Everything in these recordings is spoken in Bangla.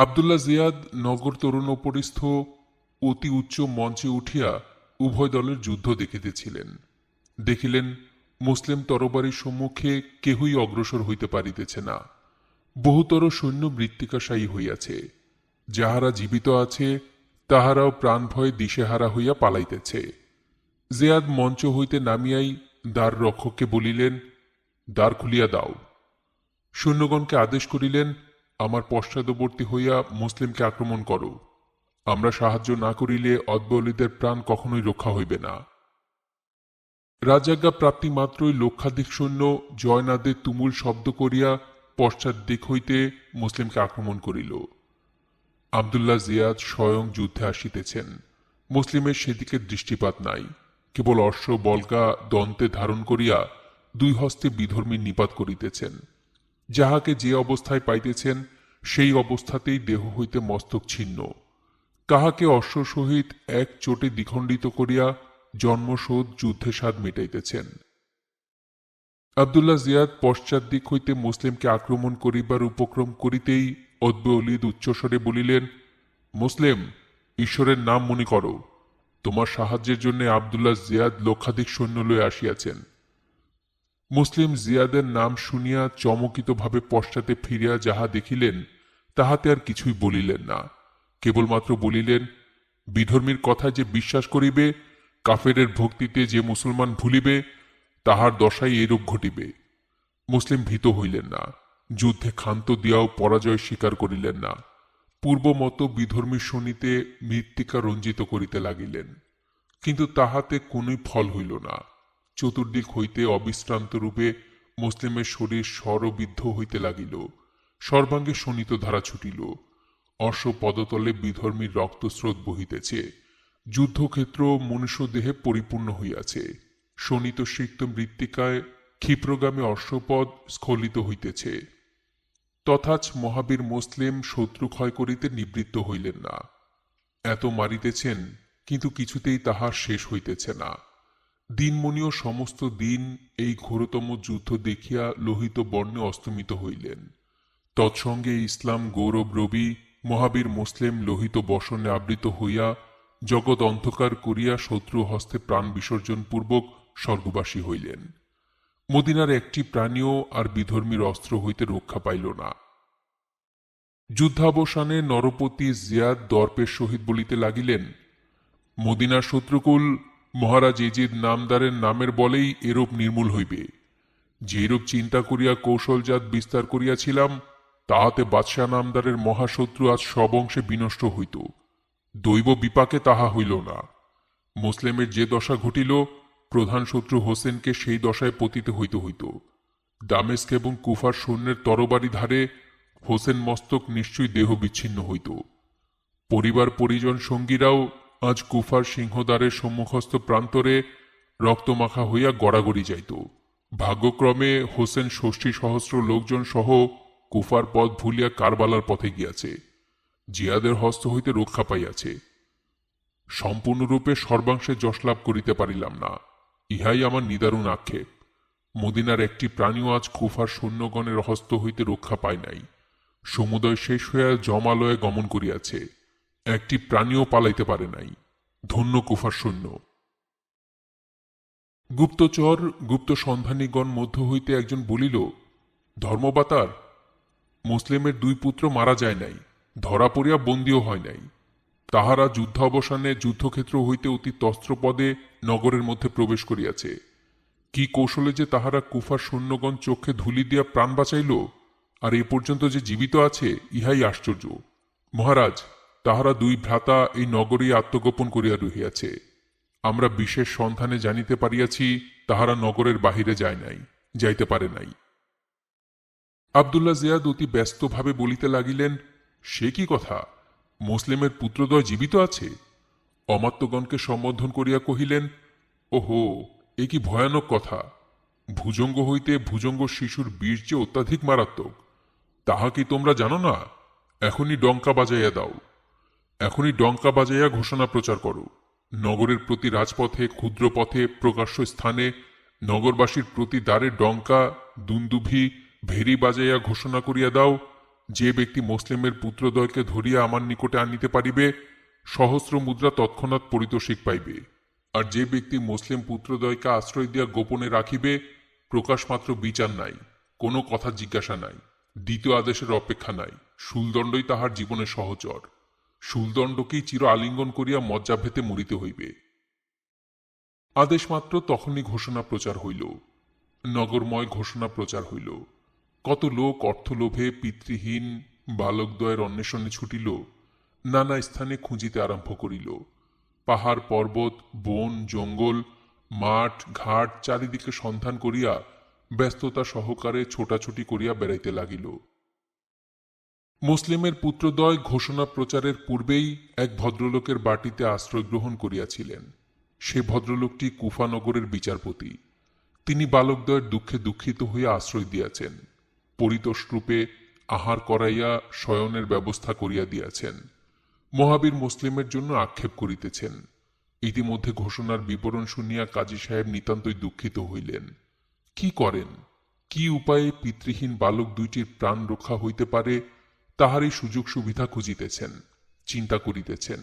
আবদুল্লাহ জিয়াদ নগর তরুণোপরিস্থ অতি উচ্চ মঞ্চে উঠিয়া উভয় দলের যুদ্ধ দেখিতেছিলেন। দেখিলেন মুসলিম তরবারির সম্মুখে কেহই অগ্রসর হইতে পারিতেছে না। বহুতর সৈন্য মৃত্তিকাশায়ী হইয়াছে। যাহারা জীবিত আছে তাহারাও প্রাণ ভয়ে দিশেহারা হইয়া পালাইতেছে। জিয়াদ মঞ্চ হইতে নামিয়াই দ্বার রক্ষককে বলিলেন, দ্বার খুলিয়া দাও। সৈন্যগণকে আদেশ করিলেন, আমার পশ্চাদবর্তী হইয়া মুসলিমকে আক্রমণ করো। আমরা সাহায্য না করিলে অদ্বলীদের প্রাণ কখনোই রক্ষা হইবে না। রাজাজ্ঞা প্রাপ্তি মাত্রই লক্ষাধিক সৈন্য জয়নাদের তুমুল শব্দ করিয়া পশ্চাৎ দিক হইতে মুসলিমকে আক্রমণ করিল। আবদুল্লাহ জিয়াদ স্বয়ং যুদ্ধে আসিতেছেন। মুসলিমের সেদিকে দৃষ্টিপাত নাই। কেবল অশ্ব বল্গা দন্তে ধারণ করিয়া দুই হস্তে বিধর্মীর নিপাত করিতেছেন। যাহাকে যে অবস্থায় পাইতেছেন সেই অবস্থাতেই দেহ হইতে মস্তক ছিন্ন। কাহাকে অশ্ব সহিত এক চোটে দ্বিখণ্ডিত করিয়া জন্মশোধ যুদ্ধে স্বাদ মেটাইতেছেন। আবদুল্লাহ জিয়াদ পশ্চাৎ দিক হইতে মুসলিমকে আক্রমণ করিবার উপক্রম করিতেই অদ্বে অলিদ উচ্চস্বরে বলিলেন, মুসলিম, ঈশ্বরের নাম মনে করো। তোমার সাহায্যের জন্য আবদুল্লাহ জিয়াদ লক্ষাধিক সৈন্য লইয়া আসিয়াছেন। মুসলিম জিয়াদের নাম শুনিয়া চমকিতভাবে পশ্চাতে ফিরিয়া যাহা দেখিলেন তাহাতে আর কিছুই বলিলেন না। কেবলমাত্র বলিলেন, বিধর্মীর কথায় যে বিশ্বাস করিবে, কাফেরের ভক্তিতে যে মুসলমান ভুলিবে, তাহার দশাই এরূপ ঘটিবে। মুসলিম ভীত হইলেন না। যুদ্ধে ক্ষান্ত দিয়াও পরাজয় স্বীকার করিলেন না। পূর্বমত বিধর্মী শনিতে মৃত্তিকা রঞ্জিত করিতে লাগিলেন। কিন্তু তাহাতে কোনই ফল হইল না। চতুর্দিক হইতে অবিশ্রান্ত রূপে মুসলিমের শরীর স্বরবিদ্ধ হইতে লাগিল। সর্বাঙ্গে শোণিত ধারা ছুটিল। অশ্ব পদতলে বিধর্মীর রক্তস্রোত বহিতেছে। যুদ্ধক্ষেত্র মনুষ্যদেহে পরিপূর্ণ হইয়াছে। শোণিত সিক্ত মৃত্তিকায় ক্ষিপ্রগামী অশ্বপদ স্খলিত হইতেছে। তথাচ মহাবীর মুসলিম শত্রু ক্ষয় করিতে নিবৃত্ত হইলেন না। এত মারিতেছেন, কিন্তু কিছুতেই তাহার শেষ হইতেছে না। দিনমণিও সমস্ত দিন এই ঘোরতম যুদ্ধ দেখিয়া লোহিত বর্ণে অস্তমিত হইলেন। তৎসঙ্গে ইসলাম গৌরব রবি মহাবীর মুসলিম লোহিত বসনে আবৃত হইয়া জগৎ অন্ধকার করিয়া শত্রু হস্তে প্রাণ বিসর্জন পূর্বক স্বর্গবাসী হইলেন। মদিনার একটি প্রাণীও আর বিধর্মীর অস্ত্র হইতে রক্ষা পাইল না। যুদ্ধাবসানে নরপতি জিয়াদ দর্পের সহিত বলিতে লাগিলেন, মদিনার শত্রুকুল মহারাজ এজিদ নামদারের নামের বলেই এরূপ নির্মূল হইবে। যেরূপ চিন্তা করিয়া কৌশলজাত বিস্তার করিয়াছিলাম, তাহাতে বাদশাহ নামদারের মহাশত্রু আজ সবংশে বিনষ্ট হইত। দৈব বিপাকে তাহা হইল না। মুসলিমের যে দশা ঘটিল, প্রধান শত্রু হোসেনকে সেই দশায় পতিত হইতে হইত। দামেস্ক এবং কুফার সৈন্যের তরবারি ধারে হোসেন মস্তক নিশ্চয়ই দেহ বিচ্ছিন্ন হইত। পরিবার পরিজন সঙ্গীরাও আজ কুফার সিংহদ্বারের সম্মুখস্থ প্রান্তরে রক্তমাখা হইয়া গড়াগড়ি যাইত। ভাগ্যক্রমে হোসেন ৬০ সহস্র লোকজন সহ কুফার পথ ভুলিয়া কারবালার পথে গিয়াছে। জিয়াদের হস্ত হইতে রক্ষা পাইয়াছে। সম্পূর্ণরূপে সর্বাংশে যশ লাভ করিতে পারিলাম না, ইহাই আমার নিদারুণ আক্ষেপ। মদিনার একটি প্রাণীও আজ কুফার সৈন্যগণের হস্ত হইতে রক্ষা পায় নাই। সমুদয় শেষ হইয়া জমালয়ে গমন করিয়াছে। একটি প্রাণীও পালাইতে পারে নাই। ধন্য কুফার সৈন্য। গুপ্তচর গুপ্ত সন্ধানীগণ মধ্য হইতে একজন বলিল, ধর্মবাতার, মুসলিমের 2 পুত্র মারা যায় নাই, ধরা পড়িয়া বন্দীও হয় নাই। তাহারা যুদ্ধাবসানে যুদ্ধক্ষেত্র হইতে অতি তস্ত্রপদে নগরের মধ্যে প্রবেশ করিয়াছে। কি কৌশলে যে তাহারা কুফার সৈন্যগণ চক্ষে ধুলি দিয়া প্রাণ বাঁচাইল, আর এ পর্যন্ত যে জীবিত আছে, ইহাই আশ্চর্য। মহারাজ, তাহারা 2 ভ্রাতা এই নগরী আত্মগোপন করিয়া রহিয়াছে। আমরা বিশেষ সন্ধানে জানিতে পারিয়াছি তাহারা নগরের বাহিরে যায় নাই, যাইতে পারে নাই। আবদুল্লাহ জিয়াদ অতি ব্যস্তভাবে বলিতে লাগিলেন, সে কি কথা? মুসলিমের পুত্রদ্বয় জীবিত আছে? অমাত্যগণকে সম্বোধন করিয়া কহিলেন, ওহো, এ কি ভয়ানক কথা! ভুজঙ্গ হইতে ভুজঙ্গ শিশুর বীর যে অত্যাধিক মারাত্মক, তাহা কি তোমরা জানো না? এখনই ডঙ্কা বাজাইয়া দাও। এখনই ডঙ্কা বাজাইয়া ঘোষণা প্রচার করো। নগরের প্রতি রাজপথে, ক্ষুদ্র পথে, প্রকাশ্য স্থানে, নগরবাসীর প্রতি দ্বারে ডঙ্কা, দুন্দুভি, ভেরি বাজাইয়া ঘোষণা করিয়া দাও যে ব্যক্তি মুসলিমের পুত্রদ্বয়কে ধরিয়া আমার নিকটে আনিতে পারিবে সহস্র মুদ্রা তৎক্ষণাৎ পরিতোষিক পাইবে, আর যে ব্যক্তি মুসলিম পুত্রদ্বয়কে আশ্রয় দিয়া গোপনে রাখিবে প্রকাশমাত্র বিচার নাই, কোনো কথা জিজ্ঞাসা নাই, দ্বিতীয় আদেশের অপেক্ষা নাই, শুলদণ্ডই তাহার জীবনের সহচর, শুলদণ্ডকেই চির আলিঙ্গন করিয়া মজ্জাভেতে মরিতে হইবে। আদেশ মাত্র তখনই ঘোষণা প্রচার হইল, নগরময় ঘোষণা প্রচার হইল। কত লোক অর্থলোভে পিতৃহীন বালকদ্বয়ের অন্বেষণে ছুটিল, নানা স্থানে খুঁজিতে আরম্ভ করিল। পাহাড় পর্বত বন জঙ্গল মাঠ ঘাট চারিদিকে সন্ধান করিয়া ব্যস্ততা সহকারে ছোটাছুটি করিয়া বেড়াইতে লাগিল। মুসলিমের পুত্রদ্বয় ঘোষণা প্রচারের পূর্বেই এক ভদ্রলোকের বাটিতে আশ্রয় গ্রহণ করিয়াছিলেন। সে ভদ্রলোকটি কুফানগরের বিচারপতি। তিনি বালকদ্বয়ের দুঃখে দুঃখিত হইয়া আশ্রয় দিয়াছেন, পরিতোষরূপে আহার করাইয়া শয়নের ব্যবস্থা করিয়া দিয়াছেন, মহাবীর মুসলিমের জন্য আক্ষেপ করিতেছেন। ইতিমধ্যে ঘোষণার বিবরণ শুনিয়া কাজী সাহেব নিতান্তই দুঃখিত হইলেন। কি করেন, কি উপায়ে পিতৃহীন বালক দুইটির প্রাণ রক্ষা হইতে পারে তাহারই সুযোগ সুবিধা খুঁজিতেছেন, চিন্তা করিতেছেন।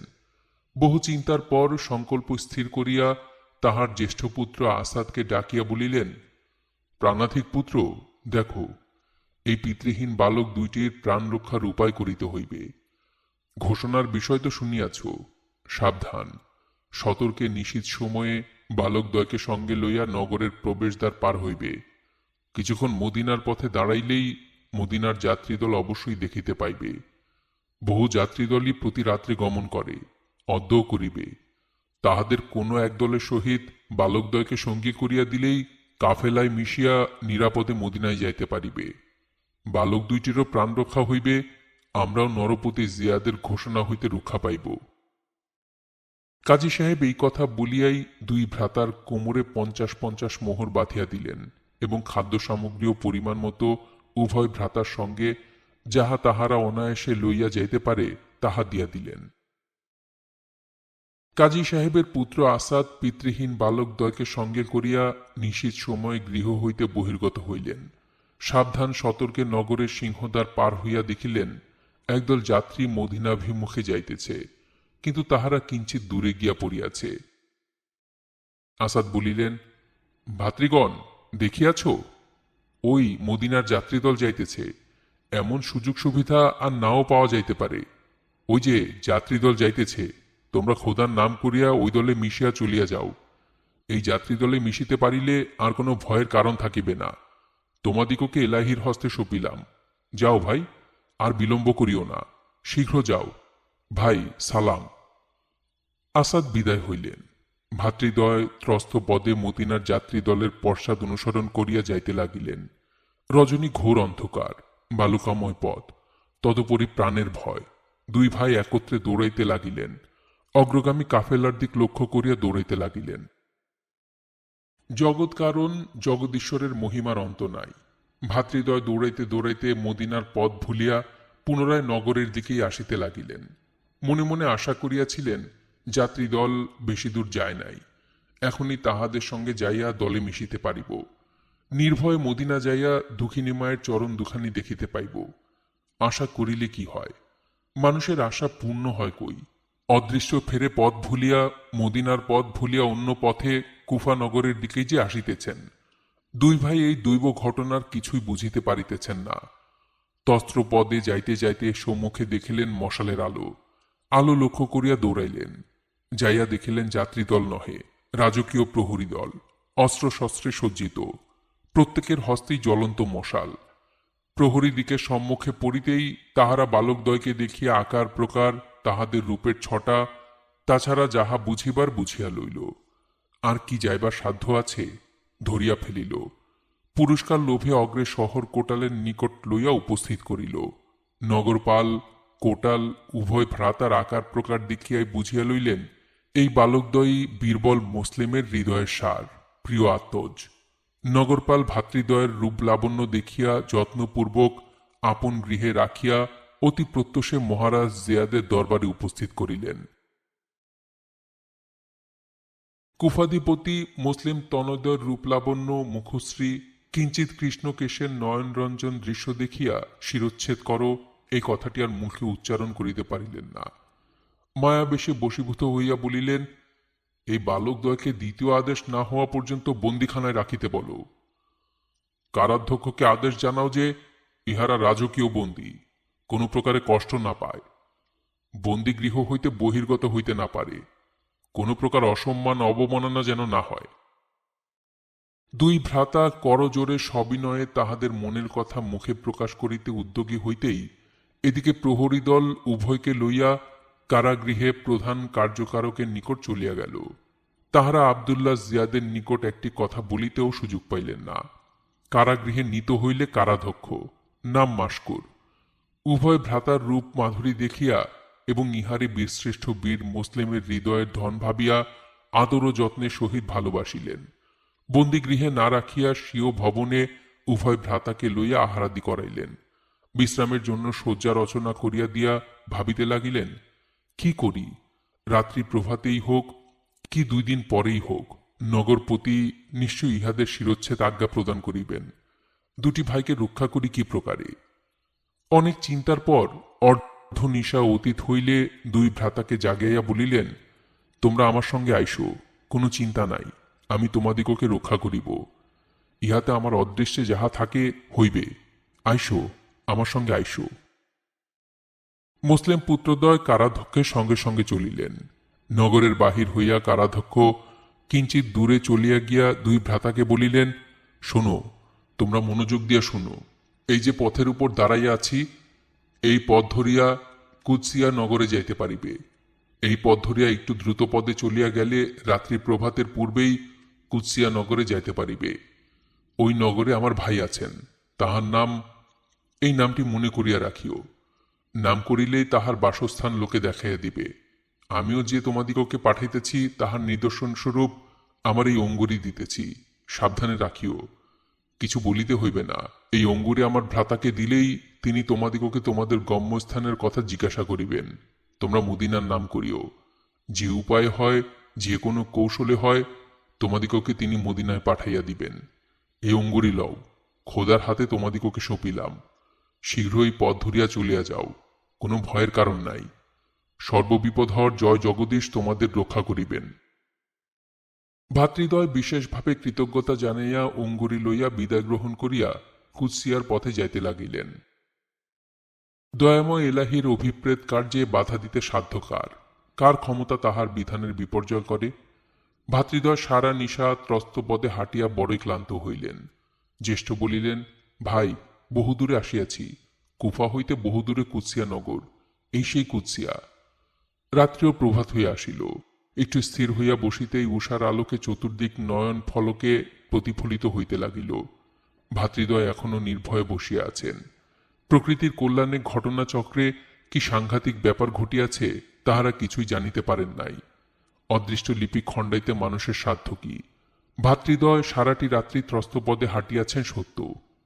বহু চিন্তার পর সংকল্প স্থির করিয়া তাহার জ্যেষ্ঠ পুত্র আসাদকে ডাকিয়া বলিলেন, প্রাণাধিক পুত্র, দেখো, এই পিতৃহীন বালক দুইটির প্রাণ রক্ষার উপায় করিতে হইবে। ঘোষণার বিষয় তো শুনিয়াছ, সাবধান, সতর্কে নিশীথ সময়ে বালকদ্বয়কে সঙ্গে লইয়া নগরের প্রবেশদ্বার পার হইবে। কিছুক্ষণ মদিনার পথে দাঁড়াইলেই মদিনার যাত্রীদল অবশ্যই দেখিতে পাইবে। বহু যাত্রীদলই প্রতি রাত্রে গমন করে, অদ্যও করিবে। তাহাদের কোনো এক দলের সহিত বালকদ্বয়কে সঙ্গী করিয়া দিলেই কাফেলায় মিশিয়া নিরাপদে মদিনায় যাইতে পারিবে। বালক দুইটিরও প্রাণ রক্ষা হইবে, আমরাও নরপতি জিয়াদের ঘোষণা হইতে রক্ষা পাইব। কাজী সাহেব এই কথা বলিয়াই দুই ভ্রাতার কোমরে 50-50 মোহর বাঁধিয়া দিলেন এবং খাদ্য সামগ্রীও পরিমাণ মতো উভয় ভ্রাতার সঙ্গে যাহা তাহারা অনায়াসে লইয়া যাইতে পারে তাহা দিয়া দিলেন। কাজী সাহেবের পুত্র আসাদ পিতৃহীন বালকদ্বয়কে সঙ্গে করিয়া নিশীথ সময়ে গৃহ হইতে বহির্গত হইলেন। সাবধান সতর্কে নগরের সিংহদ্বার পার হইয়া দেখিলেন একদল যাত্রী মদিনাভিমুখে যাইতেছে, কিন্তু তাহারা কিঞ্চিত দূরে গিয়া পড়িয়াছে। আসাদ বলিলেন, ভাতৃগণ, দেখিয়াছ, ওই মদিনার যাত্রীদল যাইতেছে। এমন সুযোগ সুবিধা আর নাও পাওয়া যাইতে পারে। ওই যে যাত্রীদল যাইতেছে, তোমরা খোদার নাম করিয়া ওই দলে মিশিয়া চলিয়া যাও। এই যাত্রীদলে মিশিতে পারিলে আর কোনো ভয়ের কারণ থাকিবে না। তোমাদিগকে এলাহির হস্তে সঁপিলাম। যাও ভাই, আর বিলম্ব করিও না, শীঘ্র যাও। ভাই সালাম। আসাদ বিদায় হইলেন। ভাতৃদ্বয় ত্রস্ত পদে মদিনার যাত্রী দলের পশ্চাৎ অনুসরণ করিয়া যাইতে লাগিলেন। রজনী ঘোর অন্ধকার, বালুকাময় পথ, তদুপরি প্রাণের ভয়। দুই ভাই একত্রে দৌড়াইতে লাগিলেন। অগ্রগামী কাফেলার দিক লক্ষ্য করিয়া দৌড়াইতে লাগিলেন। জগৎ কারণ জগদীশ্বরের মহিমার অন্ত নাই। ভাতৃদ্বয় দৌড়াইতে দৌড়াইতে মদিনার পথ ভুলিয়া পুনরায় নগরের দিকেই আসিতে লাগিলেন। মনে মনে আশা করিয়াছিলেন যাত্রীদল বেশি দূর যায় নাই, এখনই তাহাদের সঙ্গে যাইয়া দলে মিশিতে পারিব। নির্ভয়ে মদিনা যাইয়া দুঃখিনী মায়ের চরণ দুখানি দেখিতে পাইব। আশা করিলে কি হয়, মানুষের আশা পূর্ণ হয় কই। অদৃশ্য ফেরে পথ ভুলিয়া মদিনার পথ ভুলিয়া অন্য পথে কুফানগরের দিকেই যে আসিতেছেন। দুই ভাই এই দৈব ঘটনার কিছুই বুঝিতে পারিতেছেন না। তস্ত্র পদে যাইতে যাইতে সম্মুখে দেখিলেন মশালের আলো। আলো লক্ষ্য করিয়া দৌড়াইলেন। যাইয়া দেখিলেন যাত্রীদল নহে, রাজকীয় প্রহরী দল, অস্ত্রশস্ত্রে সজ্জিত, প্রত্যেকের হস্তেই জ্বলন্ত মশাল। প্রহরী দিকে সম্মুখে পড়িতেই তাহারা বালকদ্বয়কে দেখিয়া আকার প্রকার, তাহাদের রূপের ছটা, তাছাড়া যাহা বুঝিবার বুঝিয়া লইল। আর কি যাইবার সাধ্য আছে, ধরিয়া ফেলিল। পুরস্কার লোভে অগ্রে শহর কোটালের নিকট লইয়া উপস্থিত করিল। নগরপাল কোটাল উভয় ভ্রাতার আকার প্রকার দেখিয়াই বুঝিয়া লইলেন এই বালকদ্বয়ই বীরবল মুসলিমের হৃদয়ের সার, প্রিয় আত্মজ। নগরপাল ভাতৃদ্বয়ের রূপ লাবণ্য দেখিয়া যত্নপূর্বক আপন গৃহে রাখিয়া অতি প্রত্যুষে মহারাজ জিয়াদের দরবারে উপস্থিত করিলেন। কুফাধিপতি মুসলিম তনয়দের রূপলাবণ্য মুখশ্রী কিঞ্চিত কৃষ্ণকেশের নয়নরঞ্জন দৃশ্য দেখিয়া শিরচ্ছেদ কর এই কথাটি আর মুখে উচ্চারণ করিতে পারিলেন না। মায়াবেশে বশীভূত হইয়া বলিলেন, এই বালকদ্বয়কে দ্বিতীয় আদেশ না হওয়া পর্যন্ত বন্দিখানায় রাখিতে বলো। কারাধ্যক্ষকে আদেশ জানাও যে ইহারা রাজকীয় বন্দী, কোনো প্রকারে কষ্ট না পায়, বন্দিগৃহ হইতে বহির্গত হইতে না পারে, কোনো প্রকার অসম্মান অবমাননা যেন না হয়। দুই ভ্রাতা করজোরে সবিনয়ে তাহাদের মনের কথা মুখে প্রকাশ করিতে উদ্যোগী হইতেই এদিকে প্রহরী দল উভয়কে লইয়া কারাগৃহে প্রধান কার্যকারকের নিকট চলিয়া গেল। তাহারা আব্দুল্লাহ জিয়াদের নিকট একটি কথা বলিতেও সুযোগ পাইলেন না। কারাগৃহে নীত হইলে কারাধ্যক্ষ, নাম মাস্কুর। উভয় ভ্রাতার রূপ মাধুরী দেখিয়া এবং ইহারে বীরশ্রেষ্ঠ বীর মুসলিমের হৃদয়ের ধন ভাবিয়া আদর ও যত্নে সহিত ভালোবাসিলেন। বন্দিগৃহে না রাখিয়া স্বীয় ভবনে উভয় ভ্রাতাকে লইয়া আহারাদি করাইলেন। বিশ্রামের জন্য শয্যা রচনা করিয়া দিয়া ভাবিতে লাগিলেন, কি করি, রাত্রি প্রভাতেই হোক কি 2 দিন পরেই হোক নগরপতি নিশ্চয়ই ইহাদের শিরচ্ছেদ আজ্ঞা প্রদান করিবেন। দুটি ভাইকে রক্ষা করি কি প্রকারে। অনেক চিন্তার পর অর্ধনিশা অতীত হইলে দুই ভ্রাতাকে জাগাইয়া বলিলেন, তোমরা আমার সঙ্গে আইসো, কোনো চিন্তা নাই, আমি তোমাদিগকে রক্ষা করিব। ইহাতে আমার অদৃষ্টে যাহা থাকে হইবে, আইসো, আমার সঙ্গে আইসো। মুসলিম পুত্রদ্বয় কারাধ্যক্ষের সঙ্গে সঙ্গে চলিলেন। নগরের বাহির হইয়া কারাধ্যক্ষ কিঞ্চিত দূরে চলিয়া গিয়া দুই ভ্রাতাকে বলিলেন, শোনো, তোমরা মনোযোগ দিয়া শোনো। এই যে পথের উপর দাঁড়াইয়া আছি, এই পথ ধরিয়া কুদসিয়া নগরে যাইতে পারিবে। এই পথ ধরিয়া একটু দ্রুত পদে চলিয়া গেলে রাত্রি প্রভাতের পূর্বেই কুদসিয়া নগরে যাইতে পারিবে। ওই নগরে আমার ভাই আছেন, তাহার নাম, এই নামটি মনে করিয়া রাখিও। নাম করিলেই তাহার বাসস্থান লোকে দেখাইয়া দিবে। আমিও যে তোমাদিগকে পাঠাইতেছি তাহার নিদর্শন স্বরূপ আমার এই অঙ্গুরি দিতেছি, সাবধানে রাখিও, কিছু বলিতে হইবে না। এই অঙ্গুরে আমার ভ্রাতাকে দিলেই তিনি তোমাদিগকে তোমাদের গম্যস্থানের কথা জিজ্ঞাসা করিবেন। তোমরা মদিনার নাম করিও। যে উপায়ে হয়, যে কোনো কৌশলে হয়, তোমাদিগকে তিনি মদিনায় পাঠাইয়া দিবেন। এই অঙ্গুরি লও, খোদার হাতে তোমাদিগকে সঁপিলাম। শীঘ্রই পথ ধরিয়া চলিয়া যাও, কোনো ভয়ের কারণ নাই। সর্ববিপদহর জয় জগদীশ তোমাদের রক্ষা করিবেন। ভাতৃদ্বয় বিশেষভাবে কৃতজ্ঞতা জানাইয়া অঙ্গুরি লইয়া বিদায় গ্রহণ করিয়া কুদসিয়ার পথে যাইতে লাগিলেন। দয়াময় এলাহির অভিপ্রেত কার্যে বাধা দিতে সাধ্য কার? কার ক্ষমতা তাহার বিধানের বিপর্যয় করে? ভাতৃদ্বয় সারা নিশা ত্রস্তপদে হাঁটিয়া বড়ই ক্লান্ত হইলেন। জ্যেষ্ঠ বলিলেন, ভাই, বহুদূরে আসিয়াছি, কুফা হইতে বহুদূরে কুদসিয়া নগর, এই সেই কুদসিয়া। রাত্রিও প্রভাত হইয়া আসিল। একটু স্থির হইয়া বসিতেই উষার আলোকে চতুর্দিক নয়ন ফলকে প্রতিফলিত হইতে লাগিল। ভাতৃদ্বয় এখনো নির্ভয়ে বসিয়া আছেন। প্রকৃতির কল্যাণে ঘটনাচক্রে কি সাংঘাতিক ব্যাপার ঘটিয়াছে তাহারা কিছুই জানিতে পারেন নাই। অদৃষ্ট লিপি খণ্ডাইতে মানুষের সাধ্য কি? ভাতৃদ্বয় সারাটি রাত্রি ত্রস্তপদে হাঁটিয়াছেন সত্য,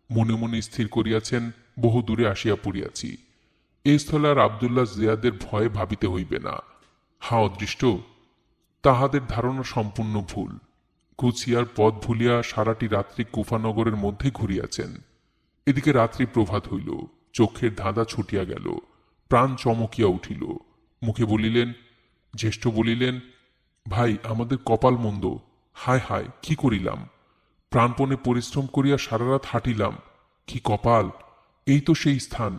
মনে মনে স্থির করিয়াছেন বহু দূরে আসিয়া পড়িয়াছি। এই স্থলে আর আব্দুল্লাহ জিয়াদের ভয়ে ভাবিতে হইবে না। হ্যাঁ, অদৃষ্ট, তাহাদের ধারণা সম্পূর্ণ ভুল। কুদসিয়ার পথ ভুলিয়া সারাটি রাত্রি কুফানগরের মধ্যে ঘুরিয়াছেন। এদিকে রাত্রি প্রভাত হইল, চোখের ধাঁধা ছুটিয়া গেল, প্রাণ চমকিয়া উঠিল। মুখে বলিলেন, জ্যেষ্ঠ বলিলেন, ভাই, আমাদের কপাল মন্দ। হায় হায়, কি করিলাম? প্রাণপণে পরিশ্রম করিয়া সারা রাত হাঁটিলাম, কি কপাল! এই তো সেই স্থান,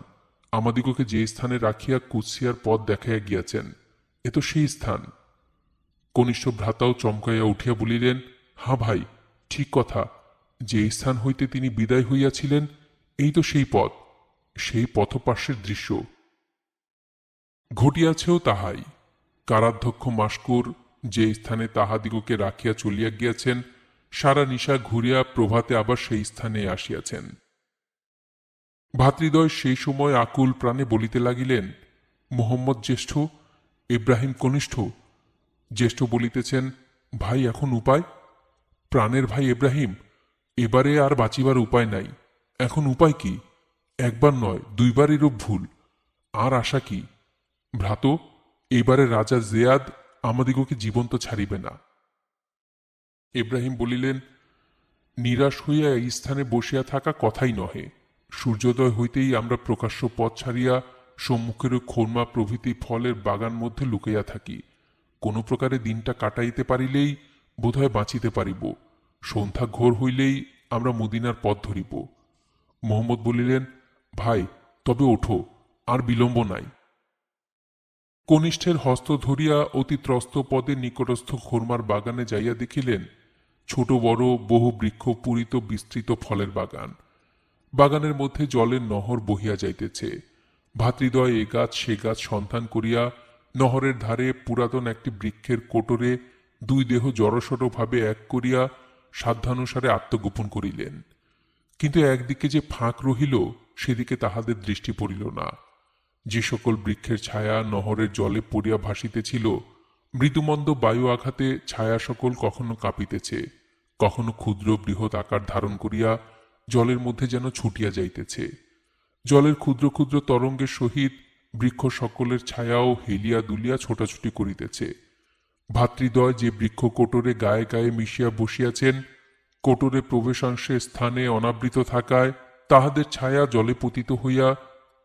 আমাদিগকে যে স্থানে রাখিয়া কুদসিয়ার পথ দেখাইয়া গিয়াছেন, এ তো সেই স্থান। কনিষ্ঠ ভ্রাতাও চমকাইয়া উঠিয়া বলিলেন, হ্যাঁ ভাই, ঠিক কথা, যে স্থান হইতে তিনি বিদায় হইয়াছিলেন, এই তো সেই পথ, সেই পথপার্শ্বের দৃশ্য। ঘটিয়াছেও তাহাই। কারাধ্যক্ষ মাস্কুর যে স্থানে তাহাদিগকে রাখিয়া চলিয়া গিয়াছেন, সারা নিশা ঘুরিয়া প্রভাতে আবার সেই স্থানে আসিয়াছেন। ভাতৃদ্বয় সেই সময় আকুল প্রাণে বলিতে লাগিলেন, মোহাম্মদ জ্যেষ্ঠ, ইব্রাহিম কনিষ্ঠ। জ্যেষ্ঠ বলিতেছেন, ভাই, এখন উপায়? প্রাণের ভাই ইব্রাহিম, এবারে আর বাঁচিবার উপায় নাই। এখন উপায় কি? একবার নয়, 2 বার এরূপ ভুল, আর আশা কি? ভ্রাত, এবারে রাজা জেয়াদ আমাদিগকে জীবন্ত ছাড়িবে না। ইব্রাহিম বলিলেন, নিরাশ হইয়া এই স্থানে বসিয়া থাকা কথাই নহে। সূর্যোদয় হইতেই আমরা প্রকাশ্য পথ ছাড়িয়া সম্মুখের ওই খোরমা প্রভৃতি ফলের বাগান মধ্যে লুকাইয়া থাকি। কোনো প্রকারে দিনটা কাটাইতে পারিলেই বোধহয় বাঁচিতে পারিব। সন্ধ্যা ঘোর হইলেই আমরা মদিনার পথ ধরিব। মোহাম্মদ বলিলেন, ভাই তবে ওঠো, আর বিলম্ব নাই। কনিষ্ঠের হস্ত ধরিয়া অতি ত্রস্ত পদে নিকটস্থ খোরমার বাগানে যাইয়া দেখিলেন ছোট বড় বহু বৃক্ষ পূরিত বিস্তৃত ফলের বাগান। বাগানের মধ্যে জলের নহর বহিয়া যাইতেছে। ভাতৃদ্বয় এ গাছ সে গাছ সন্ধান করিয়া নহরের ধারে পুরাতন একটি বৃক্ষের কোটরে দুই দেহ জড়সড়ভাবে এক করিয়া সাধ্যানুসারে আত্মগোপন করিলেন। কিন্তু একদিকে যে ফাঁক রহিল সেদিকে তাহাদের দৃষ্টি পড়িল না। যে সকল বৃক্ষের ছায়া নহরের জলে পড়িয়া ভাসিতেছিল, মৃদুমন্দ বায়ু আঘাতে ছায়া সকল কখনো কাঁপিতেছে, কখনো ক্ষুদ্র বৃহৎ আকার ধারণ করিয়া জলের মধ্যে যেন ছুটিয়া যাইতেছে। জলের ক্ষুদ্র ক্ষুদ্র তরঙ্গের সহিত বৃক্ষ সকলের ছায়াও হেলিয়া দুলিয়া ছোটাছুটি করিতেছে। ভাতৃদ্বয় যে বৃক্ষ কোটরে গায়ে গায়ে মিশিয়া বসিয়াছেন, কোটরে প্রবেশাংশের স্থানে অনাবৃত থাকায় তাহাদের ছায়া জলে পতিত হইয়া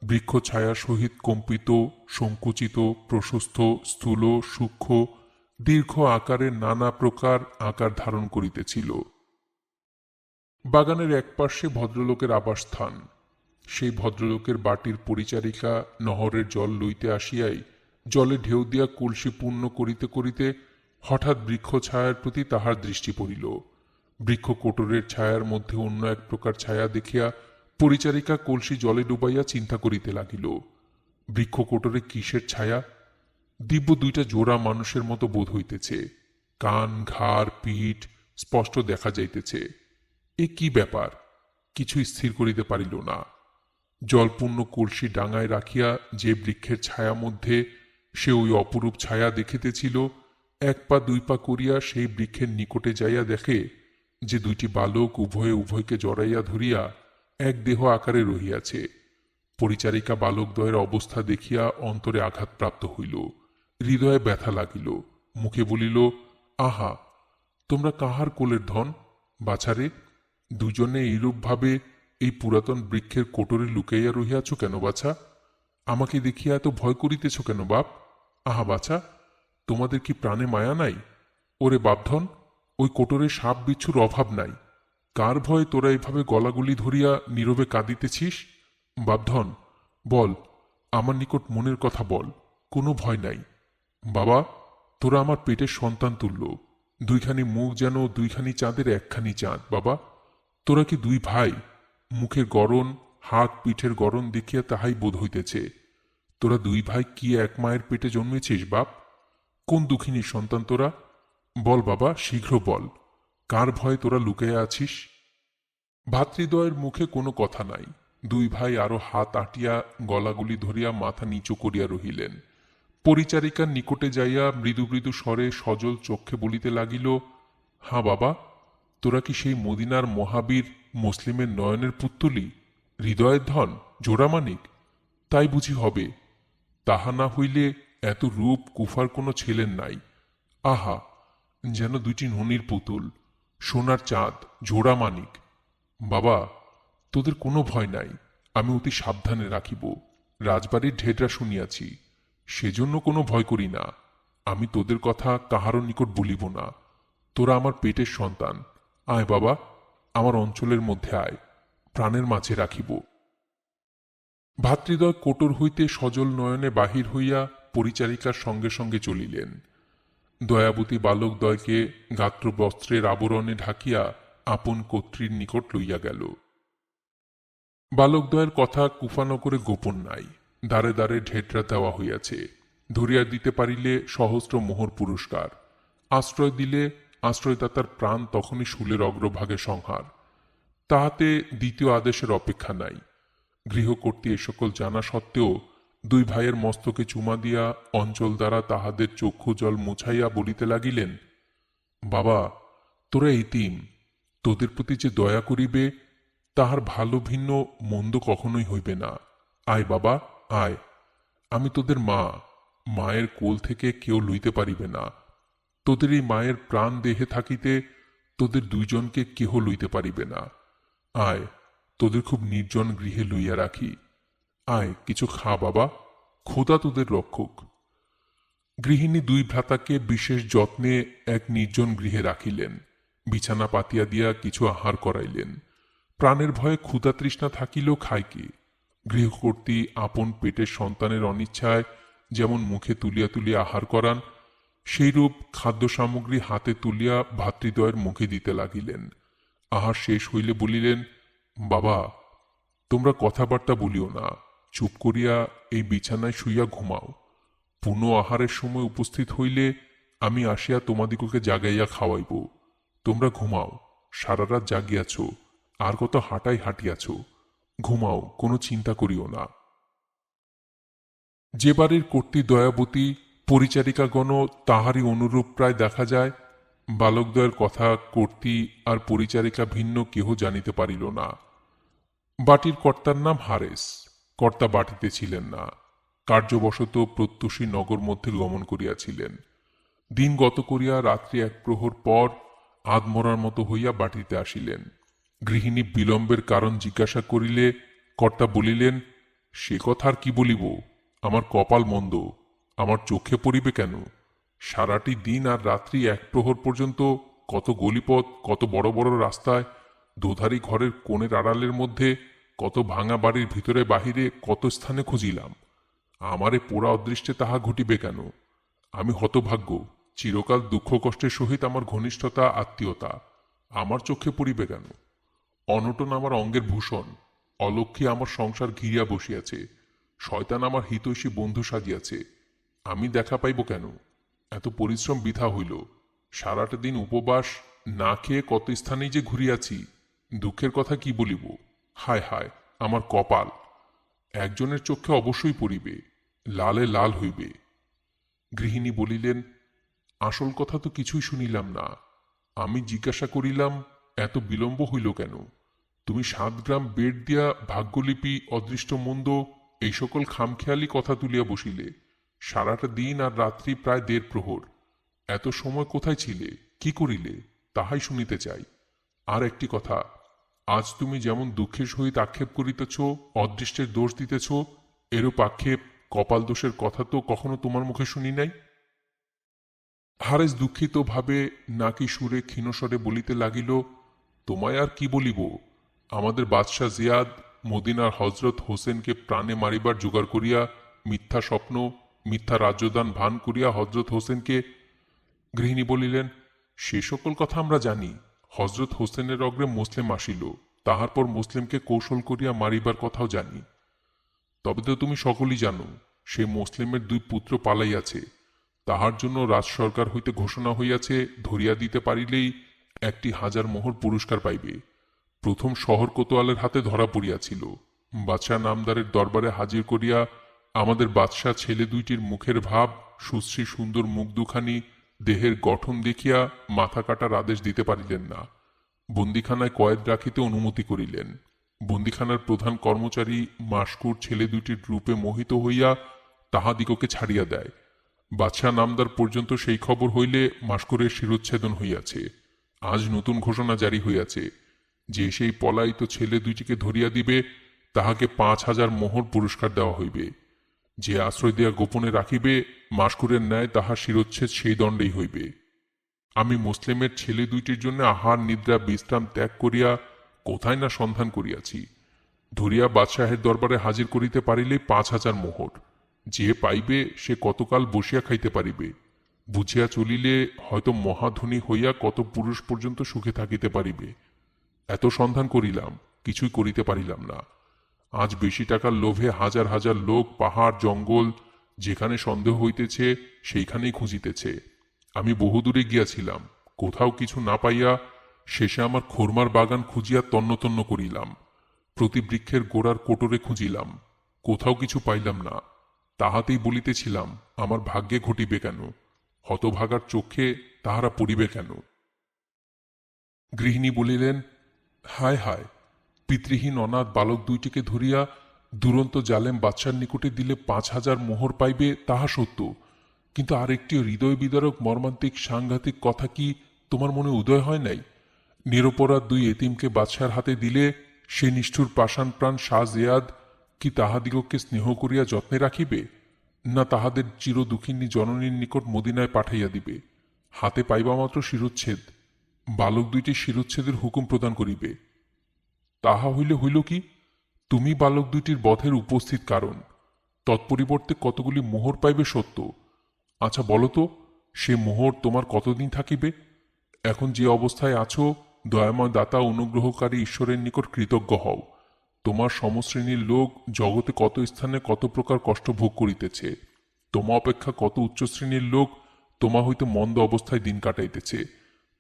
বৃক্ষ ছায়া সহিত কম্পিত, সংকুচিত, প্রশস্ত, স্থূল, সূক্ষ্ম, দীর্ঘ আকারের নানা প্রকার আকার ধারণ করিতেছিল। বাগানের একপার্শ্বে ভদ্রলোকের আবাসস্থান। সেই ভদ্রলোকের বাটির পরিচারিকা নহরের জল লইতে আসিয়াই জলে ঢেউ দিয়া কলসি পূর্ণ করিতে করিতে হঠাৎ বৃক্ষ ছায়ার প্রতি তাহার দৃষ্টি পড়িল। বৃক্ষ কোটরের ছায়ার মধ্যে অন্য এক প্রকার ছায়া দেখিয়া পরিচারিকা কলসি জলে ডুবাইয়া চিন্তা করিতে লাগিল, বৃক্ষ কোটরে কিসের ছায়া? দিব্য দুইটা জোড়া মানুষের মতো বোধ হইতেছে। কান, ঘাড়, পিঠ স্পষ্ট দেখা যাইতেছে। এ কি ব্যাপার? কিছু স্থির করিতে পারিল না। জলপূর্ণ কলসি ডাঙায় রাখিয়া যে বৃক্ষের ছায়া মধ্যে সে ওই অপরূপ ছায়া দেখিতেছিল, এক পা দুই পা করিয়া সেই বৃক্ষের নিকটে যাইয়া দেখে যে দুইটি বালক উভয়ে উভয়কে জড়াইয়া ধরিয়া এক দেহ আকারে রহিয়াছে। পরিচারিকা বালকদ্বয়ের অবস্থা দেখিয়া অন্তরে আঘাতপ্রাপ্ত হইল, হৃদয়ে ব্যথা লাগিল। মুখে বলিল, আহা, তোমরা কাহার কোলের ধন বাছারে? দুজনে এইরূপভাবে এই পুরাতন বৃক্ষের কোটরে লুকাইয়া রহিয়াছ কেন বাছা? আমাকে দেখিয়া এত ভয় করিতেছ কেন বাপ? আহা বাছা, তোমাদের কি প্রাণে মায়া নাই? ওরে বাপধন, ওই কোটরে সাপ বিচ্ছুর অভাব নাই। কার ভয়ে তোরা এভাবে গলাগুলি ধরিয়া নীরবে কাঁদিতেছিস? বাপধন, বল, আমার নিকট মনের কথা বল, কোনো ভয় নাই। বাবা, তোরা আমার পেটের সন্তান তুল্য, দুইখানি মুখ যেন দুইখানি চাঁদের একখানি চাঁদ। বাবা, তোরা কি দুই ভাই? মুখের গড়ন, হাত পিঠের গড়ন দেখিয়া তাহাই বোধ হইতেছে। তোরা দুই ভাই কি এক মায়ের পেটে জন্মেছিস বাপ? কোন দুঃখিনীর সন্তান তোরা? বল বাবা, শীঘ্র বল, কার ভয়ে তোরা লুকাইয়া আছিস? ভাতৃদ্বয়ের মুখে কোনো কথা নাই। দুই ভাই আরো হাত আটিয়া গলাগুলি ধরিয়া মাথা নিচু করিয়া রহিলেন। পরিচারিকার নিকটে যাইয়া মৃদু মৃদু স্বরে সজল চক্ষে বলিতে লাগিল, হাঁ বাবা, তোরা কি সেই মদিনার মহাবীর মুসলিমের নয়নের পুত্তলি, হৃদয়ের ধন, জোড়ামানিক? তাই বুঝি হবে। তাহা না হইলে এত রূপ কুফার কোনো ছেলের নাই। আহা, যেন দুইটি ননির পুতুল, সোনার চাঁদ, জোড়ামানিক। বাবা, তোদের কোনো ভয় নাই, আমি অতি সাবধানে রাখিব। রাজবাড়ির ঢেডরা শুনিয়াছি, সেজন্য কোনো ভয় করি না। আমি তোদের কথা কাহারও নিকট বলিব না। তোরা আমার পেটের সন্তান। আয় বাবা, আমার অঞ্চলের মধ্যে আয়, প্রাণের মাঝে রাখিব। ভাতৃদ্বয় কোটর হইতে সজল নয়নে বাহির হইয়া পরিচারিকার সঙ্গে সঙ্গে চলিলেন। দয়াবতী বালকদ্বয়কে গাত্রবস্ত্রের আবরণে ঢাকিয়া আপন কর্ত্রীর নিকট লইয়া গেল। বালকদ্বয়ের কথা কুফানগরে গোপন নাই। দ্বারে দ্বারে ঢেডরা দেওয়া হইয়াছে। ধরিয়া দিতে পারিলে সহস্র মোহর পুরস্কার, আশ্রয় দিলে আশ্রয়দাতার প্রাণ তখনই শূলের অগ্রভাগে সংহার। তাহাতে দ্বিতীয় আদেশের অপেক্ষা নাই। গৃহকর্ত্রী এ সকল জানা সত্ত্বেও দুই ভাইয়ের মস্তকে চুমা দিয়া অঞ্চল দ্বারা তাহাদের চক্ষু জল মুছাইয়া বলিতে লাগিলেন, বাবা, তোরা এতিম, তোদের প্রতি যে দয়া করিবে তাহার ভালো ভিন্ন মন্দ কখনোই হইবে না। আয় বাবা, আয়, আমি তোদের মা, মায়ের কোল থেকে কেউ লইতে পারিবে না। তোদের এই মায়ের প্রাণ দেহে থাকিতে তোদের দুইজনকে কেহ লইতে পারিবে না। আয়, তোদের খুব নির্জন গৃহে লইয়া রাখি। আয়, কিছু খা বাবা, খোদা তোদের রক্ষক। গৃহিণী দুই ভ্রাতাকে বিশেষ যত্নে এক নির্জন গৃহে রাখিলেন, বিছানা পাতিয়া দিয়া কিছু আহার করাইলেন। প্রাণের ভয়ে ক্ষুধা তৃষ্ণা থাকিলেও খায় কে? গৃহকর্ত্রী আপন পেটের সন্তানের অনিচ্ছায় যেমন মুখে তুলিয়া তুলিয়া আহার করান, সেইরূপ খাদ্য সামগ্রী হাতে তুলিয়া ভাতৃদ্বয়ের মুখে দিতে লাগিলেন। আহার শেষ হইলে বলিলেন, বাবা, তোমরা কথাবার্তা বলিও না, চুপ করিয়া এই বিছানায় শুইয়া ঘুমাও। পুনঃ আহারের সময় উপস্থিত হইলে আমি আসিয়া তোমাদিগকে জাগাইয়া খাওয়াইব। তোমরা ঘুমাও, সারা রাত জাগিয়াছ, আর কত হাঁটাই হাঁটিয়াছ। ঘুমাও, কোনো চিন্তা করিও না। যে বাড়ির কর্ত্রী দয়াবতী, পরিচারিকাগণও তাহারই অনুরূপ প্রায় দেখা যায়। বালকদ্বয়ের কথা কর্ত্রী আর পরিচারিকা ভিন্ন কেহ জানিতে পারিল না। বাটির কর্তার নাম হারেস। কর্তা বাটিতে ছিলেন না, কার্যবশত প্রত্যুষী নগর মধ্যে গমন করিয়াছিলেন। দিন গত করিয়া রাত্রি এক প্রহর পর আধমরার মতো হইয়া বাটিতে আসিলেন। গৃহিণী বিলম্বের কারণ জিজ্ঞাসা করিলে কর্তা বলিলেন, সে কথা আর কি বলিব, আমার কপাল মন্দ, আমার চোখে পড়িবে কেন? সারাটি দিন আর রাত্রি এক প্রহর পর্যন্ত কত গলিপথ, কত বড় বড় রাস্তায়, দোধারি ঘরের কোণের আড়ালের মধ্যে, কত ভাঙা বাড়ির ভিতরে বাহিরে কত স্থানে খুঁজিলাম। আমারে পোড়া অদৃষ্টে তাহা ঘটিবে কেন? আমি হতভাগ্য, চিরকাল দুঃখ কষ্টের সহিত আমার ঘনিষ্ঠতা আত্মীয়তা, আমার চোখে পড়িবে কেন? অনটন আমার অঙ্গের ভূষণ, অলক্ষ্মী আমার সংসার ঘিরিয়া বসিয়াছে, শয়তান আমার হিতৈষী বন্ধু সাজিয়াছে। আমি দেখা পাইব কেন? এত পরিশ্রম বৃথা হইল। সারাটা দিন উপবাস না খেয়ে কত স্থানেই যে ঘুরিয়াছি, দুঃখের কথা কি বলিব। হায় হায়, আমার কপাল! একজনের চোখে অবশ্যই পড়িবে, লালে লাল হইবে। গৃহিণী বলিলেন, আসল কথা তো কিছুই শুনিলাম না। আমি জিজ্ঞাসা করিলাম, এত বিলম্ব হইল কেন? তুমি 7 গ্রাম বেড দিয়া ভাগ্যলিপি, অদৃষ্ট মন্দ, এই সকল খামখেয়ালি কথা তুলিয়া বসিলে। সারাটা দিন আর রাত্রি প্রায় 1.5 প্রহর। এত সময় কোথায় ছিলে, কি করিলে, তাহাই শুনিতে চাই। আর একটি কথা, আজ তুমি যেমন দুঃখের সহিত আক্ষেপ করিতেছ, অদৃষ্টের দোষ দিতেছ, এরূপ আক্ষেপ, কপাল দোষের কথা তো কখনো তোমার মুখে শুনি নাই। হারেস দুঃখিত ভাবে নাকি সুরে ক্ষীণস্বরে বলিতে লাগিল, তোমায় আর কি বলিব, আমাদের বাদশাহ জিয়াদ মদিনার হজরত হোসেনকে প্রাণে মারিবার জোগাড় করিয়া মিথ্যা স্বপ্ন, মিথ্যা রাজ্যদান ভান করিয়া হজরত হোসেনকে। গৃহিণী বলিলেন, সে সকল কথা আমরা জানি। হজরত হোসেনের অগ্রে মুসলিম আসিল, তাহার পর মুসলিমকে কৌশল করিয়া মারিবার কথাও জানি। তবে তো তুমি সকলই জানো, সে মুসলিমের 2 পুত্র পালাইয়াছে। তাহার জন্য রাজ সরকার হইতে ঘোষণা হইয়াছে, ধরিয়া দিতে পারিলেই 1,000 মোহর পুরস্কার পাইবে। প্রথম শহর কোতোয়ালের হাতে ধরা পড়িয়াছিল। বাদশাহ নামদারের দরবারে হাজির করিয়া আমাদের বাদশাহ ছেলে 2টির মুখের ভাব, সুশ্রী সুন্দর মুখ দুখানি, দেহের গঠন দেখিয়া মাথা কাটার আদেশ দিতে পারিলেন না। বন্দিখানায় কয়েদ রাখিতে অনুমতি করিলেন। বন্দিখানার প্রধান কর্মচারী মাসকুর ছেলে 2টির রূপে মোহিত হইয়া তাহাদিগকে ছাড়িয়া দেয়। বাদশাহ নামদার পর্যন্ত সেই খবর হইলে মাসকুরের শিরোচ্ছেদন হইয়াছে। আজ নতুন ঘোষণা জারি হইয়াছে যে সেই পলায়িত ছেলে 2টিকে ধরিয়া দিবে, তাহাকে 5,000 মোহর পুরস্কার দেওয়া হইবে। যে আশ্রয় দেয়া গোপনে রাখিবে, মাসকুরের ন্যায় তাহার শিরোচ্ছেদ সেই দণ্ডেই হইবে। আমি মুসলিমের ছেলে 2টির জন্য আহার নিদ্রা বিশ্রাম ত্যাগ করিয়া কোথায় না সন্ধান করিয়াছি। ধরিয়া বাদশাহের দরবারে হাজির করিতে পারিলে 5,000 মোহর। যে পাইবে সে কতকাল বসিয়া খাইতে পারিবে। বুঝিয়া চলিলে হয়তো মহাধনী হইয়া কত পুরুষ পর্যন্ত সুখে থাকিতে পারিবে। এত সন্ধান করিলাম, কিছুই করিতে পারিলাম না। আজ বেশি টাকার লোভে হাজার হাজার লোক পাহাড় জঙ্গল যেখানে সন্দেহ হইতেছে সেইখানেই খুঁজিতেছে। আমি বহুদূরে গিয়াছিলাম, কোথাও কিছু না পাইয়া শেষে আমার খোরমার বাগান খুঁজিয়া তন্ন তন্ন করিলাম। প্রতি বৃক্ষের গোড়ার কোটরে খুঁজিলাম, কোথাও কিছু পাইলাম না। তাহাতেই বলিতেছিলাম, আমার ভাগ্যে ঘটিবে কেন, হতভাগার চোখে তাহারা পড়িবে কেন। গৃহিণী বলিলেন, হায় হায়, পিতৃহীন অনাথ বালক 2টিকে ধরিয়া দুরন্ত জালেম বাদশার নিকটে দিলে 5,000 মোহর পাইবে, তাহা সত্য, কিন্তু আরেকটি হৃদয় বিদারক মর্মান্তিক সাংঘাতিক কথা কি তোমার মনে উদয় হয় নাই? নিরপরাধ 2 এতিমকে বাদশার হাতে দিলে সে নিষ্ঠুর পাষাণ প্রাণ শাহ জিয়াদ কি তাহাদিগকে স্নেহ করিয়া যত্নে রাখিবে? না তাহাদের চিরদুঃখিনী জননীর নিকট মদিনায় পাঠাইয়া দিবে। হাতে পাইবা মাত্র শিরোচ্ছেদ, বালক দুইটি শিরোচ্ছেদের হুকুম প্রদান করিবে। তাহা হইলে হইল কি? তুমি বালক দুইটির বধের উপস্থিত কারণ, তৎপরিবর্তে কতগুলি মোহর পাইবে সত্য। আচ্ছা বলো তো, সে মোহর তোমার কতদিন থাকিবে? এখন যে অবস্থায় আছো, দয়াময় দাতা অনুগ্রহকারী ঈশ্বরের নিকট কৃতজ্ঞ হও। তোমার সমশ্রেণীর লোক জগতে কত স্থানে কত প্রকার কষ্ট ভোগ করিতেছে। তোমা অপেক্ষা কত উচ্চ শ্রেণীর লোক তোমা হইতে মন্দ অবস্থায় দিন কাটাইতেছে।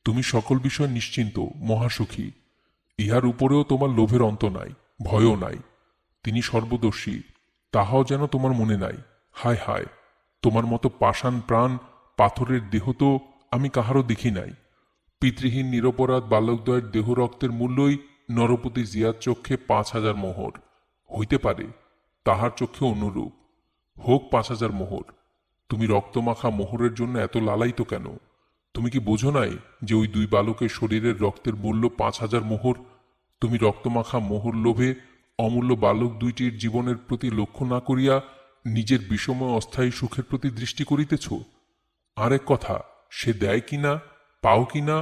তুমি সকল বিষয় নিশ্চিন্ত, মহাসুখী। ইহার উপরেও তোমার লোভের অন্ত নাই, ভয়ও নাই। তিনি সর্বদর্শী, তাহাও যেন তোমার মনে নাই। হায় হায়, তোমার মতো পাষাণ প্রাণ, পাথরের দেহ তো আমি কাহারও দেখি নাই। পিতৃহীন নিরপরাধ বালকদ্বয়ের দেহ রক্তের মূল্যই নরপতি জিয়ার চক্ষে 5,000 মোহর। হইতে পারে তাহার চক্ষে অনুরূপ হোক 5,000 মোহর। তুমি রক্তমাখা মোহরের জন্য এত লালায়িত কেন? তুমি কি বোঝো নাই যে ওই দুই বালকের শরীরের রক্তের মূল্য 5,000 মোহর? তুমি রক্তমাখা মোহর লোভে অমূল্য বালক দুইটির জীবনের প্রতি লক্ষ্য না করিয়া নিজের বিষময় অস্থায়ী সুখের প্রতি দৃষ্টি করিতেছ। আরেক কথা, সে দেয় কিনা, পাও কিনা,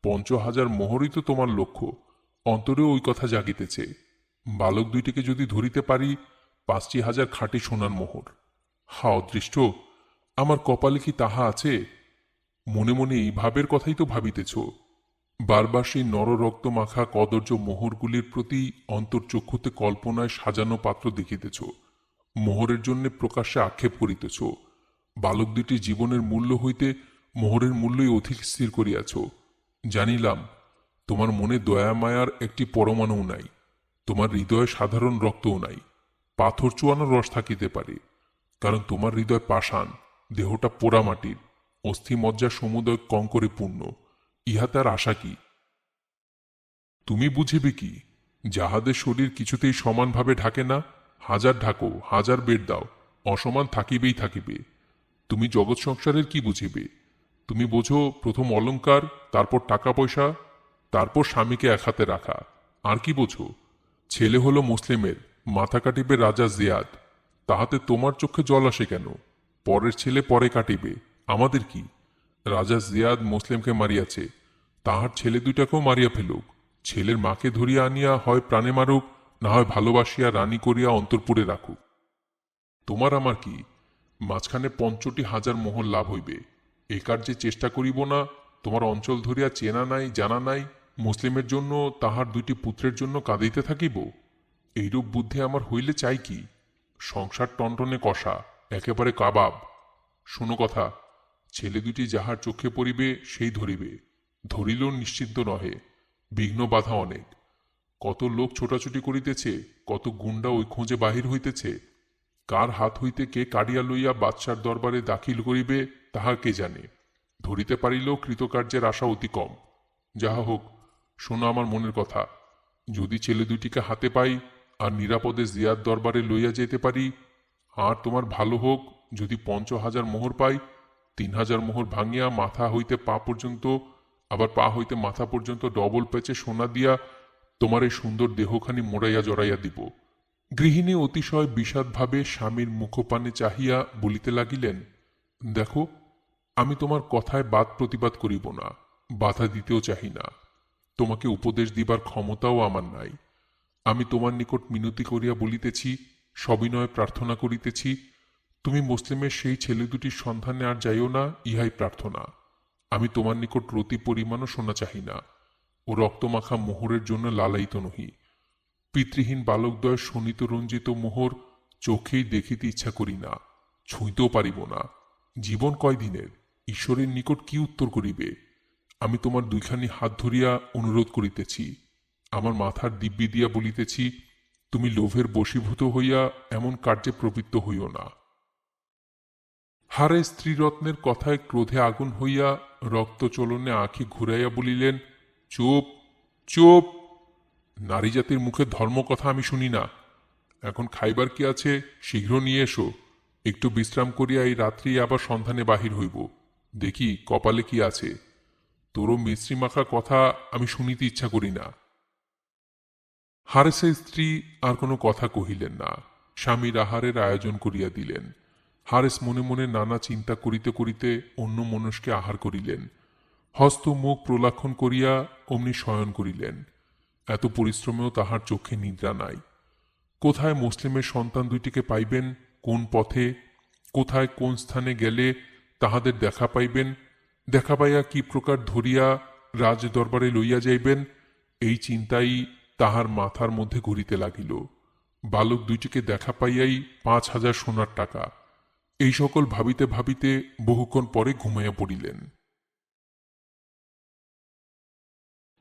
5,000 মোহরই তো তোমার লক্ষ্য। অন্তরেও ওই কথা জাগিতেছে। বালক দুইটিকে যদি ধরিতে পারি, 5,000 খাঁটি সোনার মোহর। হা অদৃষ্ট, আমার কপালে কি তাহা আছে? মনে মনে এই ভাবের কথাই তো ভাবিতেছ। বারবার সেই নররক্ত মাখা কদর্য মোহরগুলির প্রতি অন্তর্চক্ষুতে কল্পনায় সাজানো পাত্র দেখিতেছ। মোহরের জন্য প্রকাশ্যে আক্ষেপ করিতেছ। বালক দুটি জীবনের মূল্য হইতে মোহরের মূল্যই অধিক স্থির করিয়াছ। জানিলাম তোমার মনে দয়া মায়ার একটি পরমাণুও নাই। তোমার হৃদয়ে সাধারণ রক্তও নাই, পাথর চুয়ানো রস থাকিতে পারে। কারণ তোমার হৃদয় পাষাণ, দেহটা পোড়ামাটির, অস্থি মজ্জা সমুদয় কঙ্করে পূর্ণ। ইহাতে আর আশা কি? তুমি বুঝিবে কি? যাহাদের শরীর কিছুতেই সমানভাবে ঢাকে না, হাজার ঢাকো, হাজার বেড দাও, অসমান থাকিবেই থাকিবে। তুমি জগৎ সংসারের কি বুঝিবে? তুমি বোঝো প্রথম অলংকার, তারপর টাকা পয়সা, তারপর স্বামীকে এক হাতে রাখা। আর কি বোঝো? ছেলে হলো মুসলিমের, মাথা কাটিবে রাজা জিয়াদ। তাহাতে তোমার চোখে জল আসে কেন? পরের ছেলে পরে কাটিবে, আমাদের কি? রাজা জিয়াদ মুসলিমকে মারিয়াছে, তাহার ছেলে দুইটাকেও মারিয়া ফেলুক। ছেলের মাকে ধরিয়া আনিয়া হয় প্রাণে মারুক, না হয় ভালোবাসিয়া রানী করিয়া অন্তঃপুরে রাখুক। তোমার আমার কি? মাঝখানে 50,000 মোহর লাভ হইবে। এ কার্যে চেষ্টা করিব না? তোমার অঞ্চল ধরিয়া চেনা নাই, জানা নাই, মুসলিমের জন্য, তাহার দুইটি পুত্রের জন্য কাঁদিতে থাকিব? এইরূপ বুদ্ধি আমার হইলে চাই কি? সংসার টনটনে কষা, একেবারে কাবাব। শোনো কথা, ছেলে দুটি যাহার চোখে পড়িবে সেই ধরিবে। ধরিলেও নিশ্চিন্ত নহে, বিঘ্ন বাধা অনেক। কত লোক ছোটাছুটি করিতেছে, কত গুন্ডা ওই খোঁজে বাহির হইতেছে। কার হাত হইতে কে কাড়িয়া লইয়া বাদশার দরবারে দাখিল করিবে তাহা কে জানে। ধরিতে পারিলেও কৃতকার্যের আশা অতি কম। যাহা হোক, শোনো আমার মনের কথা। যদি ছেলে দুটিকে হাতে পাই আর নিরাপদে জিয়ার দরবারে লইয়া যেতে পারি, আর তোমার ভালো হোক, যদি 5,000 মোহর পাই, 3,000 মোহর ভাঙিয়া মাথা হইতে পা পর্যন্ত, আবার পা হইতে মাথা পর্যন্ত ডবল প্যাচে সোনা দিয়া তোমার এই সুন্দর দেহখানি মোড়াইয়া জড়াইয়া দিব। গৃহিণী অতিশয় বিষাদভাবে স্বামীর মুখপানে চাহিয়া বলিতে লাগিলেন, দেখো, আমি তোমার কথায় বাদ প্রতিবাদ করিব না, বাধা দিতেও চাহি না। তোমাকে উপদেশ দিবার ক্ষমতাও আমার নাই। আমি তোমার নিকট মিনতি করিয়া বলিতেছি, সবিনয়ে প্রার্থনা করিতেছি, তুমি মুসলিমের সেই ছেলে দুটির সন্ধানে আর যাইও না, ইহাই প্রার্থনা। আমি তোমার নিকট রতি পরিমাণও শোনা চাহি না, ও রক্তমাখা মোহরের জন্য লালায়িত নহি। পিতৃহীন বালকদ্বয়ের শোণিত রঞ্জিত মোহর চোখেই দেখিতে ইচ্ছা করি না, ছুঁইতেও পারিব না। জীবন কয়দিনের, ঈশ্বরের নিকট কি উত্তর করিবে? আমি তোমার দুইখানি হাত ধরিয়া অনুরোধ করিতেছি, আমার মাথার দিব্যি দিয়া বলিতেছি, তুমি লোভের বশীভূত হইয়া এমন কার্যে প্রবৃত্ত হইও না। হারে স্ত্রীরত্নের কথায় ক্রোধে আগুন হইয়া রক্তচলনে আঁখি ঘুরাইয়া বলিলেন, চুপ, চুপ। নারী জাতির মুখে ধর্ম কথা আমি শুনি না। এখন খাইবার কি আছে, শীঘ্র নিয়ে এসো। একটু বিশ্রাম করিয়া এই রাত্রি আবার সন্ধানে বাহির হইব, দেখি কপালে কি আছে। তোরও মিশ্রি মাখা কথা আমি শুনিতে ইচ্ছা করি না। হারেসের স্ত্রী আর কোনো কথা কহিলেন না। স্বামীর আহারের আয়োজন করিয়া দিলেন। হারেস মনে মনে নানা চিন্তা করিতে করিতে অন্য মনস্কে আহার করিলেন। হস্ত মুখ প্রলাক্ষণ করিয়া অমনি শয়ন করিলেন। এত পরিশ্রমেও তাহার চোখে নিদ্রা নাই। কোথায় মুসলিমের সন্তান দুইটিকে পাইবেন, কোন পথে, কোথায় কোন স্থানে গেলে তাহাদের দেখা পাইবেন, দেখা পাইয়া কি প্রকার ধরিয়া রাজ দরবারে লইয়া যাইবেন, এই চিন্তাই তাহার মাথার মধ্যে ঘুরিতে লাগিল। বালক দুইটিকে দেখা পাইয়াই 5,000 সোনার টাকা, এই সকল ভাবিতে ভাবিতে বহুক্ষণ পরে ঘুমাইয়া পড়িলেন।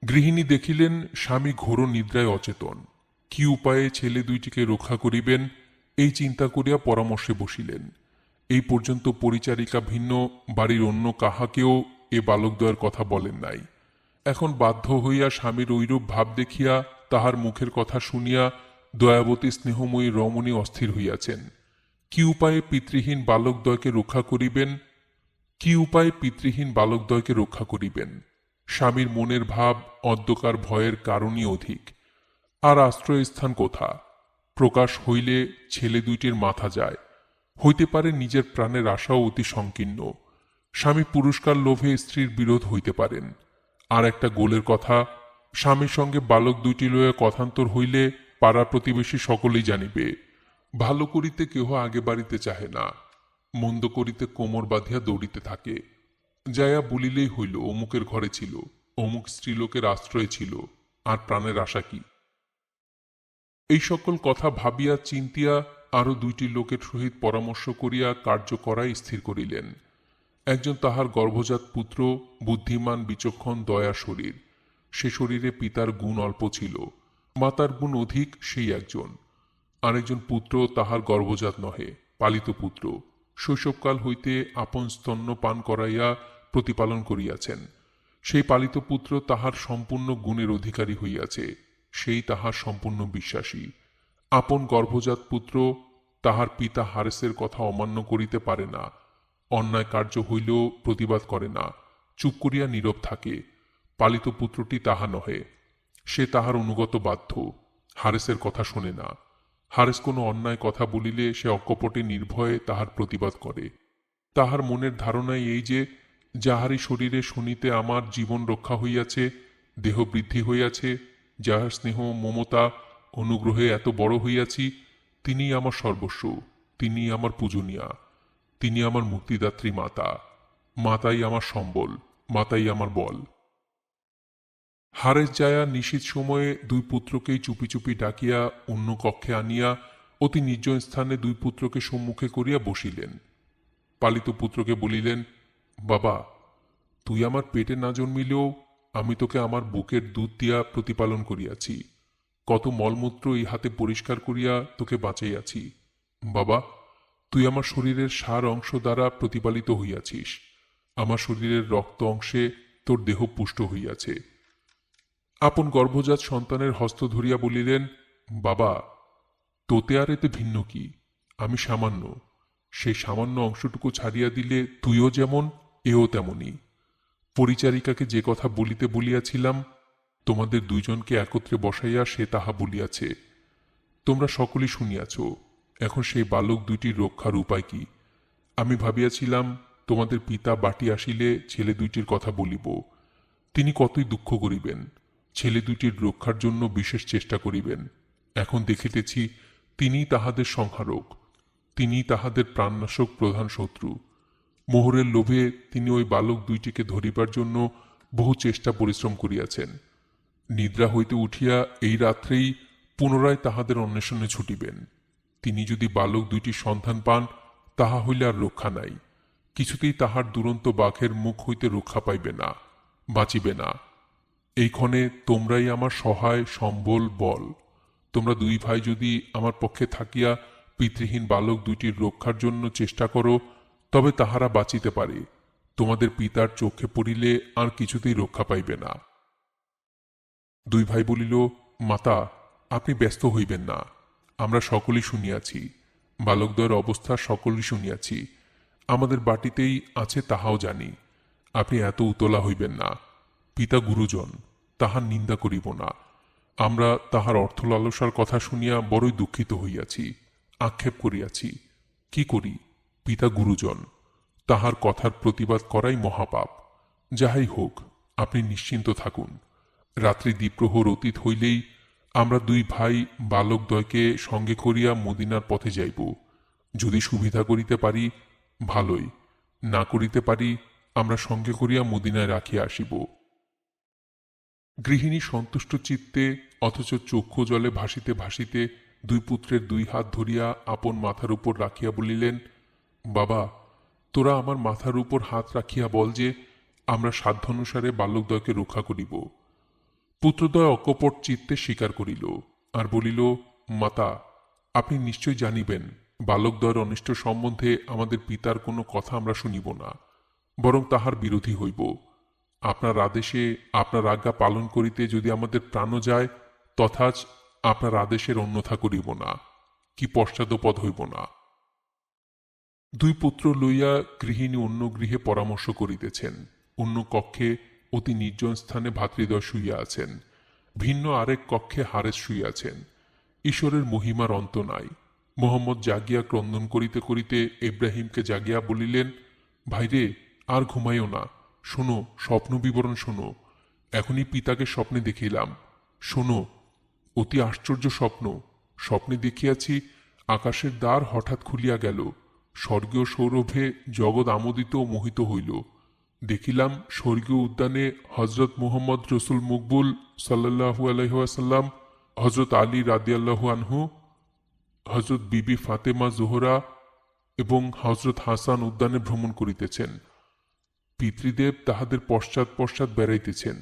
গৃহিণী দেখিলেন স্বামী ঘোর নিদ্রায় অচেতন। কি উপায়ে ছেলে দুইটিকে রক্ষা করিবেন, এই চিন্তা করিয়া পরামর্শে বসিলেন। এই পর্যন্ত পরিচারিকা ভিন্ন বাড়ির অন্য কাহাকেও এ বালকদ্বয়ের কথা বলেন নাই। এখন বাধ্য হইয়া স্বামীর ঐরূপ ভাব দেখিয়া, তাহার মুখের কথা শুনিয়া দয়াবতী স্নেহময়ী রমণী অস্থির হইয়াছেন। কি উপায়ে পিতৃহীন বালকদ্বয়কে রক্ষা করিবেন, কি উপায়ে পিতৃহীন বালকদ্বয়কে রক্ষা করিবেন। স্বামীর মনের ভাব অন্ধকার ভয়ের কারণই অধিক। আর আশ্রয়স্থান কোথা? প্রকাশ হইলে ছেলে দুইটির মাথা যায়, হইতে পারে নিজের প্রাণের আশাও অতি সংকীর্ণ। স্বামী পুরস্কার লোভে স্ত্রীর বিরোধ হইতে পারেন। আর একটা গোলের কথা, স্বামীর সঙ্গে বালক দুইটি লইয়া কথান্তর হইলে পাড়া প্রতিবেশী সকলেই জানিবে। ভালো করিতে কেহ আগে বাড়িতে চাহে না, মন্দ করিতে কোমর বাঁধিয়া দৌড়িতে থাকে। যাইয়া বলিলেই হইল অমুকের ঘরে ছিল, অমুক স্ত্রীলোকের আশ্রয় ছিল, আর প্রাণের আশা কি? এই সকল কথা ভাবিয়া চিন্তিয়া আরো দুইটি লোকের সহিত পরামর্শ করিয়া কার্য করাই স্থির করিলেন। একজন তাহার গর্ভজাত পুত্র, বুদ্ধিমান বিচক্ষণ দয়া শরীর। সে শরীরে পিতার গুণ অল্প ছিল, মাতার গুণ অধিক, সেই একজন। আরেকজন পুত্র তাহার গর্ভজাত নহে, পালিত পুত্র, শৈশবকাল হইতে আপন স্তন্য পান করাইয়া প্রতিপালন করিয়াছেন। সেই পালিত পুত্র তাহার সম্পূর্ণ গুণের অধিকারী হইয়াছে, সেই তাহার সম্পূর্ণ বিশ্বাসী। আপন গর্ভজাত পুত্র তাহার পিতা হারেসের কথা অমান্য করিতে পারে না, অন্যায় কার্য হইলেও প্রতিবাদ করে না, চুপ করিয়া নীরব থাকে। পালিত পুত্রটি তাহা নহে, সে তাহার অনুগত বাধ্য, হারেসের কথা শোনে না। হারেস কোনো অন্যায় কথা বলিলে সে অকপটে নির্ভয়ে তাহার প্রতিবাদ করে। তাহার মনের ধারণাই এই যে, যাহারই শরীরে শুনিতে আমার জীবন রক্ষা হইয়াছে, দেহ বৃদ্ধি হইয়াছে, যাহার স্নেহ মমতা অনুগ্রহে এত বড় হইয়াছি, তিনিই আমার সর্বস্ব, তিনিই আমার পূজনীয়া, তিনি আমার মুক্তিদাত্রী মাতা। মাতাই আমার সম্বল, মাতাই আমার বল। হারেস যায়া নিশীথ সময়ে দুই পুত্রকেই চুপি চুপি ডাকিয়া অন্য কক্ষে আনিয়া অতি নির্জন স্থানে দুই পুত্রকে সম্মুখে করিয়া বসিলেন। পালিত পুত্রকে বলিলেন, বাবা, তুই আমার পেটে না জন্মিলেও আমি তোকে আমার বুকের দুধ দিয়া প্রতিপালন করিয়াছি। কত মলমূত্র এই হাতে পরিষ্কার করিয়া তোকে বাঁচাইয়াছি। বাবা, তুই আমার শরীরের সার অংশ দ্বারা প্রতিপালিত হইয়াছিস। আমার শরীরের রক্ত অংশে তোর দেহ পুষ্ট হইয়াছে। আপন গর্ভজাত সন্তানের হস্ত ধরিয়া বলিলেন, বাবা, তোতে আর এতে ভিন্ন কি? আমি সামান্য, সেই সামান্য অংশটুকু ছাড়িয়া দিলে তুইও যেমন, এও তেমনি। পরিচারিকাকে যে কথা বলিতে বলিয়াছিলাম, তোমাদের দুইজনকে একত্রে বসাইয়া সে তাহা বলিয়াছে। তোমরা সকলেই শুনিয়াছ। এখন সেই বালক দুইটির রক্ষার উপায় কি? আমি ভাবিয়াছিলাম তোমাদের পিতা বাটি আসিলে ছেলে দুইটির কথা বলিব। তিনি কতই দুঃখ করিবেন, ছেলে দুইটির রক্ষার জন্য বিশেষ চেষ্টা করিবেন। এখন দেখিতেছি তিনিই তাহাদের সংহারক, তিনিই তাহাদের প্রাণনাশক প্রধান শত্রু। মোহরের লোভে তিনি ওই বালক দুইটিকে ধরিবার জন্য বহু চেষ্টা পরিশ্রম করিয়াছেন। নিদ্রা হইতে উঠিয়া এই রাত্রেই পুনরায় তাহাদের অন্বেষণে ছুটিবেন। তিনি যদি বালক দুইটির সন্ধান পান, তাহা হইলে আর রক্ষা নাই। কিছুতেই তাহার দুরন্ত বাঘের মুখ হইতে রক্ষা পাইবে না, বাঁচিবে না। এইক্ষণে তোমরাই আমার সহায় সম্বল বল। তোমরা দুই ভাই যদি আমার পক্ষে থাকিয়া পিতৃহীন বালক দুইটির রক্ষার জন্য চেষ্টা করো, তবে তাহারা বাঁচিতে পারে। তোমাদের পিতার চোখে পড়িলে আর কিছুতেই রক্ষা পাইবে না। দুই ভাই বলিল, মাতা, আপনি ব্যস্ত হইবেন না, আমরা সকলেই শুনিয়াছি। বালকদ্বয়ের অবস্থা সকলেই শুনিয়াছি। আমাদের বাটিতেই আছে তাহাও জানি। আপনি এত উতলা হইবেন না। পিতা গুরুজন, তাহার নিন্দা করিব না। আমরা তাহার অর্থ লালসার কথা শুনিয়া বড়ই দুঃখিত হইয়াছি, আক্ষেপ করিয়াছি। কি করি? পিতা গুরুজন, তাহার কথার প্রতিবাদ করাই মহাপাপ। যাহাই হোক, আপনি নিশ্চিন্ত থাকুন। রাত্রি দ্বিপ্রহর অতীত হইলেই আমরা দুই ভাই বালকদ্বয়কে সঙ্গে করিয়া মদিনার পথে যাইব। যদি সুবিধা করিতে পারি ভালোই, না করিতে পারি আমরা সঙ্গে করিয়া মদিনায় রাখিয়া আসিব। গৃহিণী সন্তুষ্ট চিত্তে অথচ চক্ষু জলে ভাসিতে ভাসিতে দুই পুত্রের দুই হাত ধরিয়া আপন মাথার উপর রাখিয়া বলিলেন, বাবা, তোরা আমার মাথার উপর হাত রাখিয়া বল যে আমরা সাধ্যানুসারে বালকদ্বয়কে রক্ষা করিব। পুত্রদ্বয় অকপট চিত্তে স্বীকার করিল আর বলিল, মাতা, আপনি নিশ্চয় জানিবেন বালকদ্বয়ের অনিষ্ট সম্বন্ধে আমাদের পিতার কোনো কথা আমরা শুনিব না, বরং তাহার বিরোধী হইব। আপনার আদেশে আপনার আজ্ঞা পালন করিতে যদি আমাদের প্রাণও যায়, তথাচ আপনার আদেশের অন্যথা করিব না, কি পশ্চাদপদ হইব না। দুই পুত্র লইয়া গৃহিণী অন্য গৃহে পরামর্শ করিতেছেন। অন্য কক্ষে অতি নির্জন স্থানে ভাতৃদ্বয় শুইয়া আছেন। ভিন্ন আরেক কক্ষে হারেস শুইয়াছেন। ঈশ্বরের মহিমার অন্ত নাই। মোহাম্মদ জাগিয়া ক্রন্দন করিতে করিতে ইব্রাহিমকে জাগিয়া বলিলেন, ভাইরে, আর ঘুমাইও না, শোনো, স্বপ্ন বিবরণ শোনো। এখনই পিতাকে স্বপ্নে দেখিলাম। শোনো, অতি আশ্চর্য স্বপ্ন। স্বপ্নে দেখিয়াছি আকাশের দ্বার হঠাৎ খুলিয়া গেল, স্বর্গীয় সৌরভে জগৎ আমোদিত ও মোহিত হইল। দেখিলাম স্বর্গীয় উদ্যানে হজরত মুহাম্মদ রসুল মকবুল সাল্লাল্লাহু আলাইহি ওয়াসাল্লাম, হজরত আলী রাদিয়াল্লাহু আনহু, হজরত বিবি ফাতেমা জোহরা এবং হজরত হাসান উদ্যানে ভ্রমণ করিতেছেন। পিতৃদেব তাহাদের পশ্চাৎ পশ্চাৎ বেড়াইতেছেন।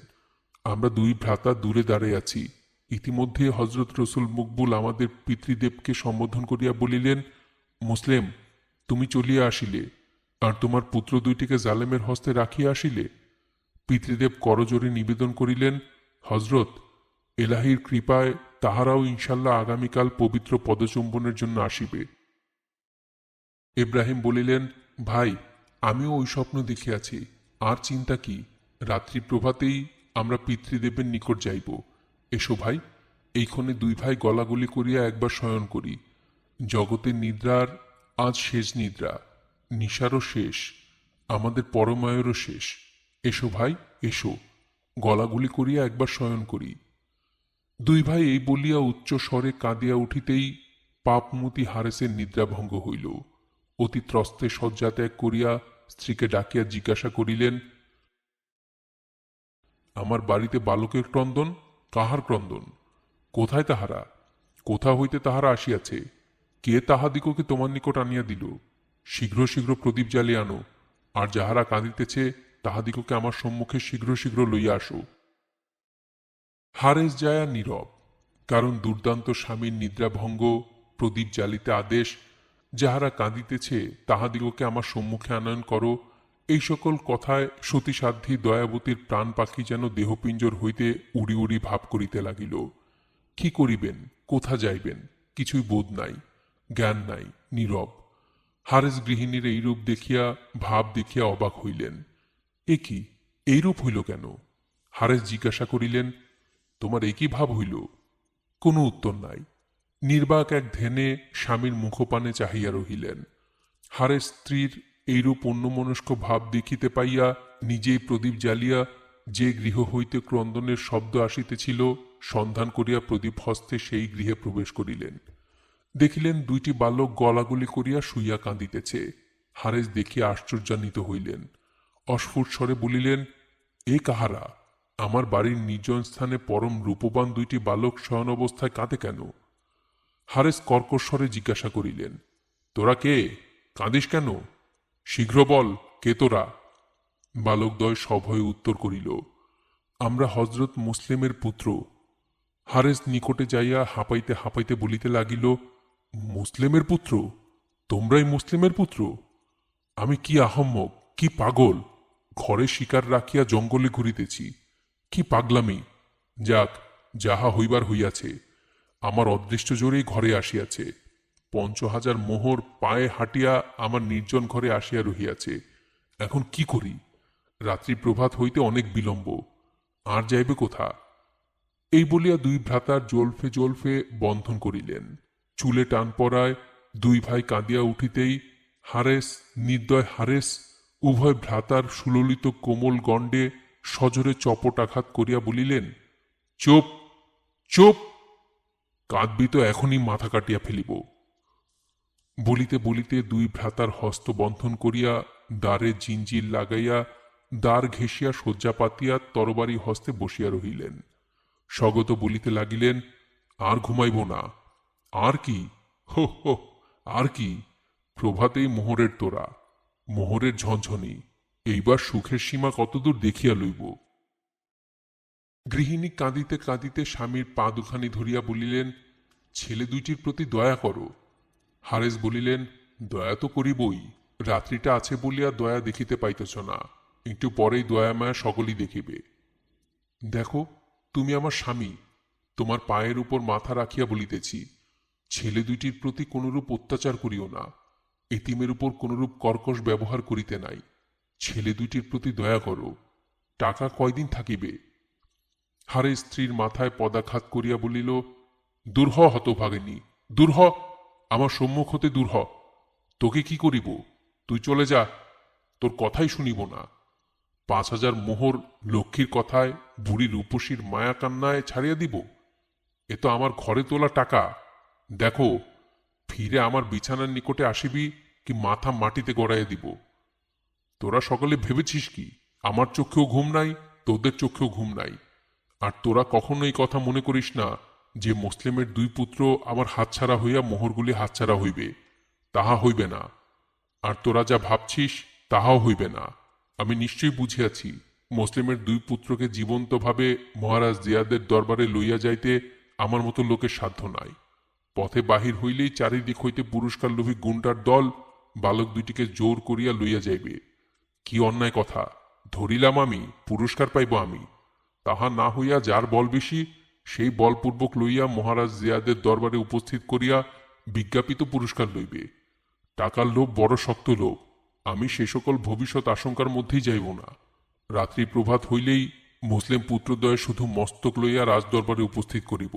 আমরা দুই ভ্রাতা দূরে দাঁড়াইয়া আছি। ইতিমধ্যে হজরত রসুল মকবুল আমাদের পিতৃদেবকে সম্বোধন করিয়া বলিলেন, মুসলিম, তুমি চলিয়া আসিলে, আর তোমার পুত্র দুইটিকে জালেমের হস্তে রাখিয়া আসিলে। পিতৃদেব করজোরে নিবেদন করিলেন, হজরত, এলাহির কৃপায় তাহারাও ইনশাল্লাহ আগামীকাল পবিত্র পদচুম্বনের জন্য আসিবে। ইব্রাহিম বলিলেন, ভাই, আমিও ওই স্বপ্ন দেখিয়াছি। আর চিন্তা কি, রাত্রি প্রভাতেই আমরা পিতৃদেবের নিকট যাইব। এসো ভাই, এইক্ষণে দুই ভাই গলাগলি করিয়া একবার শয়ন করি। জগতের নিদ্রার আজ শেষ নিদ্রা, নিশারও শেষ, আমাদের পরমায়েরও শেষ। এসো ভাই, এসো, গলাগুলি করিয়া একবার শয়ন করি। দুই ভাই এই বলিয়া উচ্চ স্বরে কাঁদিয়া উঠিতেই পাপমতি হারেসের নিদ্রাভঙ্গ হইল। অতি ত্রস্তে শয্যা ত্যাগ করিয়া স্ত্রীকে ডাকিয়া জিজ্ঞাসা করিলেন, আমার বাড়িতে বালকের ক্রন্দন? কাহার ক্রন্দন? কোথায় তাহারা? কোথা হইতে তাহারা আসিয়াছে? কে তাহাদিগকে তোমার নিকট আনিয়া দিল? শীঘ্র শীঘ্র প্রদীপ জ্বালিয়ে আনো, আর যাহারা কাঁদিতেছে তাহাদিগকে আমার সম্মুখে শীঘ্র শীঘ্র লইয়া আসো। হারেস যায়া নীরব, কারণ দুর্দান্ত স্বামীর নিদ্রাভঙ্গ, প্রদীপ জ্বালিতে আদেশ, যাহারা কাঁদিতেছে তাহাদিগকে আমার সম্মুখে আনয়ন করো, এই সকল কথায় সতীসাধ্যী দয়াবতীর প্রাণ পাখি যেন দেহপিঞ্জর হইতে উড়ি উড়ি ভাব করিতে লাগিল। কি করিবেন, কোথা যাইবেন, কিছুই বোধ নাই, জ্ঞান নাই, নীরব। হারেস গৃহিণীর এইরূপ দেখিয়া, ভাব দেখিয়া অবাক হইলেন। এ কি, এইরূপ হইল কেন? হারেস জিজ্ঞাসা করিলেন, তোমার একই ভাব হইল? কোনো উত্তর নাই। নির্বাক এক ধ্যানে স্বামীর মুখপানে চাহিয়া রহিলেন। হারেস স্ত্রীর এইরূপ অন্যমনস্ক ভাব দেখিতে পাইয়া নিজেই প্রদীপ জ্বালিয়া যে গৃহ হইতে ক্রন্দনের শব্দ আসিতেছিল সন্ধান করিয়া প্রদীপ হস্তে সেই গৃহে প্রবেশ করিলেন। দেখিলেন দুইটি বালক গলাগলি করিয়া শুইয়া কাঁদিতেছে। হারেস দেখিয়া আশ্চর্যান্বিত হইলেন। অস্ফুট স্বরে বলিলেন, এ কাহারা? আমার বাড়ির নির্জন স্থানে পরম রূপবান দুইটি বালক শয়ন অবস্থায় কাঁদে কেন? হারেস কর্কশ্বরে জিজ্ঞাসা করিলেন, তোরা কে? কাঁদিস কেন? শীঘ্র বল, কে তোরা? বালকদ্বয় সভয়ে উত্তর করিল, আমরা হজরত মুসলিমের পুত্র। হারেস নিকটে যাইয়া হাঁপাইতে হাঁপাইতে বলিতে লাগিল, মুসলিমের পুত্র? তোমরাই মুসলিমের পুত্র? আমি কি আহম্মক, কি পাগল! ঘরে শিকার রাখিয়া জঙ্গলে ঘুরিতেছি। কি পাগলামি! যাক, যাহা হইবার হইয়াছে। আমার অদৃষ্ট জোরেই ঘরে আসিয়াছে। ৫০০০ মোহর পায়ে হাঁটিয়া আমার নির্জন ঘরে আসিয়া রহিয়াছে। এখন কি করি? রাত্রি প্রভাত হইতে অনেক বিলম্ব, আর যাইবে কোথা? এই বলিয়া দুই ভ্রাতার জলফে জলফে বন্ধন করিলেন। চুলে টান পড়ায় দুই ভাই কাঁদিয়া উঠিতেই হারেস, নির্দয় হারেস উভয় ভ্রাতার সুললিত কোমল গণ্ডে সজোরে চপটাঘাত করিয়া বলিলেন, চুপ, চুপ, কাঁদবি তো এখনই মাথা কাটিয়া ফেলিব। বলিতে বলিতে দুই ভ্রাতার হস্ত বন্ধন করিয়া দ্বারে জিঞ্জির লাগাইয়া দ্বার ঘেঁষিয়া শয্যা পাতিয়া তরবারি হস্তে বসিয়া রহিলেন। স্বগত বলিতে লাগিলেন, আর ঘুমাইব না। আর কি, হো হো, আর কি, প্রভাতেই মোহরের তোরা, মোহরের ঝনঝনি, এইবার সুখের সীমা কতদূর দেখিয়া লইব। গৃহিণী কাঁদিতে কাঁদিতে স্বামীর পা দুখানি ধরিয়া বলিলেন, ছেলে দুইটির প্রতি দয়া করো। হারেস বলিলেন, দয়া তো করিবই, রাত্রিটা আছে বলিয়া দয়া দেখিতে পাইতেছ না, একটু পরেই দয়া মায়া সকলই দেখিবে। দেখো, তুমি আমার স্বামী, তোমার পায়ের উপর মাথা রাখিয়া বলিতেছি, ছেলে দুইটির প্রতি কোনরূপ অত্যাচার করিও না, এতিমের উপর কোনরূপ কর্কশ ব্যবহার করিতে নাই, ছেলে দুইটির প্রতি দয়া করো। টাকা কয়দিন থাকিবে? হারে স্ত্রীর মাথায় পদাঘাত করিয়া বলিল, দূর হ হতভাগিনী, দূর হ, আমার সম্মুখ হতে দূর হ। তোকে কি করিব? তুই চলে যা, তোর কথাই শুনিব না। 5,000 মোহর লক্ষ্মীর কথায় বুড়ি রূপসীর মায়া কান্নায় ছাড়িয়া দিব? এ তো আমার ঘরে তোলা টাকা। দেখো, ফিরে আমার বিছানার নিকটে আসিবি কি মাথা মাটিতে গড়াইয়া দিব। তোরা সকলে ভেবেছিস কি আমার চোখেও ঘুম নাই, তোদের চোখেও ঘুম নাই? আর তোরা কখনো এই কথা মনে করিস না যে মুসলিমের দুই পুত্র আমার হাতছাড়া হইয়া মোহরগুলি হাতছাড়া হইবে, তাহা হইবে না। আর তোরা যা ভাবছিস তাহাও হইবে না। আমি নিশ্চয়ই বুঝিয়াছি, মুসলিমের দুই পুত্রকে জীবন্তভাবে মহারাজ জিয়াদের দরবারে লইয়া যাইতে আমার মতো লোকের সাধ্য নাই। পথে বাহির হইলেই চারিদিক হইতে পুরস্কার লোভী গুন্ডার দল বালক দুইটিকে জোর করিয়া লইয়া যাইবে। কি অন্যায় কথা! ধরিলাম আমি, পুরস্কার পাইব আমি। তাহা না হইয়া যার বল বেশি, সেই বলপূর্বক লইয়া মহারাজ জিয়াদের দরবারে উপস্থিত করিয়া বিজ্ঞাপিত পুরস্কার লইবে। টাকার লোভ বড় শক্ত লোভ, আমি সে সকল ভবিষ্যৎ আশঙ্কার মধ্যেই যাইব না। রাত্রি প্রভাত হইলেই মুসলিম পুত্রদ্বয় শুধু মস্তক লইয়া রাজদরবারে উপস্থিত করিব,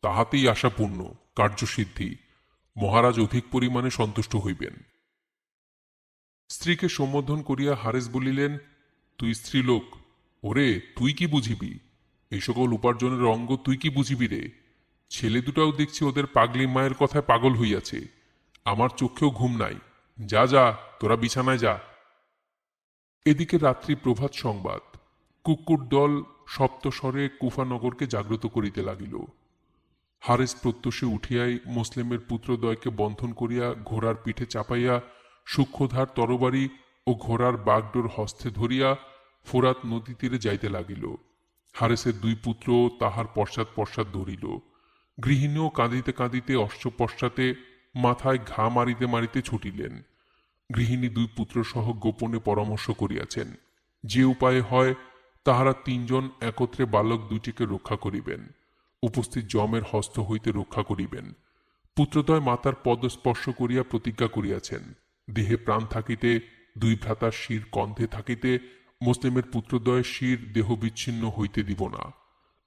তাহাতেই আশাপূর্ণ, কার্যসিদ্ধি। মহারাজ অধিক পরিমাণে সন্তুষ্ট হইবেন। স্ত্রীকে সম্বোধন করিয়া হারেস বলিলেন, তুই স্ত্রীলোক, ওরে তুই কি বুঝিবি? এই সকল উপার্জনের অঙ্গ তুই কি বুঝিবি রে? ছেলে দুটাও দেখছি ওদের পাগলি মায়ের কথায় পাগল হইয়াছে। আমার চোখেও ঘুম নাই। যা যা, তোরা বিছানায় যা। এদিকে রাত্রি প্রভাত সংবাদ। কুকুর দল সপ্তস্বরে কুফানগরকে জাগ্রত করিতে লাগিল। হারেস প্রত্যুষে উঠিয়াই মুসলিমের পুত্রদ্বয়কে বন্ধন করিয়া ঘোড়ার পিঠে চাপাইয়া সূক্ষ্মধার তরবারি ও ঘোড়ার বাগডোর হস্তে ধরিয়া ফোরাত নদী তীরে যাইতে লাগিল। হারেসের দুই পুত্র তাহার পশ্চাৎ পশ্চাৎ ধরিল। গৃহিণীও কাঁদিতে কাঁদিতে অশ্বপশ্চাতে মাথায় ঘা মারিতে মারিতে ছুটিলেন। গৃহিণী দুই পুত্র সহ গোপনে পরামর্শ করিয়াছেন, যে উপায়ে হয় তাহারা তিনজন একত্রে বালক দুইটিকে রক্ষা করিবেন, উপস্থিত যমের হস্ত হইতে রক্ষা করিবেন। পুত্রদ্বয় মাতার পদস্পর্শ করিয়া প্রতিজ্ঞা করিয়াছেন, দেহে প্রাণ থাকিতে, দুই ভ্রাতার শির কন্ধে থাকিতে মুসলিমের পুত্রদ্বয়ের শির দেহ বিচ্ছিন্ন হইতে দিব না।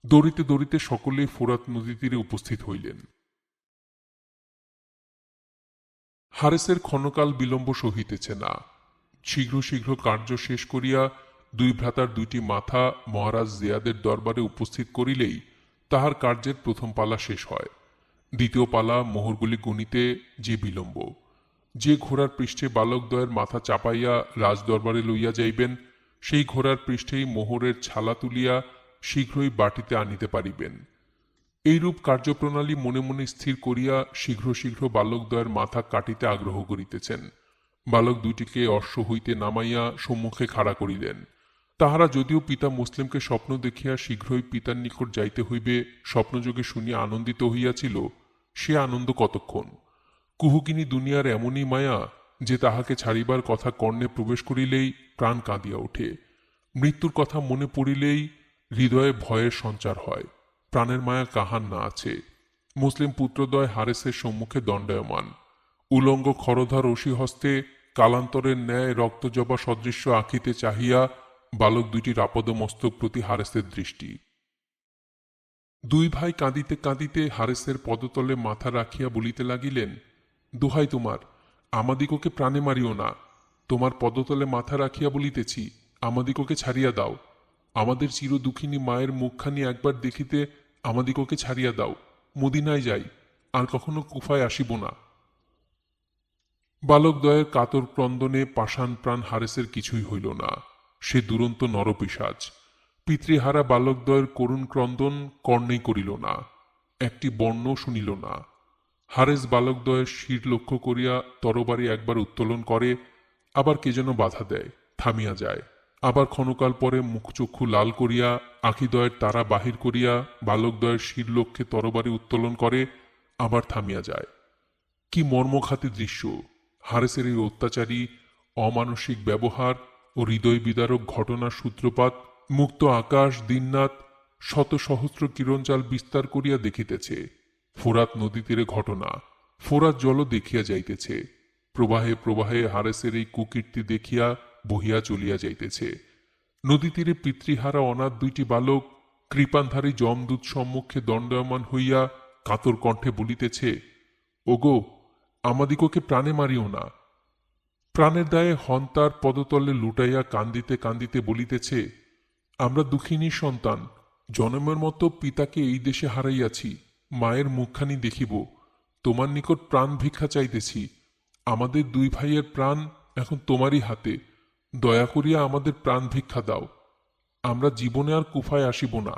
দৌড়িতে দৌড়িতে সকলেই ফোরাত নদী তীরে উপস্থিত হইলেন। হারেসের ক্ষণকাল বিলম্ব সহিতেছে না। শীঘ্র শীঘ্র কার্য শেষ করিয়া দুই ভ্রাতার দুইটি মাথা মহারাজ জিয়াদের দরবারে উপস্থিত করিলেই তাহার কার্যের প্রথম পালা শেষ হয়। দ্বিতীয় পালা মোহরগুলি গুনিতে যে বিলম্ব। যে ঘোড়ার পৃষ্ঠে বালকদ্বয়ের মাথা চাপাইয়া রাজদরবারে লইয়া যাইবেন, সেই ঘোড়ার পৃষ্ঠেই মোহরের ছালা তুলিয়া শীঘ্রই বাটিতে আনিতে পারিবেন। এইরূপ কার্যপ্রণালী মনে মনে স্থির করিয়া শীঘ্র শীঘ্র বালকদ্বয়ের মাথা কাটিতে আগ্রহ করিতেছেন। বালক দুইটিকে অশ্ব হইতে নামাইয়া সম্মুখে খাড়া করিলেন। তাহারা যদিও পিতা মুসলিমকে স্বপ্ন দেখিয়া শীঘ্রই পিতার নিকট যাইতে হইবে স্বপ্নযোগে শুনিয়া আনন্দিত হইয়াছিল, সে আনন্দ কতক্ষণ! কুহুকিনী দুনিয়ার এমনই মায়া যে তাহাকে ছাড়িবার কথা কর্ণে প্রবেশ করিলেই প্রাণ কাঁদিয়া ওঠে। মৃত্যুর কথা মনে পড়িলেই হৃদয়ে ভয়ের সঞ্চার হয়। প্রাণের মায়া কাহার না আছে। মুসলিম পুত্রদ্বয় হারেসের সম্মুখে দণ্ডায়মান। উলঙ্গ খরধা রশি হস্তে কালান্তরের ন্যায় রক্তজবা সদৃশ্য আঁখিতে চাহিয়া বালক দুইটির আপদমস্তক প্রতি হারেসের দৃষ্টি। দুই ভাই কাঁদিতে কাঁদিতে হারেসের পদতলে মাথা রাখিয়া বলিতে লাগিলেন, দোহাই তোমার, আমাদিগকে প্রাণে মারিও না, তোমার পদতলে মাথা রাখিয়া বলিতেছি, আমাদিগকে ছাড়িয়া দাও। আমাদের চির দুঃখিনী মায়ের মুখখানি একবার দেখিতে আমাদিগকে ছাড়িয়া দাও, মদিনায় যাই, আর কখনো কুফায় আসিব না। বালকদ্বয়ের কাতর ক্রন্দনে পাষাণ প্রাণ হারেসের কিছুই হইল না। সে দুরন্ত নরপিশাচ। পিতৃহারা বালকদ্বয়ের করুণ ক্রন্দন কর্ণেই করিল না, একটি বর্ণও শুনিল না। হারেস বালকদ্বয়ের শির লক্ষ্য করিয়া তরবারি একবার উত্তোলন করে, আবার কে যেন বাধা দেয়, থামিয়া যায়। আবার ক্ষণকাল পরে মুখচক্ষু লাল করিয়া আখিদ্বয়ের তারা বাহির করিয়া বালকদ্বয়ের শির লক্ষ্যে তরবারি উত্তোলন করে, আবার থামিয়া যায়। কি মর্মঘাতী দৃশ্য! হারেসের এই অত্যাচারী অমানসিক ব্যবহার ও হৃদয় বিদারক ঘটনার সূত্রপাত মুক্ত আকাশ দিননাথ শত সহস্র কিরণজাল বিস্তার করিয়া দেখিতেছে। ফোরাত নদী তীরে ঘটনা, ফোরাত জলও দেখিয়া যাইতেছে। প্রবাহে প্রবাহে হারেসের এই কুকীর্তি দেখিয়া বহিয়া চলিয়া যাইতেছে। নদী তীরে পিতৃহারা অনাথ দুইটি বালক কৃপানধারী যমদূত সম্মুখে দণ্ডায়মান হইয়া কাতর কণ্ঠে বলিতেছে, ওগো, আমাদিগকে প্রাণে মারিও না। প্রাণের দায়ে হন্তার পদতলে লুটাইয়া কান্দিতে কান্দিতে বলিতেছে, আমরা দুঃখিনী সন্তান, জনমের মতো পিতাকে এই দেশে হারাইয়াছি, মায়ের মুখখানি দেখিব, তোমার নিকট প্রাণ ভিক্ষা চাইতেছি। আমাদের দুই ভাইয়ের প্রাণ এখন তোমারই হাতে, দয়া করিয়া আমাদের প্রাণ ভিক্ষা দাও, আমরা জীবনে আর কুফায় আসিব না।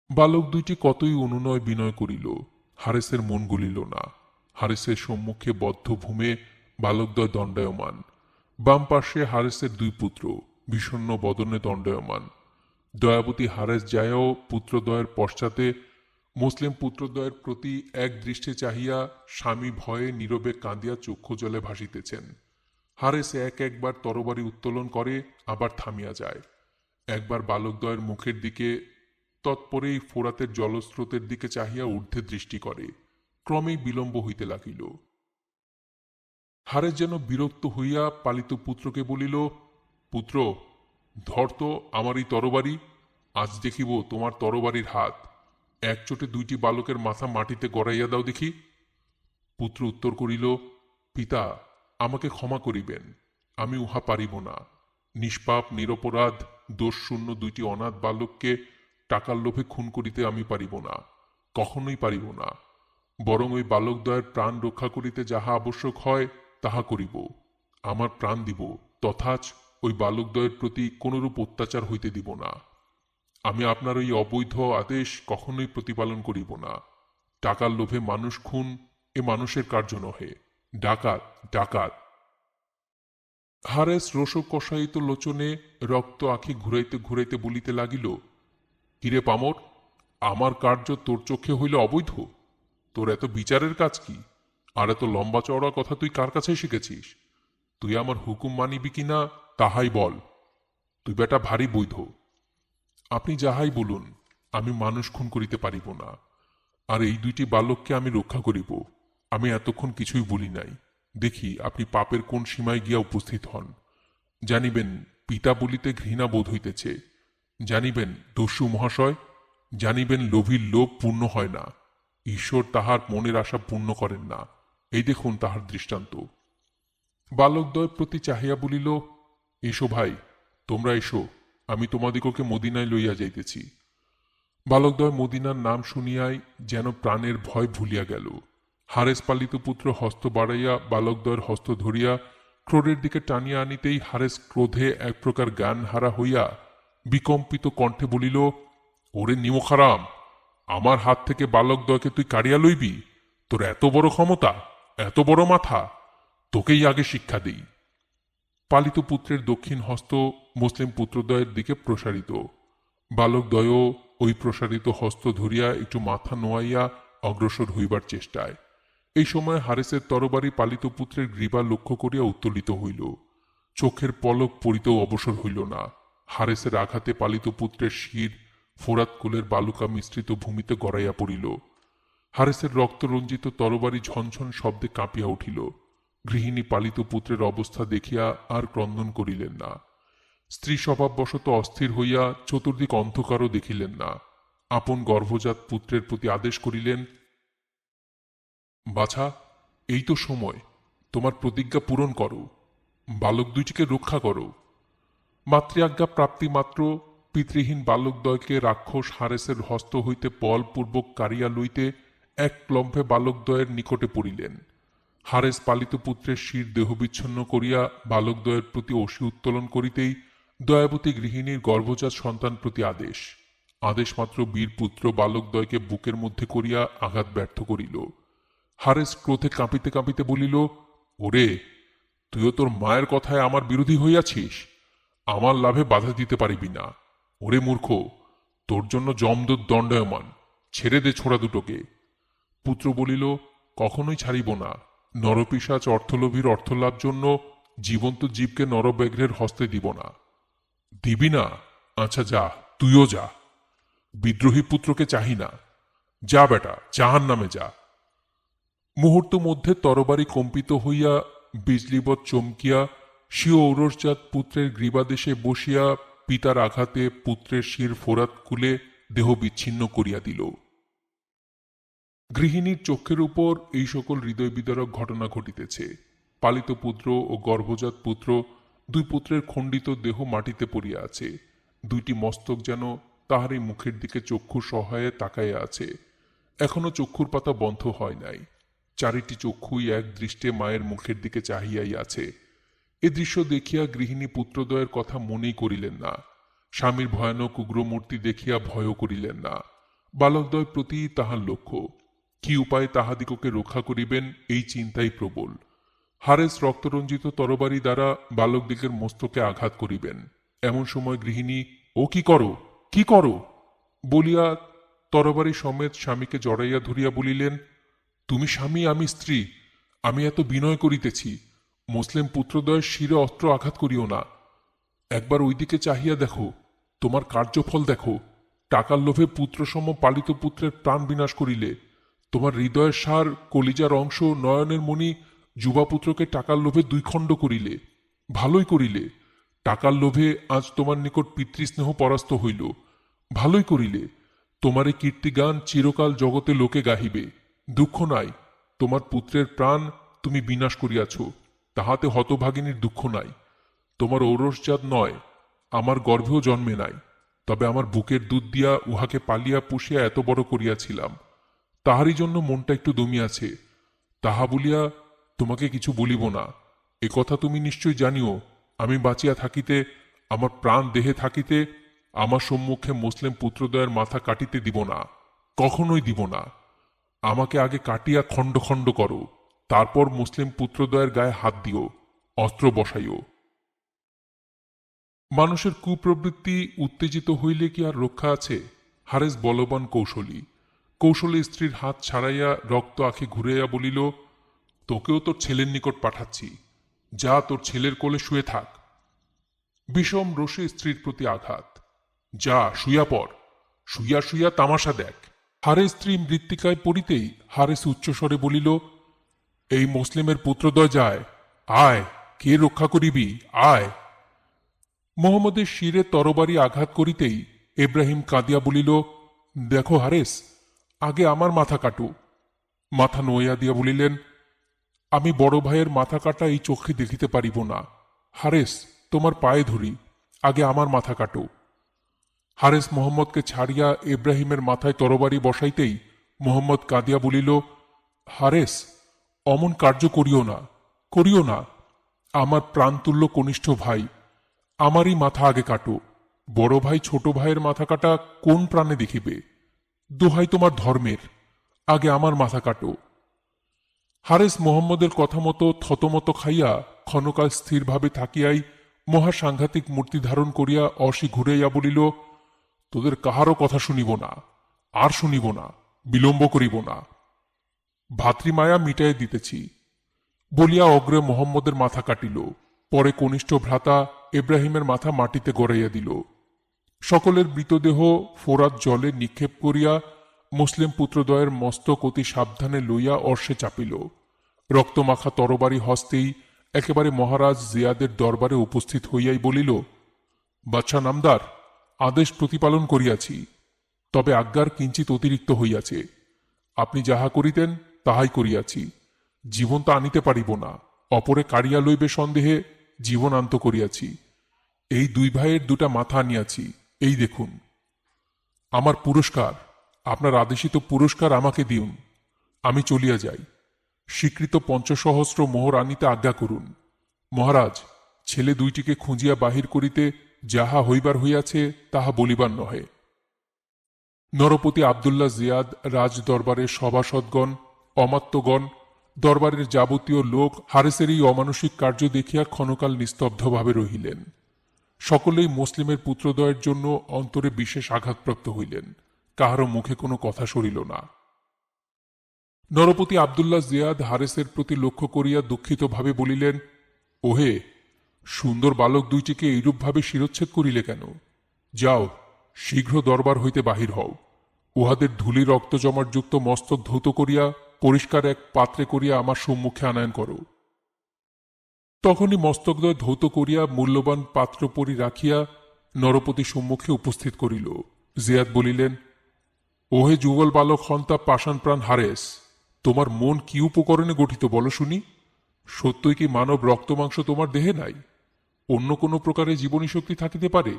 বালক দুইটি কতই অনুনয় বিনয় করিল, হারেসের মন গলিল না। হারেসের সম্মুখে বদ্ধ ভূমে বালকদ্বয় দণ্ডায়মান, বাম পার্শ্বে হারেসের দুই পুত্র বিষণ্ণ বদনে দণ্ডায়মান। দয়াবতী হারেস যায়ও পুত্রদ্বয়ের পশ্চাতে মুসলিম পুত্রদ্বয়ের প্রতি এক দৃষ্টে চাহিয়া স্বামী ভয়ে নীরবে কাঁদিয়া চক্ষু জলে ভাসিতেছেন। হারেস এক একবার তরবারি উত্তোলন করে, আবার থামিয়া যায়। একবার বালকদ্বয়ের মুখের দিকে, তৎপরেই ফোরাতের জলস্রোতের দিকে চাহিয়া ঊর্ধ্বে দৃষ্টি করে। ক্রমেই বিলম্ব হইতে লাগিল। হারেস যেন বিরক্ত হইয়া পালিত পুত্রকে বলিল, পুত্র, ধর তো আমার এই তরবারি, আজ দেখিব তোমার তরবারির হাত। এক চোটে দুইটি বালকের মাথা মাটিতে গড়াইয়া দাও দেখি। পুত্র উত্তর করিল, পিতা, আমাকে ক্ষমা করিবেন, আমি উহা পারিব না। নিষ্পাপ নিরপরাধ দোষশূন্য দুইটি অনাথ বালককে টাকার লোভে খুন করিতে আমি পারিব না, কখনোই পারিব না। বরং ওই বালকদ্বয়ের প্রাণ রক্ষা করিতে যাহা আবশ্যক হয় তাহা করিব। আমার প্রাণ দিব, তথাচ ওই বালকদ্বয়ের প্রতি কোনরূপ অত্যাচার হইতে দিব না। আমি আপনার ওই অবৈধ আদেশ কখনোই প্রতিপালন করিব না। টাকার লোভে মানুষ খুন এ মানুষের কার্য নহে, ডাকাত ডাকাত। হারেস রোষকষায়িত লোচনে রক্ত আঁখি ঘুরাইতে ঘুরাইতে বলিতে লাগিল, কিরে পামর, আমার কার্য তোর চোখে হইলে অবৈধ? তোর এত বিচারের কাজ কি? আর এত লম্বা চওড়া কথা তুই কার কাছে শিখেছিস? তুই আমার হুকুম মানিবি কিনা তাহাই বল। তুই বেটা ভারী বৈধ। আপনি যাহাই বলুন, আমি মানুষ খুন করিতে পারিব না, আর এই দুইটি বালককে আমি রক্ষা করিব। আমি এতক্ষণ কিছুই বলি নাই, দেখি আপনি পাপের কোন সীমায় গিয়া উপস্থিত হন। জানিবেন পিতা বলিতে ঘৃণা বোধ হইতেছে, জানিবেন দস্যু মহাশয়, জানিবেন লোভীর লোভ পূর্ণ হয় না, ঈশ্বর তাহার মনের আশা পূর্ণ করেন না। এই দেখুন তাহার দৃষ্টান্ত। বালকদ্বয় প্রতি চাহিয়া বলিল, এসো ভাই, তোমরা এসো, আমি তোমাদিগকে মদিনায় লইয়া যাইতেছি। বালকদ্বয় মদিনার নাম শুনিয়াই যেন প্রাণের ভয় ভুলিয়া গেল। হারেস পালিত পুত্র হস্ত বাড়াইয়া বালকদ্বয়ের হস্ত ধরিয়া ক্রোড়ের দিকে টানিয়া আনিতেই হারেস ক্রোধে এক প্রকার জ্ঞান হারা হইয়া বিকম্পিত কণ্ঠে বলিল, ওরে নিমখারাম, আমার হাত থেকে বালকদ্বয়কে তুই কাড়িয়া লইবি? তোর এত বড় ক্ষমতা, এত বড় মাথা, তোকেই আগে শিক্ষা দেই। পালিত পুত্রের দক্ষিণ হস্ত মুসলিম পুত্রদ্বয়ের দিকে প্রসারিত। বালকদ্বয়ও ওই প্রসারিত হস্ত ধরিয়া একটু মাথা নোয়াইয়া অগ্রসর হইবার চেষ্টায়। এই সময় হারেসের তরবারি পালিত পুত্রের গ্রীবা লক্ষ্য করিয়া উত্তোলিত হইল। চোখের পলক পড়িতেও অবসর হইল না। হারেসের আঘাতে পালিত পুত্রের শির ফোরাত কুলের বালুকা মিশ্রিত ভূমিতে গড়াইয়া পড়িল। হারেসের রক্তরঞ্জিত তরবারি ঝনঝন শব্দে কাঁপিয়া উঠিল। গৃহিণী পালিত পুত্রের অবস্থা দেখিয়া আর ক্রন্দন করিলেন না। স্ত্রী স্বভাববশত অস্থির হইয়া চতুর্দিক অন্ধকারও দেখিলেন না। আপন গর্ভজাত পুত্রের প্রতি আদেশ করিলেন, বাছা, এই তো সময়, তোমার প্রতিজ্ঞা পূরণ করো, বালক দুইটিকে রক্ষা করো। মাতৃআজ্ঞা প্রাপ্তি মাত্র পিতৃহীন বালকদ্বয়কে রাক্ষস হারেসের হস্ত হইতে বলপূর্বক কাড়িয়া লইতে এক ক্লম্ভে বালকদ্বয়ের নিকটে পড়িলেন। হারেস পালিত পুত্রের শির দেহবিচ্ছন্ন করিয়া বালকদ্বয়ের প্রতি অসি উত্তোলন করিতেই দয়াবতী গৃহিণীর গর্ভজাত সন্তান প্রতি আদেশ। আদেশ মাত্র বীরপুত্র বালকদ্বয়কে বুকের মধ্যে করিয়া আঘাত ব্যর্থ করিল। হারেস ক্রোধে কাঁপিতে কাঁপিতে বলিল, ওরে, তুইও তোর মায়ের কথায় আমার বিরোধী হইয়াছিস, আমার লাভে বাধা দিতে পারিবি না। ওরে মূর্খ, তোর জন্য যমদূত দণ্ডায়মান, ছেড়ে দে ছোড়া দুটোকে। পুত্র বলিল, কখনোই ছাড়িব না। নরপিশাচ অর্থলোভীর অর্থলাভ জন্য জীবন্ত জীবকে নরব্যাঘ্রের হস্তে দিব না। দিবি না? আচ্ছা যা, তুইও যা। বিদ্রোহী পুত্রকে চাহি না। যা বেটা, জাহান্নামে যা। মুহূর্ত মধ্যে তরবারি কম্পিত হইয়া বিজলিবৎ চমকিয়া স্বীয় ঔরসজাত পুত্রের গ্রীবাদেশে বসিয়া পিতার আঘাতে পুত্রের শির ফোরাত খুলে দেহ বিচ্ছিন্ন করিয়া দিল। গৃহিণীর চক্ষের উপর এই সকল হৃদয় বিদারক ঘটনা ঘটিতেছে। পালিত পুত্র ও গর্ভজাত পুত্র, দুই পুত্রের খণ্ডিত দেহ মাটিতে পড়িয়া আছে। দুইটি মস্তক যেন তাহারই মুখের দিকে চক্ষু সহায়ে তাকাইয়া আছে। এখনো চক্ষুর পাতা বন্ধ হয় নাই। চারিটি চক্ষুই এক দৃষ্টে মায়ের মুখের দিকে চাহিয়াই আছে। এ দৃশ্য দেখিয়া গৃহিণী পুত্রদ্বয়ের কথা মনেই করিলেন না। স্বামীর ভয়ানক উগ্রমূর্তি দেখিয়া ভয়ও করিলেন না। বালকদ্বয় প্রতি তাহার লক্ষ্য। কি উপায়ে তাহাদিগকে রক্ষা করিবেন এই চিন্তাই প্রবল। হারেস রক্তরঞ্জিত তরবারি দ্বারা বালকদিগের মস্তকে আঘাত করিবেন। এমন সময় গৃহিণী, ও কি করো, কি করো বলিয়া তরবারি সমেত স্বামীকে জড়াইয়া ধরিয়া বলিলেন, তুমি স্বামী, আমি স্ত্রী, আমি এত বিনয় করিতেছি, মুসলিম পুত্রদ্বয়ের শিরে অস্ত্র আঘাত করিও না। একবার ওইদিকে চাহিয়া দেখো, তোমার কার্যফল দেখো। টাকার লোভে পুত্রসম পালিত পুত্রের প্রাণ বিনাশ করিলে, তোমার হৃদয়ের সার কলিজার অংশ নয়নের মণি যুবাপুত্রকে টাকার লোভে দুই খণ্ড করিলে। ভালোই করিলে। টাকার লোভে আজ তোমার নিকট পিতৃস্নেহ পরাস্ত হইল। ভালোই করিলে। তোমার এই কীর্তিগান চিরকাল জগতে লোকে গাহিবে। দুঃখ নাই, তোমার পুত্রের প্রাণ তুমি বিনাশ করিয়াছ, তাহাতে হতভাগিনীর দুঃখ নাই। তোমার ঔরসজাত নয়, আমার গর্ভেও জন্মে নাই, তবে আমার বুকের দুধ দিয়া উহাকে পালিয়া পুষিয়া এত বড় করিয়াছিলাম। তাহারই জন্য মনটা একটু দমিয়াছে। তাহা বলিয়া তোমাকে কিছু বলিব না। এ কথা তুমি নিশ্চয় জানিও, আমি বাঁচিয়া থাকিতে, আমার প্রাণ দেহে থাকিতে, আমার সম্মুখে মুসলিম পুত্রদ্বয়ের মাথা কাটিতে দিব না, কখনোই দিব না। আমাকে আগে কাটিয়া খণ্ড খণ্ড করো, তারপর মুসলিম পুত্রদ্বয়ের গায়ে হাত দিও, অস্ত্র বসাইও। মানুষের কুপ্রবৃত্তি উত্তেজিত হইলে কি আর রক্ষা আছে? হারেস বলবান কৌশলী। কৌশলে স্ত্রীর হাত ছাড়াইয়া রক্ত আঁখে ঘুরাইয়া বলিল, তোকেও তোর ছেলের নিকট পাঠাচ্ছি, যা তোর ছেলের কোলে শুয়ে থাক। বিষম রোষে স্ত্রীর প্রতি আঘাত। যা শুইয়া পড়, শুইয়া শুইয়া তামাশা দেখ। হারেস স্ত্রী মৃত্তিকায় পড়িতেই হারেস উচ্চস্বরে বলিল, এই মুসলিমের পুত্রদ্বয় যায়, আয়, কে রক্ষা করিবি, আয়। মোহাম্মদের শিরে তরবারি আঘাত করিতেই এব্রাহিম কাঁদিয়া বলিল, দেখো হারেস, আগে আমার মাথা কাটো। মাথা নোয়া দিয়া বলিলেন, আমি বড় ভাইয়ের মাথা কাটা এই চোখে দেখিতে পারিব না। হারেস, তোমার পায়ে ধরি, আগে আমার মাথা কাটো। হারেস মোহাম্মদকে ছাড়িয়া এব্রাহিমের মাথায় তরবারি বসাইতেই মোহাম্মদ কাঁদিয়া বলিল, হারেস, অমন কার্য করিও না, করিও না। আমার প্রাণতুল্য কনিষ্ঠ ভাই, আমারই মাথা আগে কাটো। বড় ভাই ছোট ভাইয়ের মাথা কাটা কোন প্রাণে দেখিবে? দোহাই তোমার ধর্মের, আগে আমার মাথা কাটো। হারেস মোহাম্মদের কথা মতো থতমত খাইয়া ক্ষণকাল স্থিরভাবে থাকিয়াই মহাসাংঘাতিক মূর্তি ধারণ করিয়া অসি ঘুরাইয়া বলিল, তোদের কাহারও কথা শুনিব না, আর শুনিব না, বিলম্ব করিব না। ভাতৃমায়া মিটাইয়া দিতেছি বলিয়া অগ্রে মোহাম্মদের মাথা কাটিল। পরে কনিষ্ঠ ভ্রাতা এব্রাহিমের মাথা মাটিতে গড়াইয়া দিল। সকলের মৃতদেহ ফোরাত জলে নিক্ষেপ করিয়া মুসলিম পুত্রদ্বয়ের মস্তক অতি সাবধানে লইয়া অর্শে চাপিল। রক্তমাখা তরবারি হস্তেই একেবারে মহারাজ জিয়াদের দরবারে উপস্থিত হইয়াই বলিল, বাদশা নামদার, আদেশ প্রতিপালন করিয়াছি, তবে আজ্ঞার কিঞ্চিত অতিরিক্ত হইয়াছে। আপনি যাহা করিতেন তাহাই করিয়াছি। জীবন তা আনিতে পারিব না, অপরে কাড়িয়া লইবে সন্দেহে জীবনান্ত করিয়াছি। এই দুই ভাইয়ের দুটা মাথা আনিয়াছি, এই দেখুন। আমার পুরস্কার, আপনার আদেশিত পুরস্কার আমাকে দিউন, আমি চলিয়া যাই। স্বীকৃত ৫০০ মোহর আনিতে আজ্ঞা করুন। মহারাজ, ছেলে দুইটিকে খুঁজিয়া বাহির করিতে যাহা হইবার হইয়াছে তাহা বলিবার নহে। নরপতি আবদুল্লাহ জিয়াদ রাজ দরবারের সভাসদগণ, অমাত্যগণ, দরবারের যাবতীয় লোক হারেসের এই অমানসিক কার্য দেখিয়া ক্ষণকাল নিস্তব্ধভাবে রহিলেন। সকলেই মুসলিমের পুত্রদ্বয়ের জন্য অন্তরে বিশেষ আঘাতপ্রাপ্ত হইলেন। কাহারও মুখে কোনো কথা সরিল না। নরপতি আবদুল্লাহ জিয়াদ হারেসের প্রতি লক্ষ্য করিয়া দুঃখিতভাবে বলিলেন, ওহে, সুন্দর বালক দুইটিকে এইরূপভাবে শিরচ্ছেদ করিলে কেন? যাও, শীঘ্র দরবার হইতে বাহির হও। উহাদের ধূলি রক্ত জমাট যুক্ত মস্তক ধৌত করিয়া পরিষ্কার এক পাত্রে করিয়া আমার সম্মুখে আনয়ন করো। তখনই মস্তকদ্বয় ধৌত করিয়া মূল্যবান পাত্র পরি রাখিয়া নরপতি সম্মুখে উপস্থিত করিল। জিয়াদ বলিলেন, ওহে যুগল বালক হন্তা পাষাণ প্রাণ হারেস, তোমার মন কি উপকরণে গঠিত বলো শুনি? সত্যই কি মানব রক্তমাংস তোমার দেহে নাই? অন্য কোনো প্রকারে জীবনী শক্তি থাকিতে পারে?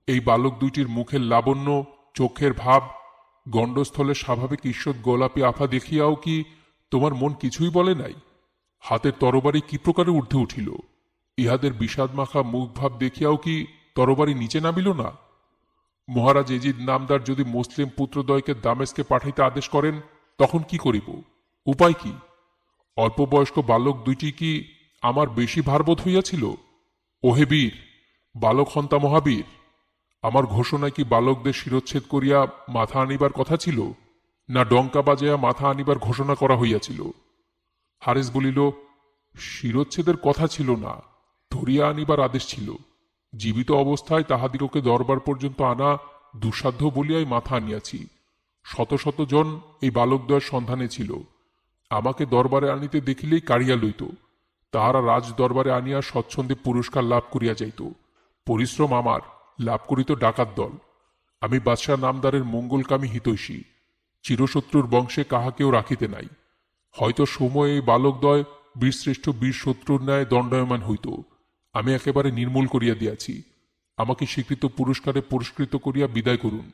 এই বালক দুইটির মুখের লাবণ্য, চোখের ভাব, গণ্ডস্থলে স্বাভাবিক ঈষৎ গোলাপী আফা দেখিয়াও কি তোমার মন কিছুই বলে নাই? হাতের তরবারি কি প্রকারে ঊর্ধ্বে উঠিল? ইহাদের বিষাদ মাখা মুখভাব দেখিয়াও কি তরবারি নিচে নামিল না? মহারাজ এজিদ নামদার যদি মুসলিম পুত্রদ্বয়কে দামেস্কে পাঠাইতে আদেশ করেন, তখন কি করিব? উপায় কি? অল্প বয়স্ক বালক দুইটি কি আমার বেশি ভারবোধ হইয়াছিল? ওহে বীর, বালক হন্তা মহাবীর, আমার ঘোষণায় কি বালকদের শিরচ্ছেদ করিয়া মাথা আনিবার কথা ছিল, না ডঙ্কা বাজাইয়া মাথা আনিবার ঘোষণা করা হইয়াছিল? হারেস বলিল, শিরচ্ছেদের কথা ছিল না, ধরিয়া আনিবার আদেশ ছিল। জীবিত অবস্থায় তাহাদিগকে দরবার পর্যন্ত আনা দুঃসাধ্য বলিয়াই মাথা আনিয়াছি। শত শত জন এই বালকদ্বয়ের সন্ধানে ছিল। আমাকে দরবারে আনিতে দেখিলেই কাড়িয়া লইত। তাহারা রাজ দরবারে আনিয়া স্বচ্ছন্দে পুরস্কার লাভ করিয়া যাইত। পরিশ্রম আমার, লাভ করিত ডাকাত দল। আমি বাদশাহ নামদারের মঙ্গলকামী হিতৈষী, চিরশত্রুর বংশে কাহাকেও রাখিতে নাই। হয়তো সময়ে এই বালকদ্বয় বীরশ্রেষ্ঠ বীর শত্রুর ন্যায় দণ্ডায়মান হইত। আমি একেবারে নির্মূল করিয়া দিয়াছি। আমাকে স্বীকৃত পুরস্কারে পুরস্কৃত করিয়া বিদায় করুন।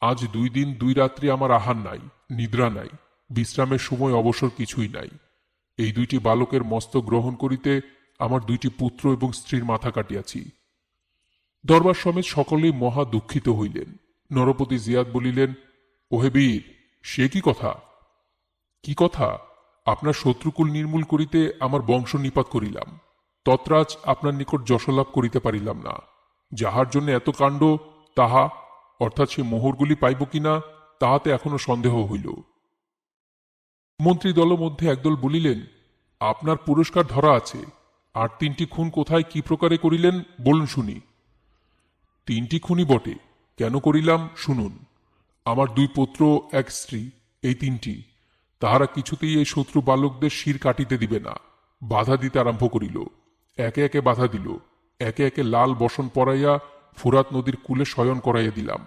আজ 2 দিন 2 রাত্রি আমার আহার নাই, নিদ্রা নাই, বিশ্রামের সময় অবসর কিছুই নাই। এই 2টি বালকের মস্তক গ্রহণ করিতে আমার 2টি পুত্র এবং স্ত্রীর মাথা কাটিয়াছি। দরবার সমেত সকলেই মহা দুঃখিত হইলেন। নরপতি জিয়াদ বলিলেন, ওহে বীর, সে কি কথা? কি কথা? আপনার শত্রুকুল নির্মূল করিতে আমার বংশ নিপাত করিলাম, তৎরাজ আপনার নিকট যশলাভ করিতে পারিলাম না। যাহার জন্য এত কাণ্ড, তাহা অর্থাৎ সে মোহরগুলি পাইব কিনা তাহাতে এখনো সন্দেহ হইল। মন্ত্রী দল মধ্যে একদল বলিলেন, আপনার পুরস্কার ধরা আছে, আর 3টি খুন কোথায় কি প্রকারে করিলেন বলুন শুনি। 3টি খুনই বটে, কেন করিলাম শুনুন। আমার 2 পুত্র, 1 স্ত্রী, এই 3টি। তাহারা কিছুতেই এই শত্রু বালকদের শির কাটিতে দিবে না। বাধা দিতে আরম্ভ করিল। একে একে বাধা দিল। একে একে লাল বসন পরাইয়া ফোরাত নদীর কূলে শয়ন করাইয়া দিলাম।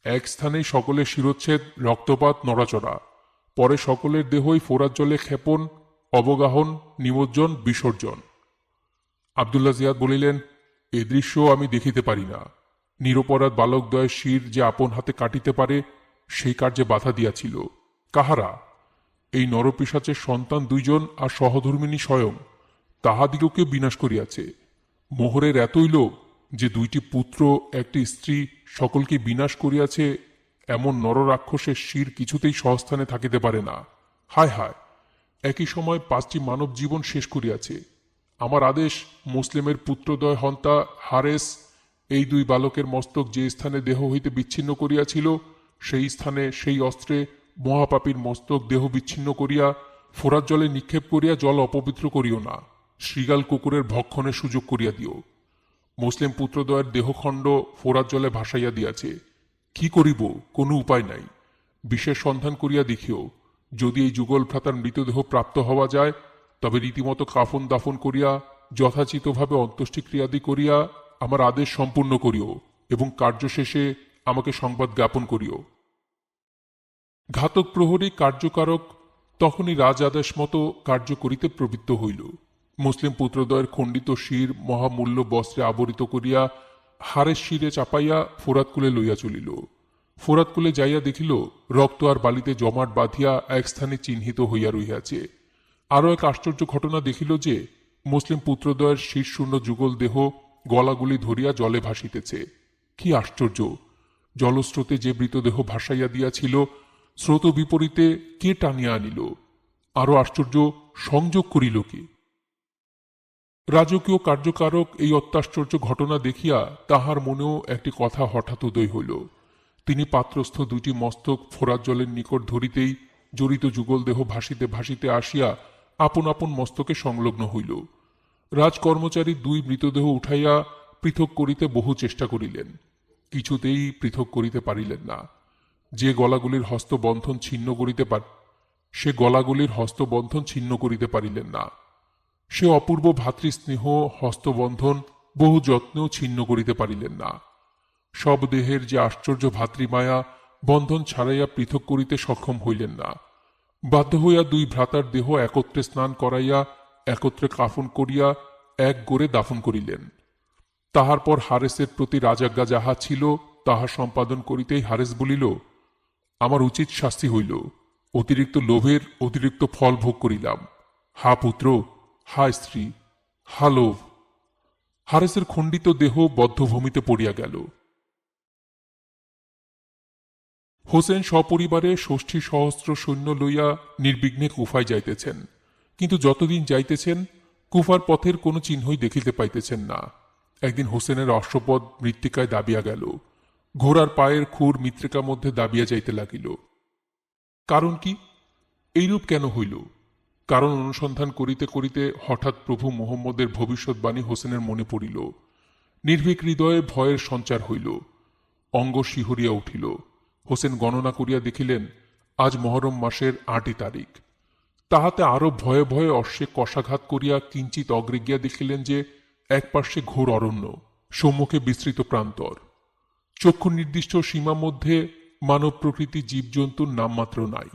এক স্থানেই সকলের শিরচ্ছেদ, রক্তপাত, নড়াচড়া। পরে সকলের দেহই ফোরাত জলে ক্ষেপণ, অবগাহন, নিমজ্জন, বিসর্জন। আবদুল্লাহ জিয়াদ বলিলেন, এ দৃশ্য আমি দেখিতে পারি না। নিরপরাধ বালকদ্বয়ের শির যে আপন হাতে কাটিতে পারে, সেই কার্যে বাধা দিয়াছিল। কাহারা? এই নরপিশাচের সন্তান 2 জন আর সহধর্মিনী স্বয়ং। তাহাদিগকে বিনাশ করিয়াছে। মোহরের এতই লোভ যে 2টি পুত্র, 1টি স্ত্রী সকলকে বিনাশ করিয়াছে। এমন নররাক্ষসের শির কিছুতেই সহস্থানে থাকিতে পারে না। হায় হায়, একই সময় 5টি মানব জীবন শেষ করিয়াছে। আমার আদেশ, মুসলিমের পুত্রদ্বয় হন্তা হারেস এই 2 বালকের মস্তক যে স্থানে দেহ হইতে বিচ্ছিন্ন করিয়াছিল, সেই স্থানে সেই অস্ত্রে মহাপাপীর মস্তক দেহ বিচ্ছিন্ন করিয়া ফোরাত জলে নিক্ষেপ করিয়া জল অপবিত্র করিও না। শৃগাল কুকুরের ভক্ষণের সুযোগ করিয়া দিও। মুসলিম পুত্রদ্বয়ের দেহখণ্ড ফোরাত জলে ভাসাইয়া দিয়াছে। কি করিব, কোনো উপায় নাই। বিশেষ সন্ধান করিয়া দেখিও। যদি এই যুগল ভ্রাতার মৃতদেহ প্রাপ্ত হওয়া যায়, তবে রীতিমতো কাফন দাফন করিয়া যথাচিতভাবে অন্ত্যেষ্টিক্রিয়াদি করিয়া আমার আদেশ সম্পূর্ণ করিও এবং কার্য শেষে আমাকে সংবাদ জ্ঞাপন করিও। ঘাতক প্রহরী কার্যকারক তখনই রাজ আদেশ মতো কার্য করিতে প্রবৃত্ত হইল। মুসলিম পুত্রদ্বয়ের খণ্ডিত শির মহামূল্য বস্ত্রে আবরিত করিয়া হারের শিরে চাপাইয়া ফোরাতকুলে লইয়া চলিল। ফোরাতকুলে যাইয়া দেখিল রক্ত আর বালিতে জমাট বাঁধিয়া এক স্থানে চিহ্নিত হইয়া রহিয়াছে। আরও এক আশ্চর্য ঘটনা দেখিল যে মুসলিম পুত্রদ্বয়ের শীর্ষূর্ণ যুগল দেহ গলাগুলি ধরিয়া জলে ভাসিতেছে। কি আশ্চর্য! জলস্রোতে যে মৃতদেহ ভাসাইয়া দিয়াছিল, স্রোত বিপরীতে কে টানিয়া আনিল? আরো আশ্চর্য, সংযোগ করিল কে? রাজকীয় কার্যকারক এই অত্যাশ্চর্য ঘটনা দেখিয়া তাহার মনেও একটি কথা হঠাৎ উদয় হইল। তিনি পাত্রস্থ দুটি মস্তক ফোরাত জলের নিকট ধরিতেই জড়িত যুগলদেহ ভাসিতে ভাসিতে আসিয়া আপন আপন মস্তকে সংলগ্ন হইল। রাজকর্মচারী দুই মৃতদেহ উঠাইয়া পৃথক করিতে বহু চেষ্টা করিলেন, কিছুতেই পৃথক করিতে পারিলেন না। যে গলাগুলির হস্তবন্ধন ছিন্ন করিতে সে গলাগুলির হস্তবন্ধন ছিন্ন করিতে পারিলেন না। সে অপূর্ব ভাতৃস্নেহ হস্তবন্ধন বহু যত্নেও ছিন্ন করিতে পারিলেন না। সব দেহের যে আশ্চর্য ভাতৃমায়া বন্ধন ছাড়াইয়া পৃথক করিতে সক্ষম হইলেন না। বাধ্য হইয়া দুই ভ্রাতার দেহ একত্রে স্নান করাইয়া একত্রে কাফন করিয়া এক গোরে দাফন করিলেন। তাহার পর হারেসের প্রতি রাজাজ্ঞা যাহা ছিল তাহা সম্পাদন করিতেই হারেস বলিল, আমার উচিত শাস্তি হইল। অতিরিক্ত লোভের অতিরিক্ত ফল ভোগ করিলাম। হা পুত্র, হা স্ত্রী, হা লোভ! হারেসের খণ্ডিত দেহ বদ্ধভূমিতে পড়িয়া গেল। হোসেন সপরিবারে ৬০ সহস্র সৈন্য লইয়া নির্বিঘ্নে কুফায় যাইতেছেন, কিন্তু যতদিন যাইতেছেন কুফার পথের কোনো চিহ্নই দেখিতে পাইতেছেন না। একদিন হোসেনের অশ্বপদ মৃত্তিকায় দাবিয়া গেল, ঘোড়ার পায়ের খুর মৃত্তিকার মধ্যে দাবিয়া যাইতে লাগিল। কারণ কি? এইরূপ কেন হইল? কারণ অনুসন্ধান করিতে করিতে হঠাৎ প্রভু মুহাম্মদের ভবিষ্যৎবাণী হোসেনের মনে পড়িল। নির্ভীক হৃদয়ে ভয়ের সঞ্চার হইল, অঙ্গ শিহরিয়া উঠিল। হোসেন গণনা করিয়া দেখিলেন আজ মহরম মাসের ৮ই তারিখ। তাহাতে আরো ভয়ে ভয়ে অশ্বে কষাঘাত করিয়া কিঞ্চিত অগ্রে গিয়া দেখিলেন যে এক পার্শ্বে ঘোর অরণ্য, সম্মুখে বিস্তৃত প্রান্তর। চক্ষু নির্দিষ্ট সীমা মধ্যে মানব প্রকৃতি জীবজন্তুর নামমাত্র নাই।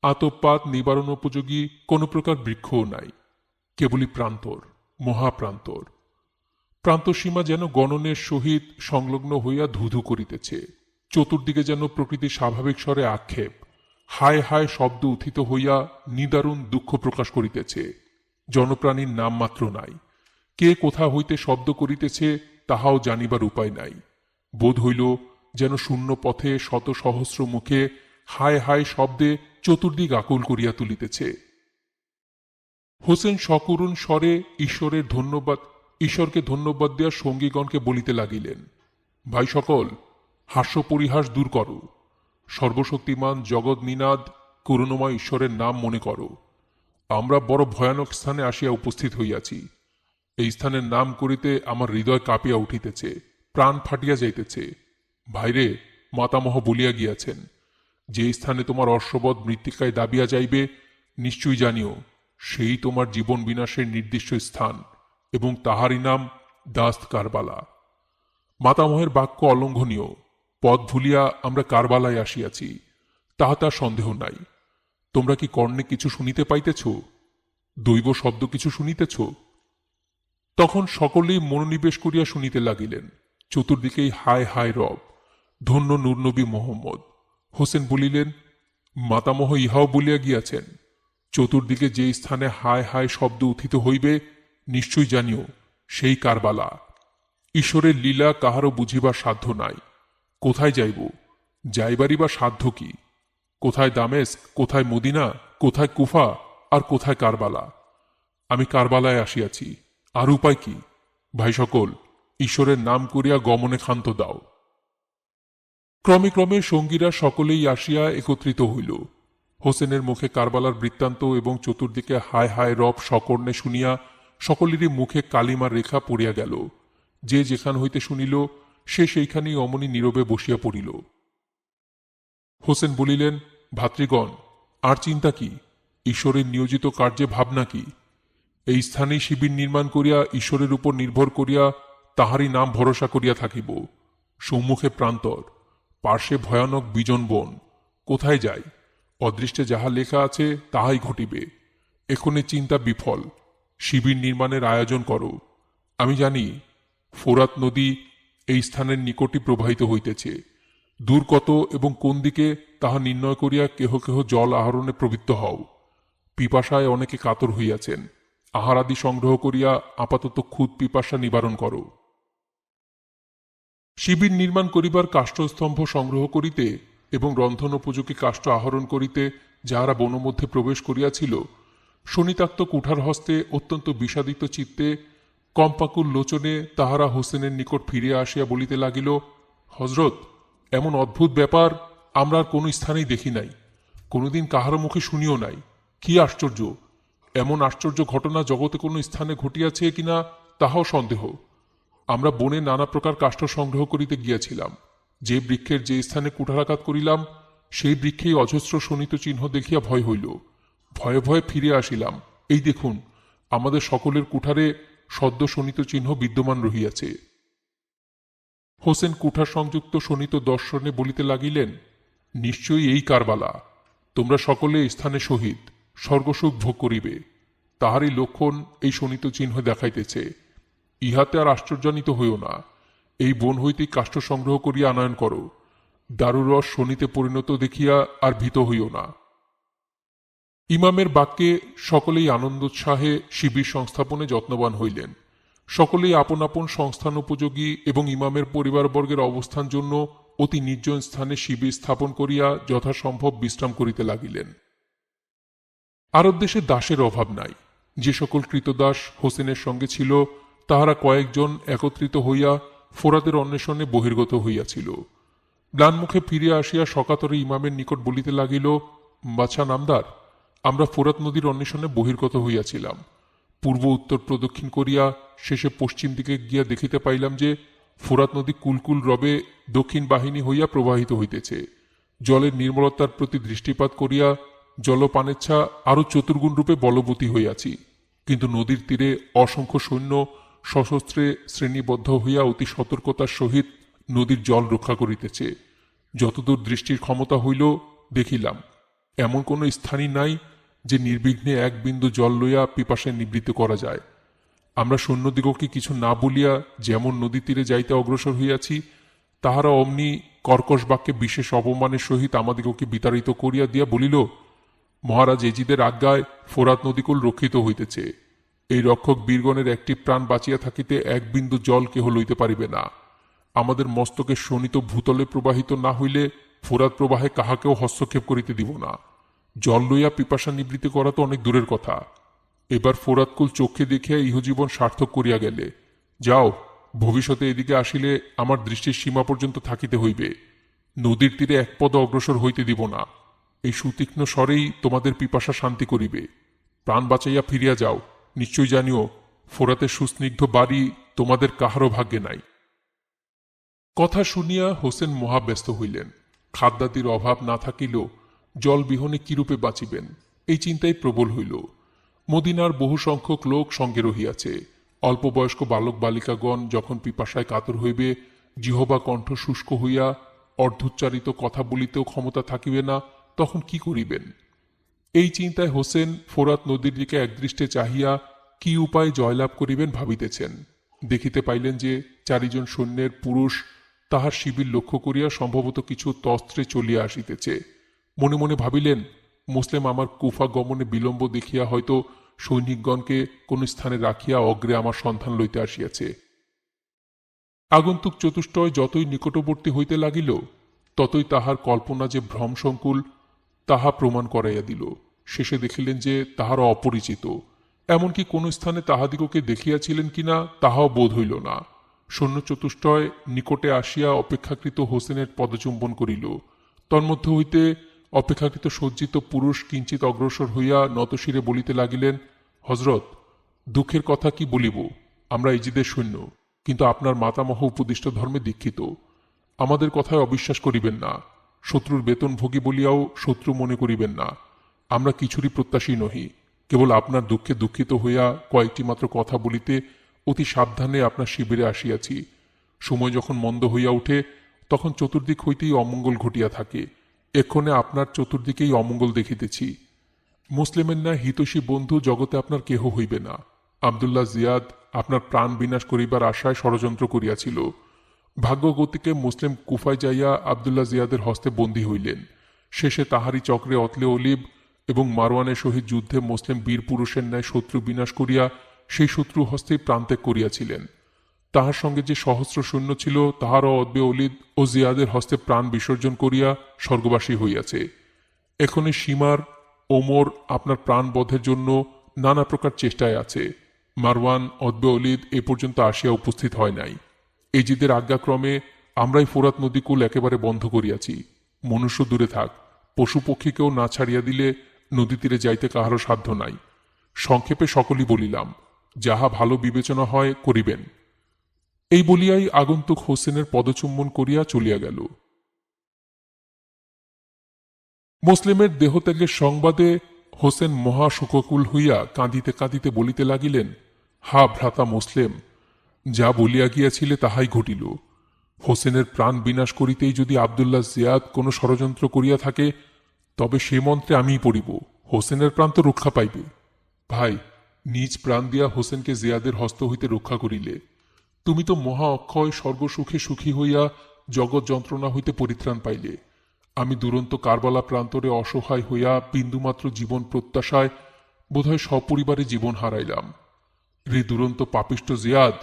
আতপাত নিবারণ উপযোগী কোন প্রকার বৃক্ষও নাই, কেবলই প্রান্তর, মহাপ্রান্তর। প্রান্তসীমা যেন গণনের সহিত সংলগ্ন হইয়া ধুধু করিতেছে। চতুর্দিকে যেন প্রকৃতির স্বাভাবিক স্বরে আক্ষেপ, হায় হায় শব্দ উত্থিত হইয়া নিদারুণ দুঃখ প্রকাশ করিতেছে। জনপ্রাণীর নামমাত্র নাই। কে কোথা হইতে শব্দ করিতেছে তাহাও জানিবার উপায় নাই। বোধ হইল যেন শূন্য পথে শত সহস্র মুখে হায় হায় শব্দে চতুর্দিক আকুল করিয়া তুলিতেছে। হোসেন সকরুণ স্বরে ঈশ্বরকে ধন্যবাদ দেওয়া সঙ্গীগণকে বলিতে লাগিলেন, ভাই সকল, হাস্য পরিহাস দূর করো। সর্বশক্তিমান জগৎ নিনাদ করুণময় ঈশ্বরের নাম মনে করো। আমরা বড় ভয়ানক স্থানে আসিয়া উপস্থিত হইয়াছি। এই স্থানের নাম করিতে আমার হৃদয় কাঁপিয়া উঠিতেছে, প্রাণ ফাটিয়া যাইতেছে। ভাইরে, মাতামহ বলিয়া গিয়াছেন, যে স্থানে তোমার অশ্ববৎ মৃত্তিকায় দাবিয়া যাইবে, নিশ্চয়ই জানিও সেই তোমার জীবন বিনাশের নির্দিষ্ট স্থান, এবং তাহারই নাম দাস্ত কারবালা। মাতামহের বাক্য অলঙ্ঘনীয়। পথ ভুলিয়া আমরা কারবালায় আসিয়াছি, তাহা তার সন্দেহ নাই। তোমরা কি কর্ণে কিছু শুনিতে পাইতেছ? দৈব শব্দ কিছু শুনিতেছ? তখন সকলেই মনোনিবেশ করিয়া শুনিতে লাগিলেন। চতুর্দিকেই হায় হায় রব, ধন্য নূরনবী মোহাম্মদ। হোসেন বলিলেন, মাতামহ ইহাও বলিয়া গিয়াছেন, চতুর্দিকে যে স্থানে হায় হায় শব্দ উত্থিত হইবে, নিশ্চয়ই জানিও সেই কারবালা। ঈশ্বরের লীলা কাহারও বুঝিবার সাধ্য নাই। কোথায় যাইব? যাইবারই বা সাধ্য কি? কোথায় দামেস্ক, কোথায় মদিনা, কোথায় কুফা, আর কোথায় কারবালা? আমি কারবালায় আসিয়াছি, আর উপায় কি? ভাই সকল, ঈশ্বরের নাম করিয়া গমনে ক্ষান্ত দাও। ক্রমে ক্রমে সঙ্গীরা সকলেই আসিয়া একত্রিত হইল। হোসেনের মুখে কারবালার বৃত্তান্ত এবং চতুর্দিকে হায় হায় রব সকর্ণে শুনিয়া সকলেরই মুখে কালিমার রেখা পড়িয়া গেল। যে যেখান হইতে শুনিল সে সেইখানেই অমনি নীরবে বসিয়া পড়িল। হোসেন বলিলেন, ভাতৃগণ, আর চিন্তা কি? ঈশ্বরের নিয়োজিত কার্যে ভাবনা কি? এই স্থানেই শিবির নির্মাণ করিয়া ঈশ্বরের উপর নির্ভর করিয়া তাহারই নাম ভরসা করিয়া থাকিব। সম্মুখে প্রান্তর, পার্শ্বে ভয়ানক বিজন বন। কোথায় যাই? অদৃষ্টে যাহা লেখা আছে তাহাই ঘটিবে। এখনই চিন্তা বিফল, শিবির নির্মাণের আয়োজন করো। আমি জানি ফোরাত নদী এই স্থানের নিকটই প্রবাহিত হইতেছে। দূর কত এবং কোন দিকে তাহা নির্ণয় করিয়া কেহ কেহ জল আহরণে প্রবৃত্ত হও। পিপাসায় অনেকে কাতর হইয়াছেন, আহারাদি সংগ্রহ করিয়া আপাতত খুদ পিপাসা নিবারণ করো। শিবির নির্মাণ করিবার কাষ্ঠস্তম্ভ সংগ্রহ করিতে এবং রন্ধন উপযোগী কাষ্ঠ আহরণ করিতে যাহারা বনমধ্যে প্রবেশ করিয়াছিল, শনিতাক্ত কুঠার হস্তে অত্যন্ত বিষাদিত চিত্তে কম্পাকুল লোচনে তাহারা হোসেনের নিকট ফিরিয়া আসিয়া বলিতে লাগিল, হজরত, এমন অদ্ভুত ব্যাপার আমরা আর কোন স্থানেই দেখি নাই, কোনোদিন কাহারও মুখে শুনিও নাই। কি আশ্চর্য! এমন আশ্চর্য ঘটনা জগতে কোনো স্থানে ঘটিয়াছে কিনা তাহাও সন্দেহ। আমরা বনে নানা প্রকার কাষ্ঠ সংগ্রহ করিতে গিয়াছিলাম। যে বৃক্ষের যে স্থানে কুঠারাঘাত করিলাম সেই বৃক্ষেই অজস্র শোণিত চিহ্ন দেখিয়া ভয় হইল। ভয়ে ভয়ে ফিরে আসিলাম। এই দেখুন, আমাদের সকলের কুঠারে সদ্য শোণিত চিহ্ন বিদ্যমান রহিয়াছে। হোসেন কুঠার সংযুক্ত শোণিত দর্শনে বলিতে লাগিলেন, নিশ্চয়ই এই কারবালা। তোমরা সকলে স্থানে সহিত স্বর্গসুখ ভোগ করিবে। তাহারই লক্ষণ এই শোণিত চিহ্ন দেখাইতেছে। ইহাতে আর আশ্চর্যান্বিত হইও না। এই বন হইতেই কাষ্ঠ সংগ্রহ করিয়া আনয়ন করো। দারুরস শোণিতে পরিণত দেখিয়া আর ভীত হইও না। ইমামের বাক্যে সকলেই আনন্দোৎসাহে শিবির সংস্থাপনে যত্নবান হইলেন। সকলেই আপন আপন সংস্থান উপযোগী এবং ইমামের পরিবারবর্গের অবস্থান জন্য অতি নির্জন স্থানে শিবির স্থাপন করিয়া যথাসম্ভব বিশ্রাম করিতে লাগিলেন। আরব দেশে দাসের অভাব নাই। যে সকল কৃতদাস হোসেনের সঙ্গে ছিল তাহারা কয়েকজন একত্রিত হইয়া ফোরাতের অন্বেষণে বহির্গত হইয়াছিল। ম্লানমুখে ফিরিয়া আসিয়া সকাতরে ইমামের নিকট বলিতে লাগিল, বাছা নামদার, আমরা ফোরাত নদীর অন্বেষণে বহির্গত হইয়াছিলাম। পূর্ব উত্তর প্রদক্ষিণ করিয়া শেষে পশ্চিম দিকে গিয়া দেখিতে পাইলাম যে ফোরাত নদী কুলকুল রবে দক্ষিণ বাহিনী হইয়া প্রবাহিত হইতেছে। জলের নির্মলতার প্রতি দৃষ্টিপাত করিয়া জলপানেচ্ছা আরো চতুর্গুণ রূপে বলবতী হইয়াছি। কিন্তু নদীর তীরে অসংখ্য সৈন্য সশস্ত্রে শ্রেণীবদ্ধ হইয়া অতি সতর্কতার সহিত নদীর জল রক্ষা করিতেছে। যতদূর দৃষ্টির ক্ষমতা হইল দেখিলাম এমন কোন স্থানই নাই যে নির্বিঘ্নে এক বিন্দু জল লইয়া পিপাসায় নিবৃত্ত করা যায়। আমরা সৈন্যদিগকে কিছু না বলিয়া যেমন নদী তীরে যাইতে অগ্রসর হইয়াছি, তাহারা অমনি কর্কশ বাক্যে বিশেষ অপমানের সহিত আমাদিগকে বিতাড়িত করিয়া দিয়া বলিল, মহারাজ এজিদের আজ্ঞায় ফোরাত নদীকুল রক্ষিত হইতেছে। এই রক্ষক বীরগণের একটি প্রাণ বাঁচিয়া থাকিতে এক বিন্দু জল কেহ লইতে পারিবে না। আমাদের মস্তকে শোণিত ভূতলে প্রবাহিত না হইলে ফোরাত প্রবাহে কাহাকেও হস্তক্ষেপ করিতে দিব না। জল লইয়া পিপাসা নিবৃত্তি করা তো অনেক দূরের কথা। এবার ফোরাতকুল চোখে দেখিয়া ইহজীবন সার্থক করিয়া গেলে যাও, ভবিষ্যতে এদিকে আসিলে আমার দৃষ্টির সীমা পর্যন্ত থাকিতে হইবে। নদীর তীরে এক পদ অগ্রসর হইতে দিব না। এই সুতীক্ষ্ণ স্বরেই তোমাদের পিপাসা শান্তি করিবে। প্রাণ বাঁচাইয়া ফিরিয়া যাও। নিশ্চয় জানিও ফোরাতের সুস্নিগ্ধ বাড়ি তোমাদের কাহারও ভাগ্যে নাই। কথা শুনিয়া হোসেন মহাব্যস্ত হইলেন। খাদ্যাদির অভাব না থাকিলেও জল বিহনে কিরূপে বাঁচিবেন এই চিন্তাই প্রবল হইল। মদিনার বহু সংখ্যক লোক সঙ্গে রহিয়াছে। অল্প বয়স্ক বালক বালিকাগণ যখন পিপাসায় কাতর হইবে, জিহবা কণ্ঠ শুষ্ক হইয়া অর্ধোচ্চারিত কথা বলিতেও ক্ষমতা থাকিবে না, তখন কি করিবেন? এই চিন্তায় হোসেন ফোরাত নদীর দিকে একদৃষ্টে চাহিয়া কি উপায় জয়লাভ করিবেন ভাবিতেছেন। দেখিতে পাইলেন যে চারিজন সৈন্যের পুরুষ তাহার শিবির লক্ষ্য করিয়া সম্ভবত কিছু তস্ত্রে চলিয়া আসিতেছে। মনে মনে ভাবিলেন, মুসলিম আমার কুফা গমনে বিলম্ব দেখিয়া হয়তো সৈনিকগণকে কোন স্থানে রাখিয়া অগ্রে আমার সন্ধান লইতে আসিয়াছে। আগন্তুক চতুষ্টয় যতই নিকটবর্তী হইতে লাগিল ততই তাহার কল্পনা যে ভ্রমসংকুল তাহা প্রমাণ করাইয়া দিল। শেষে দেখিলেন যে তাহারা অপরিচিত, এমনকি কোন স্থানে তাহাদিগকে দেখিয়াছিলেন কিনা তাহাও বোধ হইল না। সৈন্য চতুষ্টয় নিকটে আসিয়া অপেক্ষাকৃত হোসেনের পদচুম্বন করিল। তন্মধ্য হইতে অপেক্ষাকৃত সজ্জিত পুরুষ কিঞ্চিত অগ্রসর হইয়া নতশিরে বলিতে লাগিলেন, হজরত, দুঃখের কথা কি বলিব, আমরা ইজিদের সৈন্য, কিন্তু আপনার মাতামহ উপদিষ্ট ধর্মে দীক্ষিত। আমাদের কথায় অবিশ্বাস করিবেন না। শত্রুর বেতনভোগী বলিয়াও শত্রু মনে করিবেন না। আমরা কিছুরই প্রত্যাশী নহি। কেবল আপনার দুঃখে দুঃখিত হইয়া কয়েকটি মাত্র কথা বলিতে অতি সাবধানে আপনার শিবিরে আসিয়াছি। সময় যখন মন্দ হইয়া উঠে তখন চতুর্দিক হইতেই অমঙ্গল ঘটিয়া থাকে। এক্ষণে আপনার চতুর্দিকেই অমঙ্গল দেখিতেছি। মুসলিমের ন্যায় হিতৈষী বন্ধু জগতে আপনার কেহ হইবে না। আবদুল্লাহ জিয়াদ আপনার প্রাণ বিনাশ করিবার আশায় ষড়যন্ত্র করিয়াছিল। ভাগ্যগতিকে মুসলিম কুফায় যাইয়া আবদুল্লাহ জিয়াদের হস্তে বন্দী হইলেন। শেষে তাহারি চক্রে অতলে অলিব এবং মারওয়ানের সহিত যুদ্ধে মুসলিম বীর পুরুষের ন্যায় শত্রু বিনাশ করিয়া সেই শত্রু হস্তেই প্রাণত্যাগ করিয়াছিলেন। তাহার সঙ্গে যে সহস্র সৈন্য ছিল, তাহারও অতবে অলিদ ও জিয়াদের হস্তে প্রাণ বিসর্জন করিয়া স্বর্গবাসী হইয়াছে। এখনই সীমার ওমর আপনার প্রাণবধের জন্য নানা প্রকার চেষ্টায় আছে। মারওয়ান অতবে অলিদ এ পর্যন্ত আসিয়া উপস্থিত হয় নাই। এজিদের আজ্ঞাক্রমে আমরাই ফোরাত নদীকুল একেবারে বন্ধ করিয়াছি। মনুষ্য দূরে থাক, পশু পক্ষীকেও না ছাড়িয়া দিলে নদী তীরে যাইতে কাহারও সাধ্য নাই। সংক্ষেপে সকলই বলিলাম, যাহা ভালো বিবেচনা হয় করিবেন। এই বলিয়াই আগন্তুক হোসেনের পদচুম্বন করিয়া চলিয়া গেল। মুসলিমের দেহত্যাগের সংবাদে হোসেন মহা শোকাকুল হইয়া কাঁদিতে কাঁদিতে বলিতে লাগিলেন, হা ভ্রাতা মুসলিম, যা বলিয়া গিয়াছিলে তাহাই ঘটিল। হোসেনের প্রাণ বিনাশ করিতেই যদি আবদুল্লাহ জিয়াদ কোনো ষড়যন্ত্র করিয়া থাকে, তবে সে মন্ত্রে আমিই পড়িব, হোসেনের প্রাণ তো রক্ষা পাইবে। ভাই, নিজ প্রাণ দিয়া হোসেনকে জিয়াদের হস্ত হইতে রক্ষা করিলে। তুমি তো মহা অক্ষয় স্বর্গসুখে সুখী হইয়া জগৎ যন্ত্রণা হইতে পরিত্রাণ পাইলে। আমি দুরন্ত কারবালা প্রান্তরে অসহায় হইয়া বিন্দুমাত্র জীবন প্রত্যাশায় বোধহয় সপরিবারে জীবন হারাইলাম। রে দুরন্ত পাপিষ্ট জিয়াদ,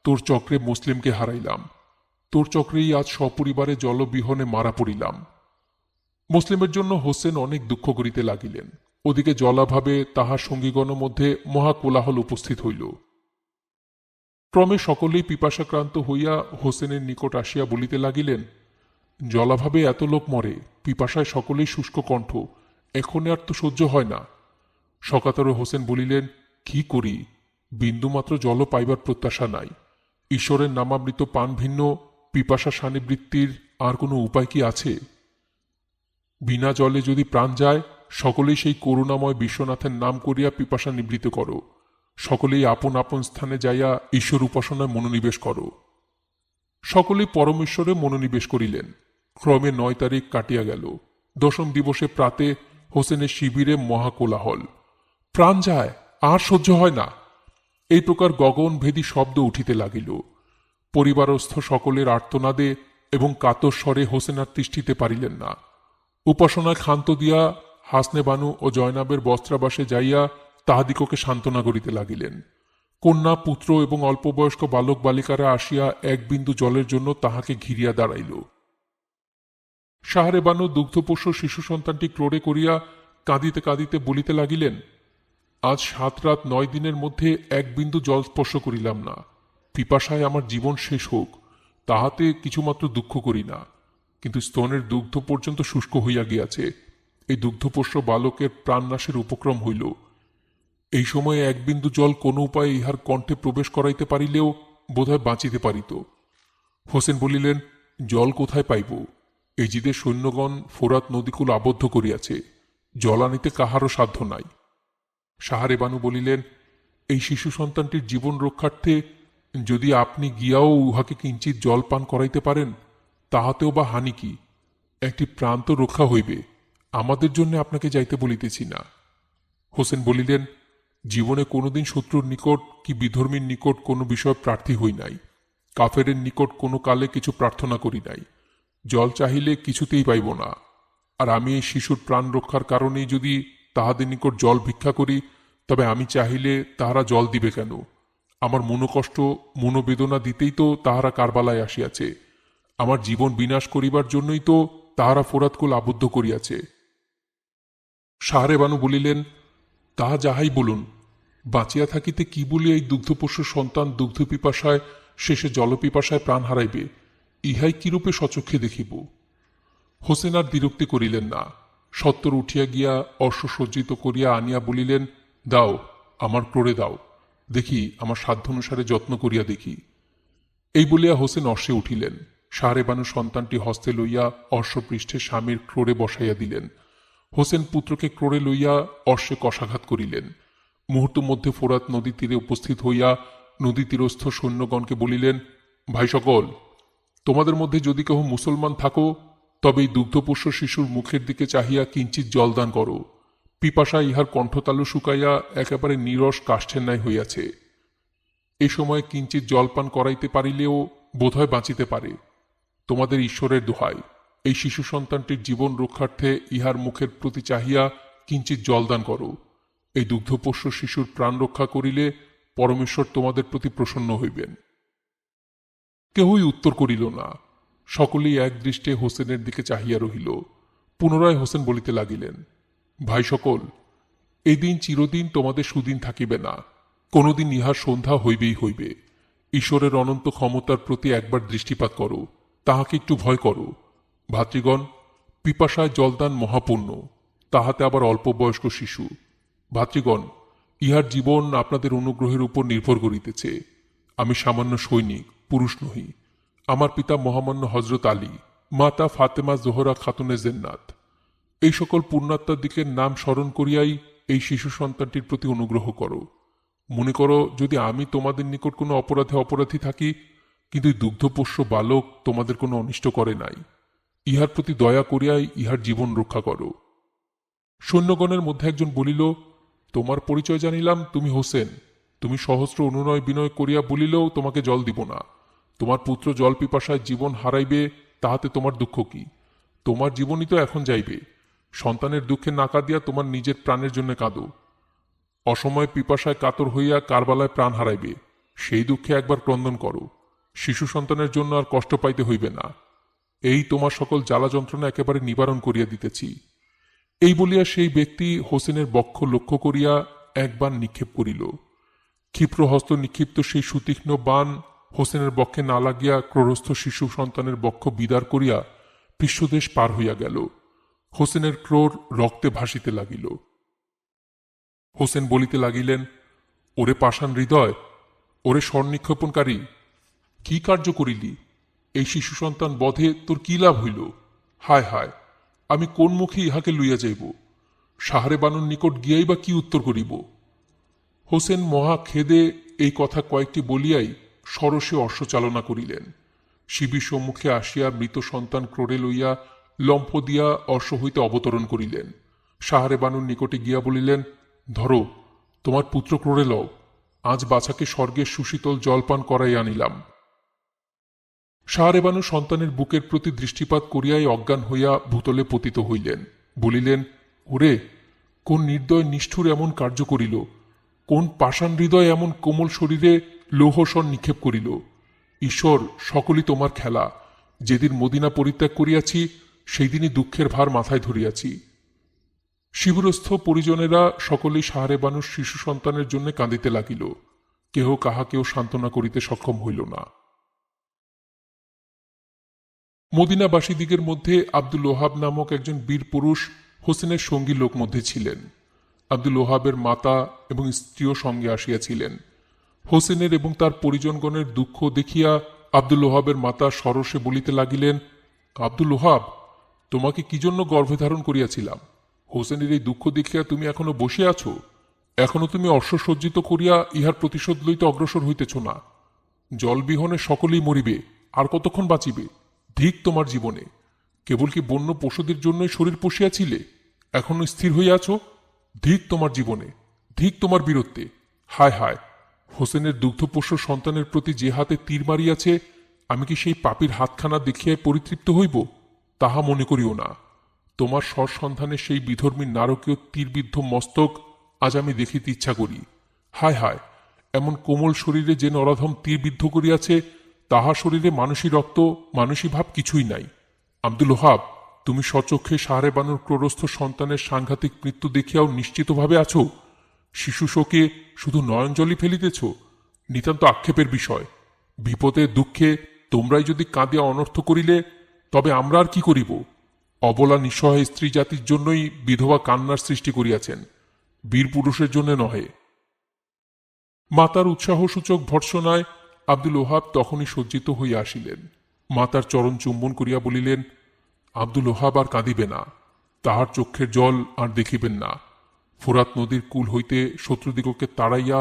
তোর চক্রে মুসলিমকে হারাইলাম। তোর চক্রেই আজ সপরিবারে জলবিহনে মারা পড়িলাম। মুসলিমের জন্য হোসেন অনেক দুঃখ করিতে লাগিলেন। ওদিকে জলাভাবে তাহার সঙ্গীগণের মধ্যে মহা কোলাহল উপস্থিত হইল। ক্রমে সকলেই পিপাসাক্রান্ত হইয়া হোসেনের নিকট আসিয়া বলিতে লাগিলেন, জলাভাবে এত লোক মরে, পিপাসায় সকলেই শুষ্ক কণ্ঠ, এখন আর তো সহ্য হয় না। শকাতর হোসেন বলিলেন, কি করি, বিন্দুমাত্র জল পাইবার প্রত্যাশা নাই। ঈশ্বরের নামামৃত পান ভিন্ন পিপাসা শানিবৃত্তির আর কোনো উপায় কি আছে? বিনা জলে যদি প্রাণ যায়, সকলেই সেই করুণাময় বিশ্বনাথের নাম করিয়া পিপাসা নিবৃত্ত করো। সকলেই আপন আপন স্থানে যাইয়া ঈশ্বর উপাসনায় মনোনিবেশ করো। সকলেই পরমেশ্বরে মনোনিবেশ করিলেন। ক্রমে 9 তারিখ কাটিয়া গেল। 10ম দিবসে প্রাতে হোসেনের শিবিরে মহাকোলাহল। প্রাণ যায়, আর সহ্য হয় না, এই প্রকার গগনভেদী শব্দ উঠিতে লাগিল। পরিবারস্থ সকলের আর্তনাদে এবং কাতর স্বরে হোসেন আর তিষ্ঠিতে পারিলেন না। উপাসনায় ক্ষান্ত দিয়া হাসনে বানু ও জয়নাবের বস্ত্রাবাসে যাইয়া তাহাদিগকে সান্ত্বনা করিতে লাগিলেন। কন্যা, পুত্র এবং অল্পবয়স্ক বালক বালিকারা আসিয়া এক বিন্দু জলের জন্য তাহাকে ঘিরিয়া দাঁড়াইল। সাহারে বানু দুগ্ধপোষ্য শিশু সন্তানটি ক্রোড়ে করিয়া কাঁদিতে কাঁদিতে বলিতে লাগিলেন, আজ 7 রাত 9 দিনের মধ্যে এক বিন্দু জল স্পর্শ করিলাম না। পিপাসায় আমার জীবন শেষ হোক, তাহাতে কিছুমাত্র দুঃখ করি না, কিন্তু স্তনের দুগ্ধ পর্যন্ত শুষ্ক হইয়া গিয়াছে। এই দুগ্ধপোষ্য বালকের প্রাণনাশের উপক্রম হইল। এই সময়ে এক বিন্দু জল কোনো উপায়ে ইহার কণ্ঠে প্রবেশ করাইতে পারিলেও বোধহয় বাঁচিতে পারিত। হোসেন বলিলেন, জল কোথায় পাইব? এজিদের সৈন্যগণ ফোরাত নদীকুল আবদ্ধ করিয়াছে, জল আনিতে কাহারও সাধ্য নাই। সাহারে বানু বলিলেন, এই শিশু সন্তানটির জীবন রক্ষার্থে যদি আপনি গিয়াও উহাকে কিঞ্চিত জল পান করাইতে পারেন, তাহাতেও বা হানি কি? একটি প্রাণ তো রক্ষা হইবে, আমাদের জন্য আপনাকে যাইতে বলিতেছি না। হোসেন বলিলেন, জীবনে কোনোদিন শত্রুর নিকট কি বিধর্মীর নিকট কোনো বিষয় প্রার্থী হই নাই, কাফেরের নিকট কোনো কালে কিছু প্রার্থনা করি নাই। জল চাহিলে কিছুতেই পাইব না, আর আমি এই শিশুর প্রাণ রক্ষার কারণেই যদি তাহাদের নিকট জল ভিক্ষা করি, তবে আমি চাহিলে তাহারা জল দিবে কেন? আমার মনোকষ্ট মনোবেদনা দিতেই তো তাহারা কারবালায় আসিয়াছে। আমার জীবন বিনাশ করিবার জন্যই তো তাহারা ফোরাতকুল আবদ্ধ করিয়াছে। সাহারে বানু বলিলেন, তাহা যাহাই বলুন, বাঁচিয়া থাকিতে কি বলিয়া এই দুগ্ধপোষ্য সন্তান দুগ্ধ পিপাসায় শেষে জলপিপাসায় প্রাণ হারাইবে, ইহাই কিরূপে সচক্ষে দেখিব? হোসেন আর বিরক্তি করিলেন না, সত্তর উঠিয়া গিয়া অশ্বসজ্জিত করিয়া আনিয়া বলিলেন, দাও, আমার ক্রোড়ে দাও, দেখি, আমার সাধ্য অনুসারে যত্ন করিয়া দেখি। এই বলিয়া হোসেন অশ্বে উঠিলেন। সাহারে বানু সন্তানটি হস্তে লইয়া অশ্বপৃষ্ঠে স্বামীর ক্রোড়ে বসাইয়া দিলেন। হোসেন পুত্রকে ক্রোড়ে লইয়া অশ্বে কষাঘাত করিলেন। মুহূর্ত মধ্যে ফোরাত নদী তীরে উপস্থিত হইয়া নদী তীরস্থ সৈন্যগণকে বলিলেন, ভাই সকল, তোমাদের মধ্যে যদি কেহ মুসলমান থাকো, তবে এই দুগ্ধপোষ্য শিশুর মুখের দিকে চাহিয়া কিঞ্চিত জলদান করো। পিপাসা ইহার কণ্ঠতালু শুকাইয়া একেবারে নীরস কাষ্ঠের ন্যায় হইয়াছে। এ সময় কিঞ্চিত জলপান করাইতে পারিলেও বোধহয় বাঁচিতে পারে। তোমাদের ঈশ্বরের দোহাই, এই শিশু সন্তানটির জীবন রক্ষার্থে ইহার মুখের প্রতি চাহিয়া কিঞ্চিত জলদান করো। এই দুগ্ধপোষ্য শিশুর প্রাণ রক্ষা করিলে পরমেশ্বর তোমাদের প্রতি প্রসন্ন হইবেন। কেহই উত্তর করিল না। সকলেই এক দৃষ্টে হোসেনের দিকে চাহিয়া রহিল। পুনরায় হোসেন বলিতে লাগিলেন, ভাই সকল, এই দিন চিরদিন তোমাদের সুদিন থাকিবে না। কোনদিন ইহার সন্ধ্যা হইবেই হইবে। ঈশ্বরের অনন্ত ক্ষমতার প্রতি একবার দৃষ্টিপাত করো, তাহাকে একটু ভয় করো। ভাতৃগণ, পিপাসায় জলদান মহাপুণ্য, তাহাতে আবার অল্প বয়স্ক শিশু। ভাতৃগণ, ইহার জীবন আপনাদের অনুগ্রহের উপর নির্ভর করিতেছে। আমি সামান্য সৈনিক, পুরুষ নহি। আমার পিতা মহামান্য হজরত আলী, মাতা ফাতেমা জোহরা খাতুনে জেন্নাত। এই সকল পুণ্যাত্মার দিকের নাম স্মরণ করিয়াই এই শিশু সন্তানটির প্রতি অনুগ্রহ করো। মনে করো, যদি আমি তোমাদের নিকট কোনো অপরাধী থাকি, কিন্তু দুগ্ধপোষ্য বালক তোমাদের কোনো অনিষ্ট করে নাই, ইহার প্রতি দয়া করিয়াই ইহার জীবন রক্ষা করো। সৈন্যগণের মধ্যে একজন বলিল, তোমার পরিচয় জানিলাম, তুমি হোসেন। তুমি সহস্র অনুনয় বিনয় করিয়া বলিলেও তোমাকে জল দিব না। তোমার পুত্র জল পিপাসায় জীবন হারাইবে, তাহাতে তোমার দুঃখ কি? তোমার জীবনই তো এখন যাইবে। সন্তানের দুঃখে নাকা দিয়া তোমার নিজের প্রাণের জন্য কাঁদো। অসময়ে পিপাসায় কাতর হইয়া কারবালায় প্রাণ হারাইবে, সেই দুঃখে একবার ক্রন্দন করো। শিশু সন্তানের জন্য আর কষ্ট পাইতে হইবে না। এই তোমার সকল জ্বালা যন্ত্রণা একেবারে নিবারণ করিয়া দিতেছি। এই বলিয়া সেই ব্যক্তি হোসেনের বক্ষ লক্ষ্য করিয়া একবার নিক্ষেপ করিল। ক্ষিপ্র হস্ত নিক্ষিপ্ত সেই সুতীক্ষ্ণ বাণ হোসেনের বক্ষে না লাগিয়া ক্রোরস্থ শিশু সন্তানের বক্ষ বিদার করিয়া পৃষ্ঠদেশ পার হইয়া গেল। হোসেনের ক্রোর রক্তে ভাসিতে লাগিল। হোসেন বলিতে লাগিলেন, ওরে পাষাণ হৃদয়, ওরে স্বর্ণিক্ষেপণকারী, কি কার্য করিলি? এই শিশু সন্তান বধে তোর কি লাভ হইল? হায় হায়, আমি কোন মুখে ইহাকে লইয়া যাইব? সাহারে বানুর নিকট গিয়াই বা কি উত্তর করিব? হোসেন মহা খেদে এই কথা কয়েকটি বলিয়াই সরসে অশ্বচালনা করিলেন। শিবির সম্মুখে আসিয়া মৃত সন্তান ক্রোড়ে লইয়া লম্ফ দিয়া অশ্ব হইতে অবতরণ করিলেন। সাহারে বানুর নিকটে গিয়া বলিলেন, ধরো, তোমার পুত্র ক্রোড়ে লও। আজ বাছাকে স্বর্গের সুশীতল জলপান করাই আনিলাম। সাহারে বানু সন্তানের বুকের প্রতি দৃষ্টিপাত করিয়াই অজ্ঞান হইয়া ভূতলে পতিত হইলেন। বলিলেন, ওরে, কোন নির্দয় নিষ্ঠুর এমন কার্য করিল? কোন পাষাণ হৃদয় এমন কোমল শরীরে লৌহস্বর নিক্ষেপ করিল? ঈশ্বর, সকলই তোমার খেলা। যেদিন মদিনা পরিত্যাগ করিয়াছি, সেই দিনই দুঃখের ভার মাথায় ধরিয়াছি। শিবিরস্থ পরিজনেরা সকলেই সাহারে বানুর শিশু সন্তানের জন্য কাঁদিতে লাগিল। কেহ কাহাকেও সান্ত্বনা করিতে সক্ষম হইল না। মদিনাবাসীদিগের মধ্যে আব্দুল ওহাব নামক একজন বীর পুরুষ হোসেনের সঙ্গী লোক মধ্যে ছিলেন। আব্দুল ওহাবের মাতা এবং স্ত্রীও সঙ্গে আসিয়াছিলেন। হোসেনের এবং তার পরিজনগণের দুঃখ দেখিয়া আব্দুল ওহাবের মাতা সরসে বলিতে লাগিলেন, আব্দুল ওহাব, তোমাকে কি জন্য গর্ভে ধারণ করিয়াছিলাম? হোসেনের এই দুঃখ দেখিয়া তুমি এখনো বসে আছো? এখনো তুমি অশ্বসজ্জিত করিয়া ইহার প্রতিশোধ লইতে অগ্রসর হইতেছ না? জলবিহনে সকলেই মরিবে, আর কতক্ষণ বাঁচিবে? ধিক তোমার জীবনে! কেবল কি বন্য পশুদের জন্যই শরীর পুষিয়াছিলে? এখনো স্থির হইয়াছ? ধিক তোমার জীবনে! ধিক তোমার বীরত্বে! হায় হায়, হোসেনের দুগ্ধপোষ্য সন্তানের প্রতি যে হাতে তীর মারিয়াছে, আমি কি সেই পাপীর হাতখানা দেখিয়াই পরিতৃপ্ত হইব? তাহা মনে করিও না। তোমার সন্ধানে সেই বিধর্মীর নারকীয় তীরবিদ্ধ মস্তক আজ আমি দেখিতে ইচ্ছা করি। হায় হায়, এমন কোমল শরীরে যে নরাধম তীরবিদ্ধ করিয়াছে, তাহার শরীরে মানুষী রক্ত, মানুষী ভাব কিছুই নাই। আব্দুল ওহাব, তুমি স্বচক্ষে সাহারে বানুর ক্রোরস্থ সন্তানের সাংঘাতিক মৃত্যু দেখিয়াও নিশ্চিতভাবে আছো? শিশু শোকে শুধু নয়নজলই ফেলিতেছ? নিতান্ত আক্ষেপের বিষয়। বিপদে দুঃখে তোমরাই যদি কাঁদিয়া অনর্থ করিলে, তবে আমরা আর কি করিব? অবলা নিঃসহায় স্ত্রী জাতির জন্যই বিধবা কান্নার সৃষ্টি করিয়াছেন, বীর পুরুষের জন্য নহে। মাতার উৎসাহসূচক ভর্ৎসনায় আব্দুল ওহাব তখনই সজ্জিত হইয়া আসিলেন। মাতার চরণ চুম্বন করিয়া বলিলেন, আব্দুল ওহাব আর কাঁদিবে না। তাহার চক্ষের জল আর দেখিবেন না। ফোরাত নদীর কূল হইতে শত্রুদিগকে তাড়াইয়া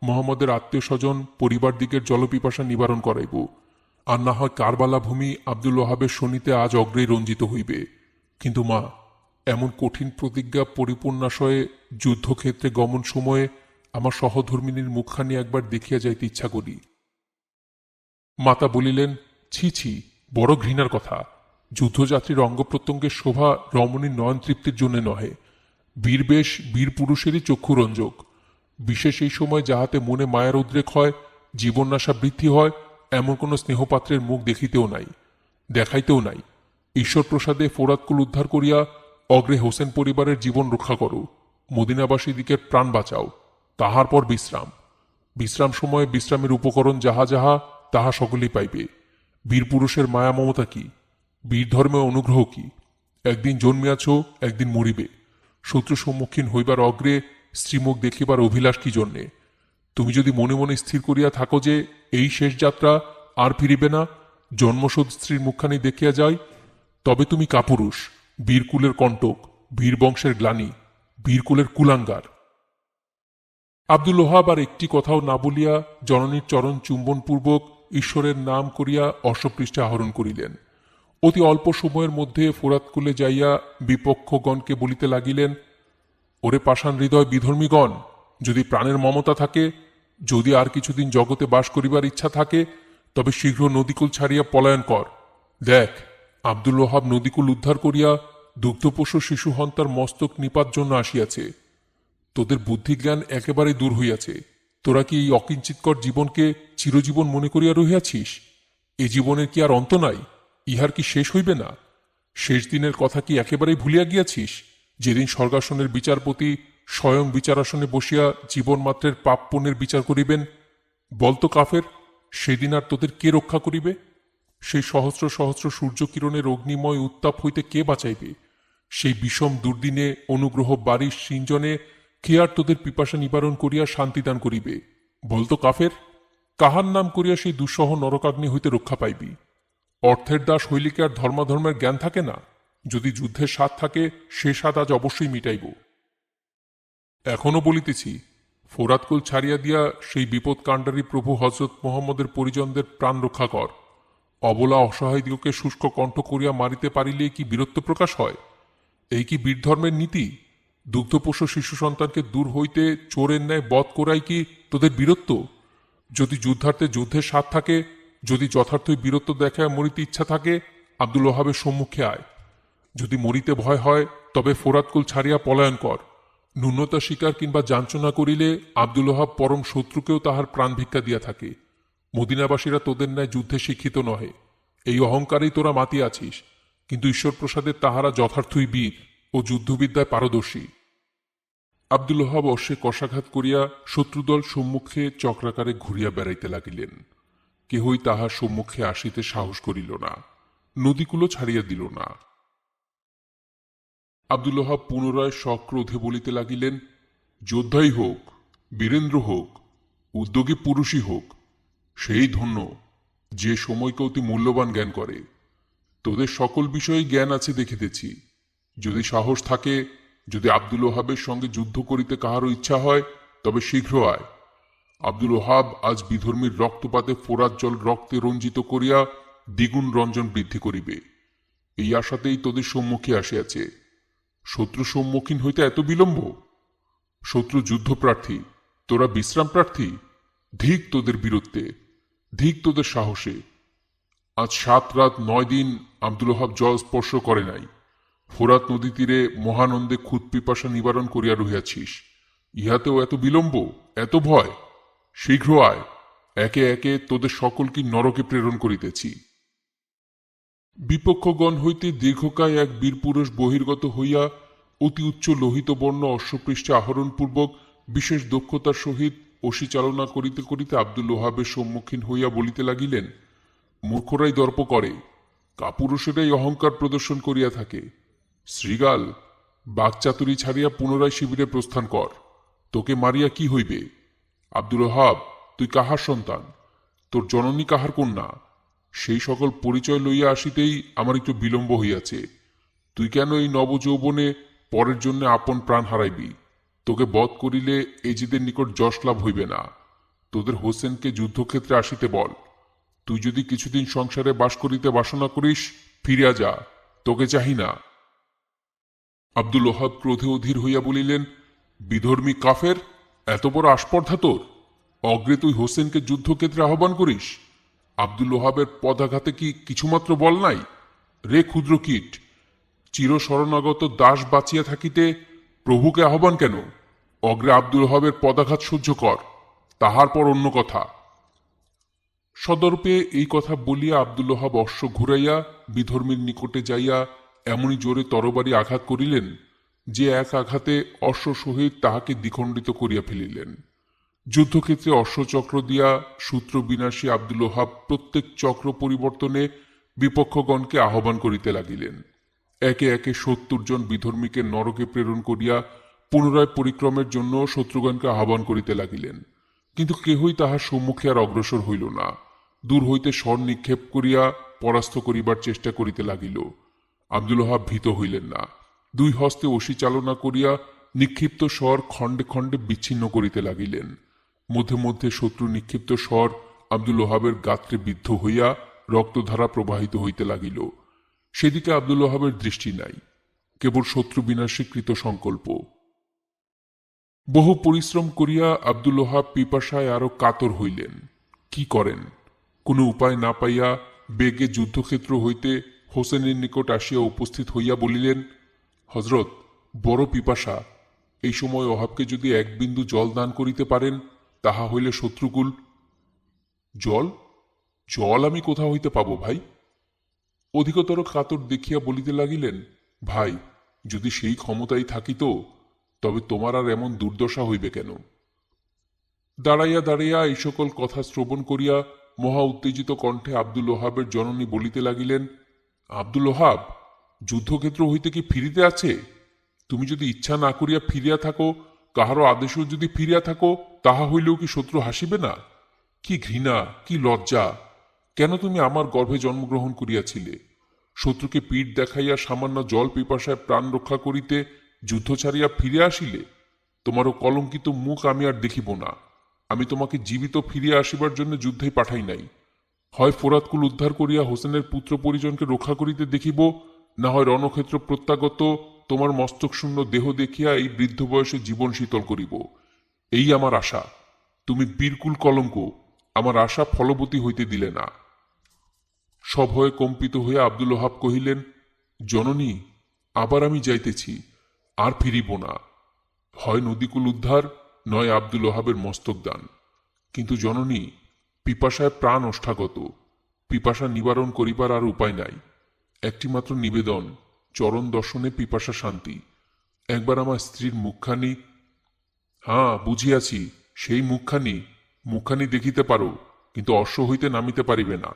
মোহাম্মদের আত্মীয় স্বজন পরিবার দিগের জলপিপাসা নিবারণ করাইব। আর না হয় কারবালা ভূমি আব্দুল ওহাবের শনিতে আজ অগ্রেই রঞ্জিত হইবে। কিন্তু মা, এমন কঠিন প্রতিজ্ঞা পরিপূর্ণাশয়ে যুদ্ধক্ষেত্রে গমন সময়ে আমার সহধর্মিনীর মুখখানি একবার দেখিয়া যাইতে ইচ্ছা করি। মাতা বলিলেন, ছি ছি, বড় ঘৃণার কথা। যুদ্ধযাত্রীর অঙ্গ প্রত্যঙ্গের শোভা রমণীর নয়ন তৃপ্তির জন্য নহে, বীরবেশ বীর পুরুষেরই চক্ষুরঞ্জক। বিশেষ এই সময় যাহাতে মনে মায়ার উদ্রেক হয়, জীবনাশা বৃদ্ধি হয়, এমন কোন স্নেহপাত্রের মুখ দেখিতেও নাই, দেখাইতেও নাই। ঈশ্বর প্রসাদে ফোরাতকুল উদ্ধার করিয়া অগ্রে হোসেন পরিবারের জীবন রক্ষা করো, মদিনাবাসীদিকের প্রাণ বাঁচাও, তাহার পর বিশ্রাম। বিশ্রাম সময়ে বিশ্রামের উপকরণ যাহা যাহা তাহা সকলেই পাইবে। বীর পুরুষের মায়া মমতা কি, বীর ধর্মে অনুগ্রহ কি? একদিন জন্মিয়াছ, একদিন মরিবে। শত্রু সম্মুখীন হইবার অগ্রে স্ত্রীমুখ দেখিবার অভিলাষ কি জন্যে? তুমি যদি মনে মনে স্থির করিয়া থাকো যে এই শেষ যাত্রা, আর ফিরিবে না, জন্মসূদ স্ত্রীর মুখখানি দেখিয়া যায়, তবে তুমি কাপুরুষ, বীরকুলের কণ্টক, বীর বংশের গ্লানি, বীরকুলের কুলাঙ্গার। আব্দুল ওহাব আর একটি কথাও না বলিয়া জননীর চরণ চুম্বনপূর্বক ঈশ্বরের নাম করিয়া অশ্বপৃষ্ঠে আহরণ করিলেন। অতি অল্প সময়ের মধ্যে ফোরাতকুলে যাইয়া বিপক্ষগণকে বলিতে লাগিলেন, ওরে পাষাণ হৃদয় বিধর্মীগণ, যদি প্রাণের মমতা থাকে, যদি আর কিছুদিন জগতে বাস করিবার ইচ্ছা থাকে, তবে শীঘ্র নদীকুল ছাড়িয়া পলায়ন কর। দেখ, আব্দুল ওহাব নদীকুল উদ্ধার করিয়া দুগ্ধপোষ্য শিশু হন্তার মস্তক নিপাত জন্য আসিয়াছে। তোদের বুদ্ধিজ্ঞান একেবারে দূর হইয়াছে। তোরা কি এই অকিঞ্চিতকর জীবনকে চিরজীবন মনে করিয়া রহিয়াছিস? এ জীবনের কি আর অন্ত নাই? ইহার কি শেষ হইবে না? শেষ দিনের কথা কি একেবারেই ভুলিয়া গিয়াছিস, যেদিন স্বর্গাসনের বিচারপতি স্বয়ং বিচারাসনে বসিয়া জীবনমাত্রের পাপ পুণ্যের বিচার করিবেন? বলতো কাফের, সেদিন আর তোদের কে রক্ষা করিবে? সেই সহস্র সহস্র সূর্যকিরণের অগ্নিময় উত্তাপ হইতে কে বাঁচাইবে? সেই বিষম দুর্দিনে অনুগ্রহ বাড়ির সিঞ্জনে কে আর তোদের পিপাসা নিবারণ করিয়া শান্তিদান করিবে? বলতো কাফের, কাহার নাম করিয়া সেই দুঃসহ নরকাগ্নি হইতে রক্ষা পাইবি? অর্থের দাস হইলে কি আর ধর্মাধর্মের জ্ঞান থাকে না? যদি যুদ্ধের স্বাদ থাকে, সে স্বাদ আজ অবশ্যই মিটাইব। এখনো বলিতেছি, ফোরাতকুল ছাড়িয়া দিয়া সেই বিপদ কাণ্ডারী প্রভু হজরত মোহাম্মদের পরিজনদের প্রাণ রক্ষা কর। অবলা অসহায়দিগকে শুষ্ক কণ্ঠ করিয়া মারিতে পারিলে কি বীরত্ব প্রকাশ হয়? এই কি বীরধর্মের নীতি? দুগ্ধপোষ্য শিশু সন্তানকে দূর হইতে চোরের ন্যায় বধ করাই কি তোদের বীরত্ব? যদি যুদ্ধার্থে যুদ্ধের স্বাদ থাকে, যদি যথার্থই বীরত্ব দেখায় মরিতে ইচ্ছা থাকে, আব্দুল ওহাবের সম্মুখে আয়। যদি মরিতে ভয় হয়, তবে ফোরাতকুল ছাড়িয়া পলায়ন কর। ন্যূনতা স্বীকার কিংবা যাঞ্চনা করিলে আব্দুল ওহাব পরম শত্রুকেও তাহার প্রাণ ভিক্ষা দিয়া থাকে। মদিনাবাসীরা তোদের ন্যায় যুদ্ধে শিক্ষিত নহে, এই অহংকারেই তোরা মাতিয়া আছিস, কিন্তু ঈশ্বর প্রসাদে তাহারা যথার্থই বীর ও যুদ্ধবিদ্যায় পারদর্শী। আব্দুল ওহাব অশ্বে কষাঘাত করিয়া শত্রুদল সম্মুখে চক্রাকারে ঘুরিয়া বেড়াইতে লাগিলেন। কেহই তাহার সম্মুখে আসিতে সাহস করিল না, নদীকুলো ছাড়িয়া দিল না। আব্দুল ওহাব পুনরায় সক্রোধে বলিতে লাগিলেন, যোদ্ধাই হোক, বীরেন্দ্র হোক, উদ্যোগী পুরুষই হোক, সেই ধন্য যে সময়কে অতি মূল্যবান জ্ঞান করে। তোদের সকল বিষয়ে জ্ঞান আছে দেখিতেছি। যদি সাহস থাকে, যদি আব্দুল ওহাবের সঙ্গে যুদ্ধ করিতে কাহারও ইচ্ছা হয়, তবে শীঘ্র আয়। আব্দুল ওহাব আজ বিধর্মীর রক্তপাতে ফোরাত জল রক্তে রঞ্জিত করিয়া দ্বিগুণ রঞ্জন বৃদ্ধি করিবে। এই আশাতেই তোদের সম্মুখে আসিয়াছে। শত্রু সম্মুখীন হইতে এত বিলম্ব? শত্রু যুদ্ধপ্রার্থী, তোরা বিশ্রাম প্রার্থী। ধিক তোদের বীরত্বে, ধিক তোদের সাহসে। আজ 7 রাত 9 দিন আব্দুল ওহাব জল স্পর্শ করে নাই। ফোরাত নদী তীরে মহানন্দে ক্ষুদ পিপাসা নিবারণ করিয়া রহিয়াছিস, ইহাতেও এত বিলম্ব, এত ভয়? শীঘ্র আয়, একে একে তোদের সকলকে নরকে প্রেরণ করিতেছি। বিপক্ষগণ হইতে দীর্ঘকায় এক বীরপুরুষ বহির্গত হইয়া অতি উচ্চ লোহিত বর্ণ অশ্বপৃষ্ঠে আহরণপূর্বক বিশেষ দক্ষতার সহিত অসি চালনা করিতে করিতে আব্দুল ওহাবের সম্মুখীন হইয়া বলিতে লাগিলেন, মূর্খরাই দর্প করে, কাপুরুষেরাই অহংকার প্রদর্শন করিয়া থাকে। শ্রীগাল, বাকচাতুরি ছাড়িয়া পুনরায় শিবিরে প্রস্থান কর। তোকে মারিয়া কি হইবে? আব্দুল ওহাব, তুই কাহার সন্তান? তোর জননী কাহার কন্যা? সেই সকল পরিচয় লইয়া আসিতেই আমার একটু বিলম্ব হইয়াছে। তুই কেন এই নবযৌবনে পরের জন্য আপন প্রাণ হারাইবি? তোকে বধ করিলে এজিদের নিকট যশ লাভ হইবে না। তোদের হোসেনকে যুদ্ধক্ষেত্রে আসিতে বল। তুই যদি কিছুদিন সংসারে বাস করিতে বাসনা করিস, ফিরিয়া যা, তোকে চাহি না। আব্দুল ওহাব ক্রোধে অধীর হইয়া বলিলেন, বিধর্মী কাফের, এত বড় আস্পর্ধা তোর! অগ্রে তুই হোসেনকে যুদ্ধক্ষেত্রে আহ্বান করিস। আব্দুল ওহাবের পদাঘাতে কি কিছুমাত্র বল নাই? রে ক্ষুদ্র কীট, চিরশরণাগত দাস বাঁচিয়া থাকিতে প্রভুকে আহ্বান কেন? অগ্রে আব্দুল ওহাবের পদাঘাত সহ্য কর, তাহার পর অন্য কথা। সদর্পে এই কথা বলিয়া আব্দুল ওহাব অশ্ব ঘুরাইয়া বিধর্মীর নিকটে যাইয়া এমনই জোরে তরবারি আঘাত করিলেন যে এক আঘাতে অশ্ব সহিত তাহাকে দ্বিখণ্ডিত করিয়া ফেলিলেন। যুদ্ধক্ষেত্রে অশ্বচক্র দিয়া সূত্র বিনাশী আব্দুল ওহাব প্রত্যেক চক্র পরিবর্তনে বিপক্ষগণকে আহ্বান করিতে লাগিলেন। একে একে ৭০ জন বিধর্মীকে নরকে প্রেরণ করিয়া পুনরায় পরিক্রমের জন্য শত্রুগণকে আহ্বান করিতে লাগিলেন। কিন্তু কেহই তাহার সম্মুখে আর অগ্রসর হইল না। দূর হইতে স্বর নিক্ষেপ করিয়া পরাস্ত করিবার চেষ্টা করিতে লাগিল। আব্দুল ওহাব ভীত হইলেন না। দুই হস্তে অসি চালনা করিয়া নিক্ষিপ্ত স্বর খণ্ডে খণ্ডে বিচ্ছিন্ন করিতে লাগিলেন। মধ্যে মধ্যে শত্রু নিক্ষিপ্ত স্বর আব্দুল ওহাবের গাত্রে বিদ্ধ হইয়া রক্তধারা প্রবাহিত হইতে লাগিল। সেদিকে আব্দুল ওহাবের দৃষ্টি নাই, কেবল শত্রু বিনাশী কৃত সংকল্প। বহু পরিশ্রম করিয়া আব্দুল ওহাব পিপাসায় আরো কাতর হইলেন। কি করেন? কোনো উপায় না পাইয়া বেগে যুদ্ধক্ষেত্র হইতে হোসেনের নিকট আসিয়া উপস্থিত হইয়া বলিলেন, হজরত, বড় পিপাসা। এই সময় ওহাবকে যদি এক বিন্দু জল দান করিতে পারেন, তাহা হইলে শত্রুকুল। জল? জল আমি কোথা হইতে পাব ভাই? অধিকতর কাতর দেখিয়া বলিতে লাগিলেন, ভাই, যদি সেই ক্ষমতাই থাকিত, তবে তোমার আর এমন দুর্দশা হইবে কেন? দাঁড়াইয়া দাঁড়াইয়া এই সকল কথা শ্রবণ করিয়া মহা উত্তেজিত কণ্ঠে আব্দুল ওহাবের জননী বলিতে লাগিলেন, আব্দুল ওহাব, যুদ্ধক্ষেত্র হইতে কি ফিরিতে আছে? তুমি যদি ইচ্ছা না করিয়া ফিরিয়া থাকো, কাহারও আদেশও যদি ফিরিয়া থাকো, তাহা হইলেও কি শত্রু হাসিবে না? কি ঘৃণা, কি লজ্জা! কেন তুমি আমার গর্ভে জন্মগ্রহণ করিয়াছিলে? শত্রুকে পিঠ দেখাইয়া সামান্য জল পিপাসায় প্রাণ রক্ষা করিতে যুদ্ধ ছাড়িয়া ফিরিয়া আসিলে? তোমারও কলঙ্কিত মুখ আমি আর দেখিব না। আমি তোমাকে জীবিত ফিরিয়া আসিবার জন্য যুদ্ধে পাঠাই নাই। হয় ফোরাতকুল উদ্ধার করিয়া হোসেনের পুত্র পরিজনকে রক্ষা করিতে দেখিব, না হয় রণক্ষেত্র প্রত্যাগত তোমার মস্তক শূন্য দেহ দেখিয়া এই বৃদ্ধ বয়সে জীবন শীতল করিব। এই আমার আশা। তুমি বীরকুল কলঙ্ক, আমার আশা ফলবতী হইতে দিলে না। সভয়ে কম্পিত হইয়া আব্দুল ওহাব কহিলেন, জননী, আবার আমি যাইতেছি, আর ফিরিব না। হয় নদীকুল উদ্ধার, নয় আব্দুল ওহাবের মস্তক দান। কিন্তু জননী, পিপাসায় প্রাণ ওষ্ঠাগত। পিপাসা নিবারণ করিবার আর উপায় নাই। একটিমাত্র নিবেদন, চরণ দর্শনে পিপাসা শান্তি। একবার আমার স্ত্রীর মুখখানি। হ্যাঁ, বুঝিয়াছি, সেই মুখখানি দেখিতে পারো, কিন্তু অশ্ব হইতে নামিতে পারিবে না।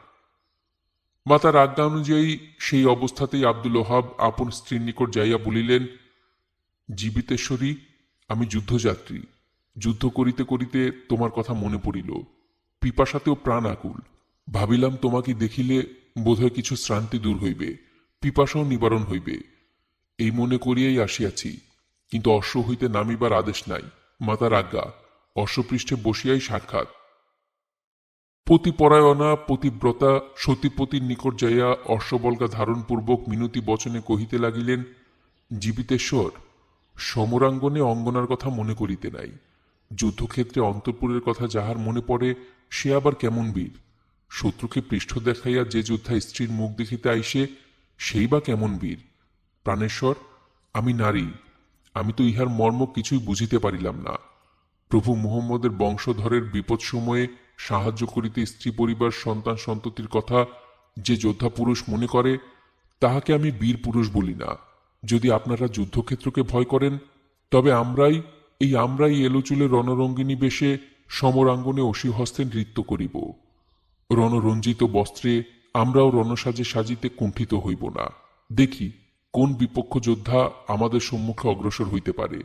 মাতার আজ্ঞা অনুযায়ী সেই অবস্থাতেই আব্দুল ওহাব আপন স্ত্রীর নিকট যাইয়া বলিলেন, জীবিতেশ্বরী, আমি যুদ্ধযাত্রী। যুদ্ধ করিতে করিতে তোমার কথা মনে পড়িল। পিপাসাতেও প্রাণ আকুল। ভাবিলাম তোমাকে দেখিলে বোধহয় কিছু শ্রান্তি দূর হইবে, পিপাসাও নিবারণ হইবে। এই মনে করিয়াই আসিয়াছি, কিন্তু অশ্ব হইতে নামিবার আদেশ নাই। মাতার আজ্ঞা, অশ্বপৃষ্ঠে বসিয়াই সাক্ষাৎ। পতিপরায়ণা পতিব্রতা সতীপতির নিকট যাইয়া অশ্ববল্গা ধারণপূর্বক মিনতি বচনে কহিতে লাগিলেন, জীবিতেশ্বর, সমরাঙ্গনে অঙ্গনার কথা মনে করিতে নাই। যুদ্ধক্ষেত্রে অন্তঃপুরের কথা যাহার মনে পড়ে, সে আবার কেমন বীর? শত্রুকে পৃষ্ঠ দেখাইয়া যে যোদ্ধা স্ত্রীর মুখ দেখিতে আইসে, সেই বা কেমন বীর? প্রাণেশ্বর, আমি নারী, আমি তো ইহার মর্ম কিছুই বুঝিতে পারিলাম না। প্রভু মুহাম্মদের বংশধরের বিপদ সময়ে সাহায্য করিতে স্ত্রী পরিবার সন্তান সন্ততির কথা যে যোদ্ধা পুরুষ মনে করে, তাহাকে আমি বীর পুরুষ বলি না। যদি আপনারা যুদ্ধক্ষেত্রকে ভয় করেন, তবে আমরাই এলোচুলে রণরঙ্গিনী বেশে সমরাঙ্গনে অসিহস্তে নৃত্য করিব। রণরঞ্জিত বস্ত্রে আমরাও রণসাজে সাজিতে কুণ্ঠিত হইব না। দেখি কোন বিপক্ষ যোদ্ধা আমাদের সম্মুখে অগ্রসর হইতে পারে।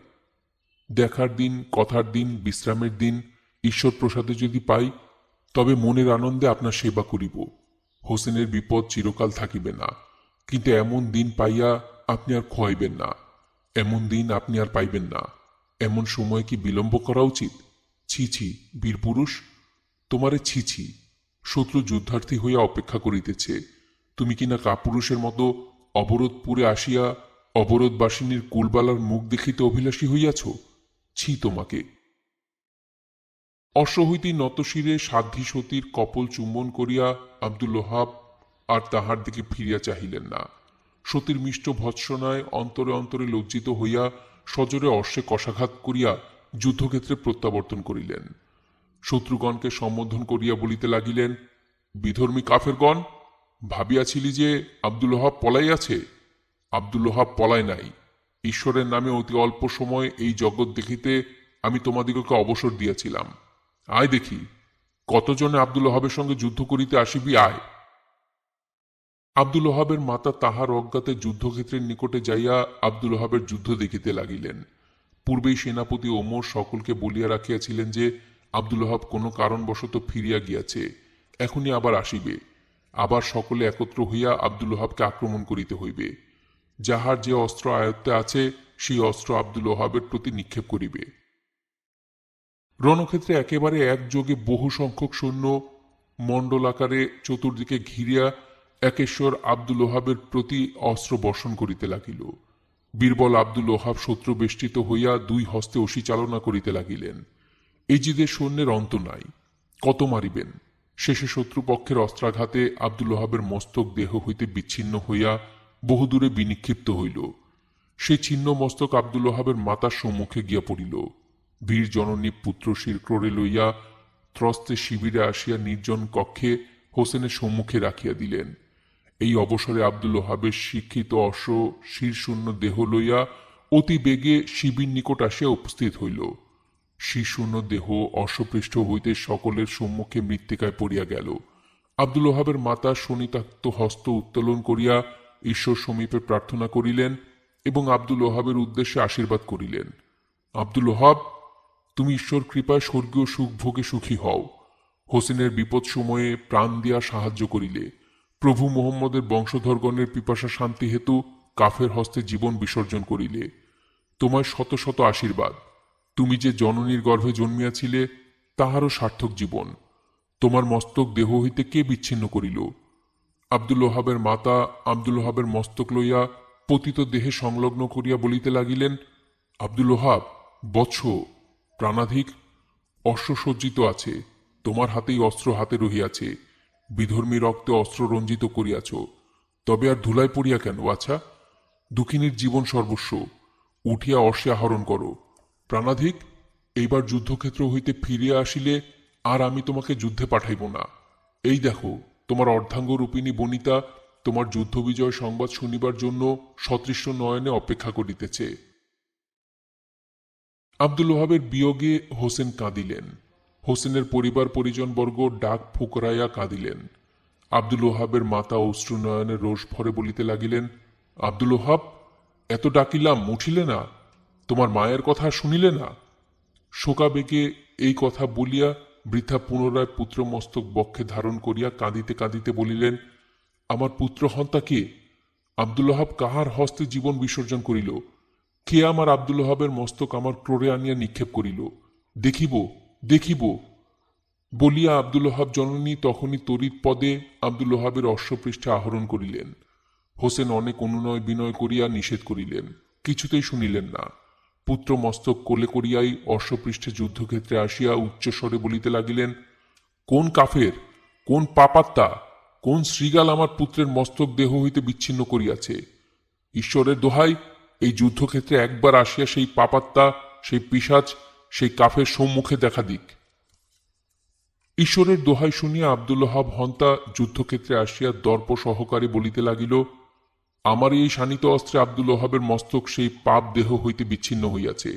দেখার দিন, কথার দিন, বিশ্রামের দিন ঈশ্বর প্রসাদে যদি পাই, তবে মনের আনন্দে আপনার সেবা করিব। হোসেনের বিপদ চিরকাল থাকিবে না, কিন্তু এমন দিন পাইয়া আপনি আর খোয়াইবেন না। এমন দিন আপনি আর পাইবেন না। এমন সময় কি বিলম্ব করা উচিত? ছি ছি, বীরপুরুষ, তোমারে ছি ছি। শত্রু যুদ্ধার্থী হইয়া অপেক্ষা করিতেছে। তুমি কিনা কাপুরুষের মতো অবরোধপুরে আসিয়া অবরোধবাসিনীর কুলবালার মুখ দেখিতে অভিলাষী হইয়াছ। ছি তোমাকে। অশ্ব হইতেই নতশিরে সাধ্বী সতীর কপল চুম্বন করিয়া আব্দুল ওহাব আর তাহার দিকে ফিরিয়া চাহিলেন না। সতীর মিষ্ট ভৎসনায় অন্তরে অন্তরে লজ্জিত হইয়া সজোরে অশ্বে কষাঘাত করিয়া যুদ্ধক্ষেত্রে প্রত্যাবর্তন করিলেন। শত্রুগণকে সম্বোধন করিয়া বলিতে লাগিলেন, বিধর্মী কাফেরগণ, ভাবিয়াছিলি যে আব্দুল ওহাব পলাইয়াছে। আব্দুল ওহাব পলায় নাই। ঈশ্বরের নামে অতি অল্প সময় এই জগৎ দেখিতে আমি তোমাদিগকে অবসর দিয়াছিলাম। আয় দেখি কতজনে আব্দুল ওহাবের সঙ্গে যুদ্ধ করিতে আসিবি, আয়। আব্দুল ওহাবের মাতা তাহার অজ্ঞাতে যুদ্ধক্ষেত্রের নিকটে যাইয়া আব্দুল ওহাবের যুদ্ধ দেখিতে লাগিলেন। পূর্বেই সেনাপতি ওমর সকলকে বলিয়া রাখিয়াছিলেন যে আব্দুল ওহাব কোনো কারণবশত ফিরিয়া গিয়াছে, এখনই আবার আসিবে। আবার সকলে একত্র হইয়া আব্দুল ওহাবকে আক্রমণ করিতে হইবে। যাহার যে অস্ত্র আয়ত্তে আছে সেই অস্ত্র আব্দুল ওহাবের প্রতি নিক্ষেপ করিবে। রণক্ষেত্রে একেবারে একযোগে বহু সংখ্যক সৈন্য মণ্ডলাকারে চতুর্দিকে ঘিরিয়া একেশ্বর আব্দুল ওহাবের প্রতি অস্ত্র বর্ষণ করিতে লাগিল। বীরবল আব্দুল ওহাব শত্রু বেষ্টিত হইয়া দুই হস্তে অসি চালনা করিতে লাগিলেন। এজিদের সৈন্যের অন্ত নাই, কত মারিবেন। শেষে শত্রুপক্ষের অস্ত্রাঘাতে আব্দুল ওহাবের মস্তক দেহ হইতে বিচ্ছিন্ন হইয়া বহুদূরে বিনিক্ষিপ্ত হইল। সেই ছিন্ন মস্তক আব্দুল ওহাবের মাতার সম্মুখে গিয়া পড়িল। বীর জননী পুত্র শিরক্রোড়ে লইয়া ত্রস্তে শিবিরে আসিয়া নির্জন কক্ষে হোসেনের সম্মুখে রাখিয়া দিলেন। এই অবসরে আব্দুল ওহাবের শিক্ষিত অশ্ব শিরশূন্য দেহ লইয়া অতি বেগে শিবির নিকট আসিয়া উপস্থিত হইল। শিরশূন্য দেহ অশ্বপৃষ্ঠ হইতে সকলের সম্মুখে মৃত্তিকায় পড়িয়া গেল। আব্দুল ওহাবের মাতা শোণিতাক্ত হস্ত উত্তোলন করিয়া ঈশ্বর সমীপে প্রার্থনা করিলেন এবং আব্দুল ওহাবের উদ্দেশ্যে আশীর্বাদ করিলেন। আব্দুল ওহাব, তুমি ঈশ্বর কৃপায় স্বর্গীয় সুখ ভোগে সুখী হও। হোসেনের বিপদ সময়ে প্রাণ দিয়া সাহায্য করিলে। প্রভু মোহাম্মদের বংশধরগণের পিপাসা শান্তি হেতু কাফের হস্তে জীবন বিসর্জন করিলে। তোমায় শত শত আশীর্বাদ। তুমি যে জননীর গর্ভে জন্মিয়াছিলে তাহারও সার্থক জীবন। তোমার মস্তক দেহ হইতে কে বিচ্ছিন্ন করিল? আব্দুল ওহাবের মাতা আব্দুল ওহাবের মস্তক লইয়া পতিত দেহে সংলগ্ন করিয়া বলিতে লাগিলেন, আব্দুল ওহাব বৎস, প্রাণাধিক অশ্বসজ্জিত আছে, তোমার হাতেই অস্ত্র হাতে রহিয়াছে। বিধর্মী রক্তে অস্ত্র রঞ্জিত করিয়াছ, তবে আর ধুলায় পড়িয়া কেন? আচ্ছা, দুঃখিনীর জীবন সর্বস্ব, উঠিয়া অশ্বে আহরণ করো। প্রাণাধিক, এইবার যুদ্ধক্ষেত্র হইতে ফিরিয়া আসিলে আর আমি তোমাকে যুদ্ধে পাঠাইব না। এই দেখো, তোমার অর্ধাঙ্গ রূপিণী বনিতা তোমার যুদ্ধ বিজয় সংবাদ শুনিবার জন্য সতৃষ্ণ নয়নে অপেক্ষা করিতেছে। আব্দুল ওহাবের বিয়োগে হোসেন কাঁদিলেন। হোসেনের পরিবার পরিজনবর্গ ডাক ফুকরাইয়া কাঁদিলেন। আব্দুল ওহাবের মাতা অশ্রু নয়নে রোষ ভরে বলিতে লাগিলেন, আব্দুল ওহাব, এত ডাকিলাম উঠিলে না, তোমার মায়ের কথা শুনিলে না। শোকাবেগে এই কথা বলিয়া বৃদ্ধা পুনরায় পুত্র মস্তক বক্ষে ধারণ করিয়া কাঁদিতে কাঁদিতে বলিলেন, আমার পুত্র হন্তা কে? আব্দুল ওহাব কাহার হস্তে জীবন বিসর্জন করিল? কে আমার আব্দুল ওহাবের মস্তক আমার ক্রোড়ে আনিয়া নিক্ষেপ করিল? দেখিব দেখিব বলিয়া আব্দুল ওহাব জননী তখনই তড়িৎ পদে আব্দুল ওহাবের অশ্বপৃষ্ঠে আহরণ করিলেন। হোসেন অনেক অনুনয় বিনয় করিয়া নিষেধ করিলেন, কিছুতেই শুনিলেন না। পুত্র মস্তক কোলে করিয়াই অশ্বপৃষ্ঠে যুদ্ধক্ষেত্রে আসিয়া উচ্চস্বরে বলিতে লাগিলেন, কোন কাফের, কোন পাপাত্মা, কোন শ্রীগাল আমার পুত্রের মস্তক দেহ হইতে বিচ্ছিন্ন করিয়াছে? ঈশ্বরের দোহাই, এই যুদ্ধক্ষেত্রে একবার আসিয়া সেই পাপাত্মা, সেই পিশাচ, সেই কাফের সম্মুখে দেখা দিক। ঈশ্বরের দোহাই শুনিয়া আব্দুল ওহাব হন্তা যুদ্ধক্ষেত্রে আসিয়া দর্প সহকারে বলিতে লাগিল, আমার এই শানিত অস্ত্রে আব্দুল ওহাবের মস্তক সেই পাপ দেহ হইতে বিচ্ছিন্ন হইয়াছে।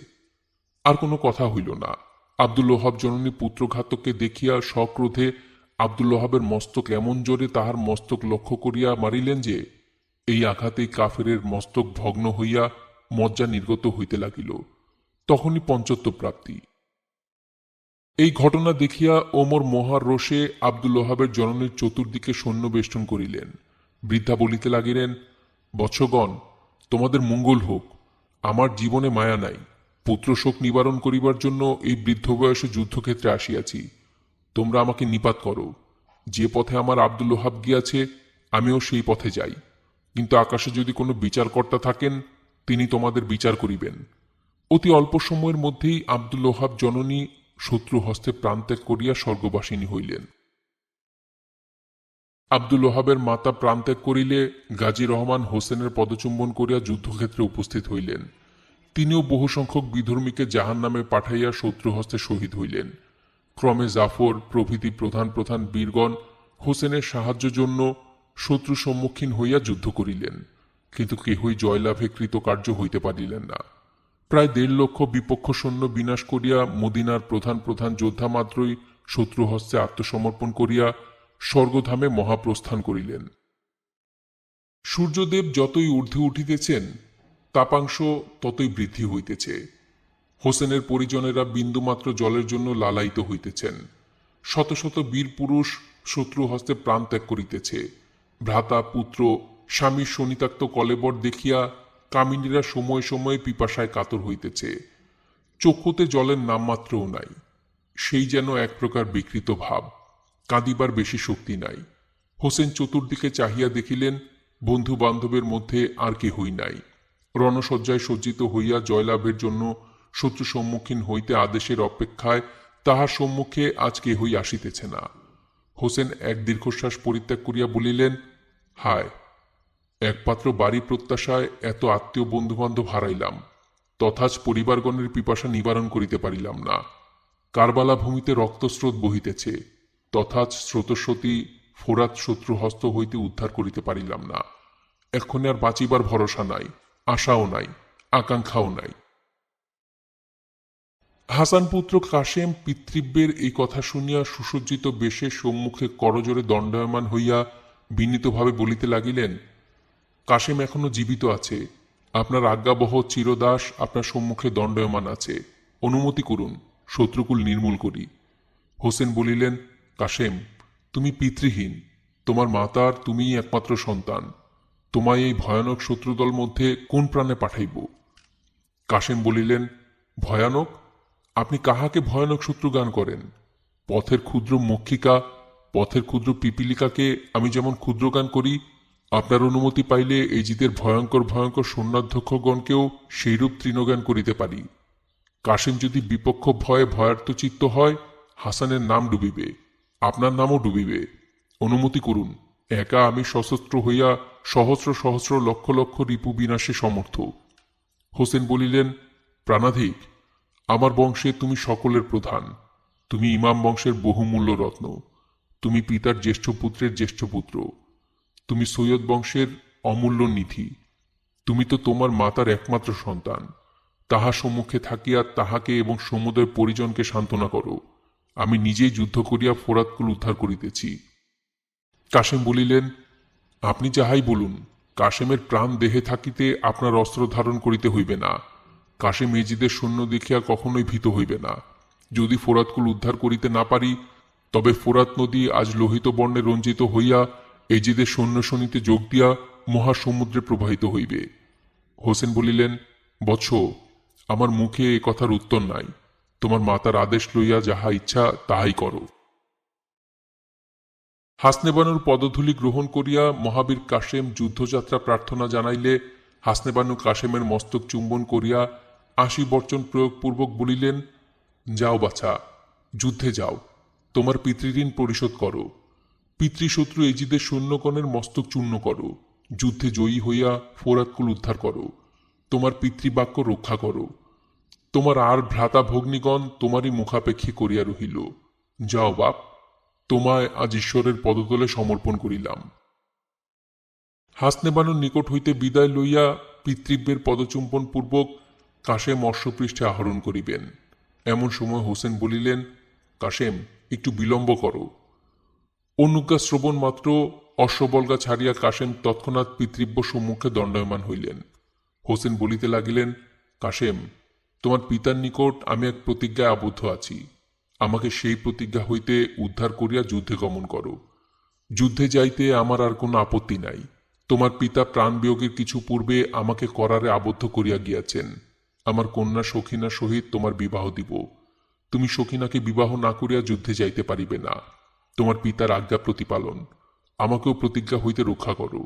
আর কোনো কথা হইল না। আব্দুল ওহাব জননী পুত্রঘাতককে দেখিয়া সক্রোধে আব্দুল ওহাবের মস্তক এমন জোরে তাহার মস্তক লক্ষ্য করিয়া মারিলেন যে এই আঘাতেই কাফেরের মস্তক ভগ্ন হইয়া মজ্জা নির্গত হইতে লাগিল। তখনই পঞ্চত্ব প্রাপ্তি। এই ঘটনা দেখিয়া ওমর মহার রোষে আব্দুল ওহাবের জননীর চতুর্দিকে সৈন্য বেষ্টন করিলেন। বৃদ্ধা বলিতে লাগিলেন, বৎসগণ, তোমাদের মঙ্গল হোক। আমার জীবনে মায়া নাই। পুত্র শোক নিবারণ করিবার জন্য এই বৃদ্ধ বয়সে যুদ্ধক্ষেত্রে আসিয়াছি। তোমরা আমাকে নিপাত করো। যে পথে আমার আব্দুল ওহাব গিয়াছে আমিও সেই পথে যাই, কিন্তু আকাশে যদি কোনো বিচারকর্তা থাকেন তিনি তোমাদের বিচার করিবেন। অতি অল্প সময়ের মধ্যেই আব্দুল ওহাব জননী শত্রু হস্তে প্রাণত্যাগ করিয়া স্বর্গবাসিনী হইলেন। আব্দুল ওহাবের মাতা প্রাণত্যাগ করিলে গাজী রহমান হোসেনের পদচুম্বন করিয়া যুদ্ধক্ষেত্রে উপস্থিত হইলেন। তিনিও বহু সংখ্যক বিধর্মীকে জাহান নামে পাঠাইয়া শত্রু হস্তে শহীদ হইলেন। ক্রমে জাফর প্রভৃতি প্রধান প্রধান বীরগণ হোসেনের সাহায্য জন্য শত্রু সম্মুখীন হইয়া যুদ্ধ করিলেন, কিন্তু কেহই জয়লাভে কৃতকার্য হইতে পারিলেন না। প্রায় 1.5 লক্ষ বিপক্ষ সৈন্য বিনাশ করিয়া মদিনার প্রধান প্রধান যোদ্ধা মাত্রই শত্রু হস্তে আত্মসমর্পণ করিয়া স্বর্গধামে মহাপ্রস্থান করিলেন। সূর্যদেব যতই ঊর্ধ্বে উঠিতেছেন তাপাংশ ততই বৃদ্ধি হইতেছে। হোসেনের পরিজনেরা বিন্দুমাত্র জলের জন্য লালায়িত হইতেছেন। শত শত বীর পুরুষ শত্রু হস্তে প্রাণ ত্যাগ করিতেছে। ভ্রাতা পুত্র স্বামীর শনিতাক্ত কলেবর দেখিয়া কামিনীরা সময়ে সময়ে পিপাসায় কাতর হইতেছে। চক্ষুতে জলের নামমাত্রও নাই। সেই যেন এক প্রকার বিকৃত ভাব, কাঁদিবার বেশি শক্তি নাই। হোসেন চতুর্দিকে চাহিয়া দেখিলেন বন্ধু বান্ধবের মধ্যে আর কেহই নাই। রণসজ্জায় সজ্জিত হইয়া জয়লাভের জন্য শত্রু সম্মুখীন হইতে আদেশের অপেক্ষায় তাহার সম্মুখে আজ কেহই আসিতেছে না। হোসেন এক দীর্ঘশ্বাস পরিত্যাগ করিয়া বলিলেন, হায়, একমাত্র বাড়ি প্রত্যাশায় এত আত্মীয় বন্ধুবান্ধব হারাইলাম, তথাচ পরিবারগণের পিপাসা নিবারণ করিতে পারিলাম না। কারবালা ভূমিতে রক্তস্রোত বহিতেছে, তথাচ স্রোতস্বতী ফোরাত শত্রু হস্ত হইতে উদ্ধার করিতে পারিলাম না। এক্ষণে আর বাঁচিবার ভরসা নাই, আশাও নাই, আকাঙ্ক্ষাও নাই। হাসান পুত্র কাশেম পিতৃব্যের এই কথা শুনিয়া সুসজ্জিত বেশে সম্মুখে করজোরে দণ্ডায়মান হইয়া বিনীতভাবে বলিতে লাগিলেন, কাশেম এখনো জীবিত আছে, আপনার আজ্ঞাবহ চিরদাস আপনার সম্মুখে দণ্ডায়মান আছে, অনুমতি করুন, শত্রুকুল নির্মূল করি। হোসেন বলিলেন, কাশেম, তুমি পিতৃহীন, তোমার মাতার তুমিই একমাত্র সন্তান, তোমায় এই ভয়ানক শত্রুদল মধ্যে কোন প্রাণে পাঠাইব? কাশেম বলিলেন, ভয়ানক? আপনি কাহাকে ভয়ানক শত্রু গান করেন? পথের ক্ষুদ্র মক্ষিকা, পথের ক্ষুদ্র পিপিলিকাকে আমি যেমন ক্ষুদ্র গান করি, আপনার অনুমতি পাইলে এজিদের ভয়ঙ্কর ভয়ঙ্কর সৈন্যাধ্যক্ষগণকেও সেইরূপ তৃণগান করিতে পারি। কাশেম যদি বিপক্ষ ভয়ে ভয়ার্তচিত্ত হয়, হাসানের নাম ডুবিবে, আপনার নামও ডুবিবে। অনুমতি করুন, একা আমি সশস্ত্র হইয়া সহস্র সহস্র লক্ষ লক্ষ রিপু বিনাশে সমর্থ। হোসেন বলিলেন, প্রাণাধিক, আমার বংশে তুমি সকলের প্রধান, তুমি ইমাম বংশের বহুমূল্য রত্ন, তুমি পিতার জ্যেষ্ঠ পুত্রের জ্যেষ্ঠ পুত্র, তুমি সৈয়দ বংশের অমূল্য নিধি, তুমি তো তোমার মাতার একমাত্র সন্তান। তাহা সম্মুখে থাকিয়া তাহাকে এবং সমুদয় পরিজনকে সান্ত্বনা করো। আমি নিজেই যুদ্ধ করিয়া ফোরাতকুল উদ্ধার করিতেছি। কাশেম বলিলেন, আপনি যাহাই বলুন, কাশেমের প্রাণ দেহে থাকিতে আপনার অস্ত্র ধারণ করিতে হইবে না। কাশেম এজিদের সৈন্য দেখিয়া কখনোই ভীত হইবে না। যদি ফোরাতকুল উদ্ধার করিতে না পারি, তবে ফোরাত নদী আজ লোহিত বর্ণে রঞ্জিত হইয়া এজিদের সৈন্যশনিতে যোগ দিয়া মহাসমুদ্রে প্রবাহিত হইবে। হোসেন বলিলেন, বৎস, আমার মুখে এ কথার উত্তর নাই, তোমার মাতার আদেশ লইয়া যাহা ইচ্ছা তাহাই করো। হাসনেবানুর পদধূলি গ্রহণ করিয়া মহাবীর কাশেম যুদ্ধযাত্রা প্রার্থনা জানাইলে হাসনেবানু কাশেমের মস্তক চুম্বন করিয়া 80 বর্চন প্রয়োগপূর্বক বলিলেন, যাও বাছা, যুদ্ধে যাও, তোমার পিতৃঋণ পরিশোধ করো, পিতৃশত্রু এজিদের সৈন্যগণের মস্তক চূর্ণ করো, যুদ্ধে জয়ী হইয়া ফোরাতকুল উদ্ধার করো, তোমার পিতৃবাক্য রক্ষা করো। তোমার আর ভ্রাতা ভগ্নীগণ তোমারই মুখাপেক্ষী করিয়া রহিল। যাও বাপ, তোমায় আজ ঈশ্বরের পদতলে সমর্পণ করিলাম। হাসনেবানুর নিকট হইতে বিদায় লইয়া পিতৃব্যের পদচুম্বন পূর্বক কাশেম অশ্বপৃষ্ঠে আহরণ করিবেন। এমন সময় হোসেন বলিলেন, কাশেম, একটু বিলম্ব করো। অনুজ্ঞা শ্রবণ মাত্র অশ্ববলগা ছাড়িয়া কাশেম তৎক্ষণাৎ পিতৃব্য সম্মুখে দণ্ডায়মান হইলেন। হোসেন বলিতে লাগিলেন, কাশেম, তোমার পিতার নিকট আমি এক প্রতিজ্ঞায় আবদ্ধ আছি, আমাকে সেই প্রতিজ্ঞা হইতে উদ্ধার করিয়া যুদ্ধে গমন করো। যুদ্ধে যাইতে আমার আর কোনো আপত্তি নাই। তোমার পিতা প্রাণবিয়োগের কিছু পূর্বে আমাকে করারে আবদ্ধ করিয়া গিয়াছেন। আমার কন্যা সখিনার সহিত তোমার বিবাহ দিব। তুমি সখিনাকে বিবাহ না করিয়া যুদ্ধে যাইতে পারিবে না। তোমার পিতার আজ্ঞা প্রতিপালন, আমাকেও প্রতিজ্ঞা হইতে রক্ষা করো,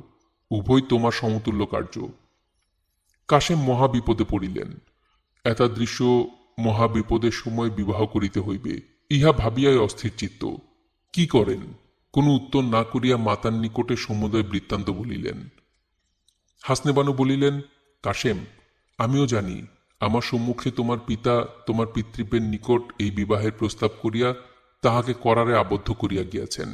উভয় তোমার সমতুল্য কার্য। কাশেম মহাবিপদে পড়িলেন। এতাদৃশ্য মহাবিপদের সময় বিবাহ করিতে হইবে, ইহা ভাবিয়াই অস্থির চিত্ত। কি করেন? কোনো উত্তর না করিয়া মাতার নিকটে সমুদয় বৃত্তান্ত বলিলেন। হাসনেবানু বলিলেন, কাশেম, আমিও জানি আমার সম্মুখে তোমার পিতা তোমার পিতৃব্যের নিকট এই বিবাহের প্রস্তাব করিয়া তাহাকে করারে আবদ্ধ করিয়া গিয়াছেন।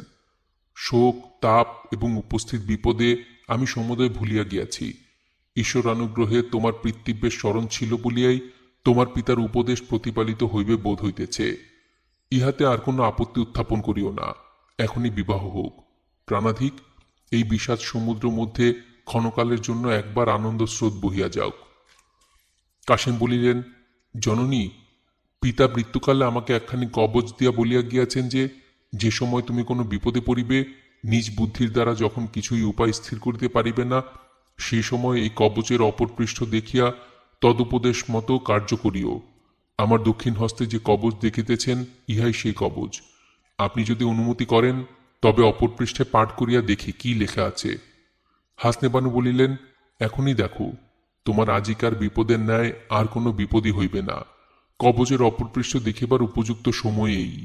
শোক, তাপ এবং উপস্থিত বিপদে আমি সমুদয় ভুলিয়া গিয়াছি। ঈশ্বরানুগ্রহে তোমার পিতৃব্যের স্মরণ ছিল বলিয়াই তোমার পিতার উপদেশ প্রতিপালিত হইবে বোধ হইতেছে। ইহাতে আর কোনো আপত্তি উত্থাপন করিও না, এখনই বিবাহ হোক। প্রাণাধিক এই বিষাদ সমুদ্র মধ্যে ক্ষণকালের জন্য একবার আনন্দ স্রোত বহিয়া যাও। কাশেম বলিলেন, জননী, পিতা মৃত্যুকালে আমাকে একখানি কবচ দিয়া বলিয়া গিয়াছেন যে সময় তুমি কোনো বিপদে পড়িবে, নিজ বুদ্ধির দ্বারা যখন কিছুই উপায় স্থির করিতে পারিবে না, সেই সময় এই কবচের অপর পৃষ্ঠ দেখিয়া তদুপদেশ মতো কার্য করিও। আমার দক্ষিণ হস্তে যে কবচ দেখিতেছেন, ইহাই সেই কবচ। আপনি যদি অনুমতি করেন তবে অপর পৃষ্ঠে পাঠ করিয়া দেখি কি লেখা আছে। হাসনেবানু বলিলেন, এখনই দেখো, তোমার আজিকার বিপদের ন্যায় আর কোনো বিপদই হইবে না। কবচের অপর পৃষ্ঠ দেখিবার উপযুক্ত সময়েই।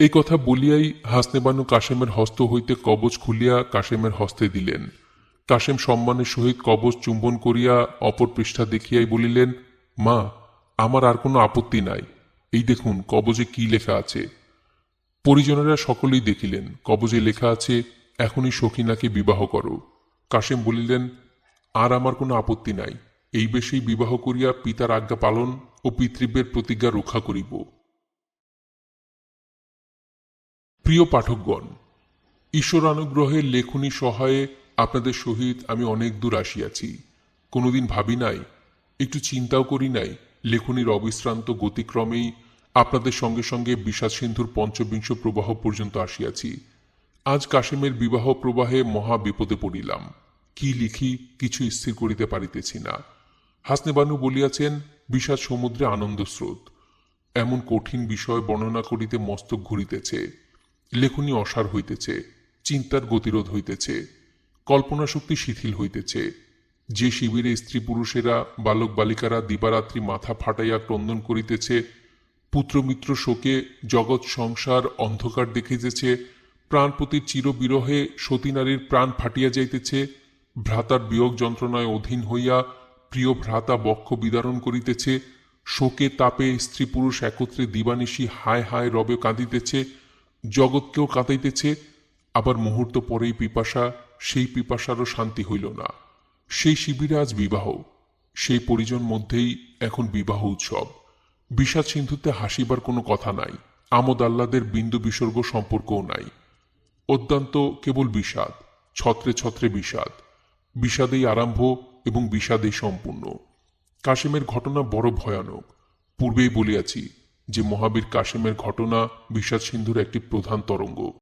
এই কথা বলিয়াই হাসনেবানু কাশেমের হস্ত হইতে কবচ খুলিয়া কাশেমের হস্তে দিলেন। কাশেম সম্মানের সহিত কবচ চুম্বন করিয়া অপর পৃষ্ঠা দেখিয়াই বলিলেন, মা, আমার আর কোনো আপত্তি নাই। এই দেখুন কবচে কি লেখা আছে। পরিজনেরা সকলেই দেখিলেন কবচে লেখা আছে, এখনই সখিনাকে বিবাহ করো। কাশেম বলিলেন, আর আমার কোনো আপত্তি নাই, এই বেশেই বিবাহ করিয়া পিতার আজ্ঞা পালন ও পিতৃব্যের প্রতিজ্ঞা রক্ষা করিব। প্রিয় পাঠকগণ, ঈশ্বরানুগ্রহের লেখনী সহায়ে আপনাদের সহিত আমি অনেক দূর আসিয়াছি। কোনোদিন ভাবি নাই, একটু চিন্তাও করি নাই, লেখনীর অবিশ্রান্ত গতিক্রমেই আপনাদের সঙ্গে সঙ্গে বিষাদ সিন্ধুর পঞ্চবিংশ প্রবাহ পর্যন্ত আসিয়াছি। আজ কাশেমের বিবাহ প্রবাহে মহা বিপদে পড়িলাম। কি লিখি কিছু স্থির করিতে পারিতেছি না। হাসনেবানু বলিয়াছেন, বিষাদ সমুদ্রে আনন্দ স্রোত। এমন কঠিন বিষয় বর্ণনা করিতে মস্তক ঘুরিতেছে, লেখনী অসার হইতেছে, চিন্তার গতিরোধ হইতেছে, কল্পনা শক্তি শিথিল হইতেছে। যে শিবিরে স্ত্রী পুরুষেরা বালক বালিকারা দিবারাত্রি মাথা ফাটাইয়া ক্রন্দন করিতেছে, পুত্রমিত্র শোকে জগৎ সংসার অন্ধকার দেখিতেছে, প্রাণপতির চিরবিরহে সতীনারীর প্রাণ ফাটিয়া যাইতেছে, ভ্রাতার বিয়োগ যন্ত্রণায় অধীন হইয়া প্রিয় ভ্রাতা বক্ষ বিদারণ করিতেছে, শোকে তাপে স্ত্রী পুরুষ একত্রে দিবানিশি হায় হায় রবে কাঁদিতেছে, জগৎকেও কাঁদাইতেছে। আবার মুহূর্ত পরেই পিপাসা, সেই পিপাসারও শান্তি হইল না। সেই শিবিরে আজ বিবাহ, সেই পরিজন মধ্যেই এখন বিবাহ উৎসব। বিষাদ সিন্ধুতে হাসিবার কোনো কথা নাই, আমোদ আহ্লাদের বিন্দু বিসর্গ সম্পর্কও নাই। অত্যন্ত কেবল বিষাদ, ছত্রে ছত্রে বিষাদ। বিষাদেই আরম্ভ এবং বিষাদেই সম্পূর্ণ। কাশেমের ঘটনা বড় ভয়ানক। পূর্বেই বলিয়াছি যে মহাবীর কাশেমের ঘটনা বিষাদ সিন্ধুর একটি প্রধান তরঙ্গ।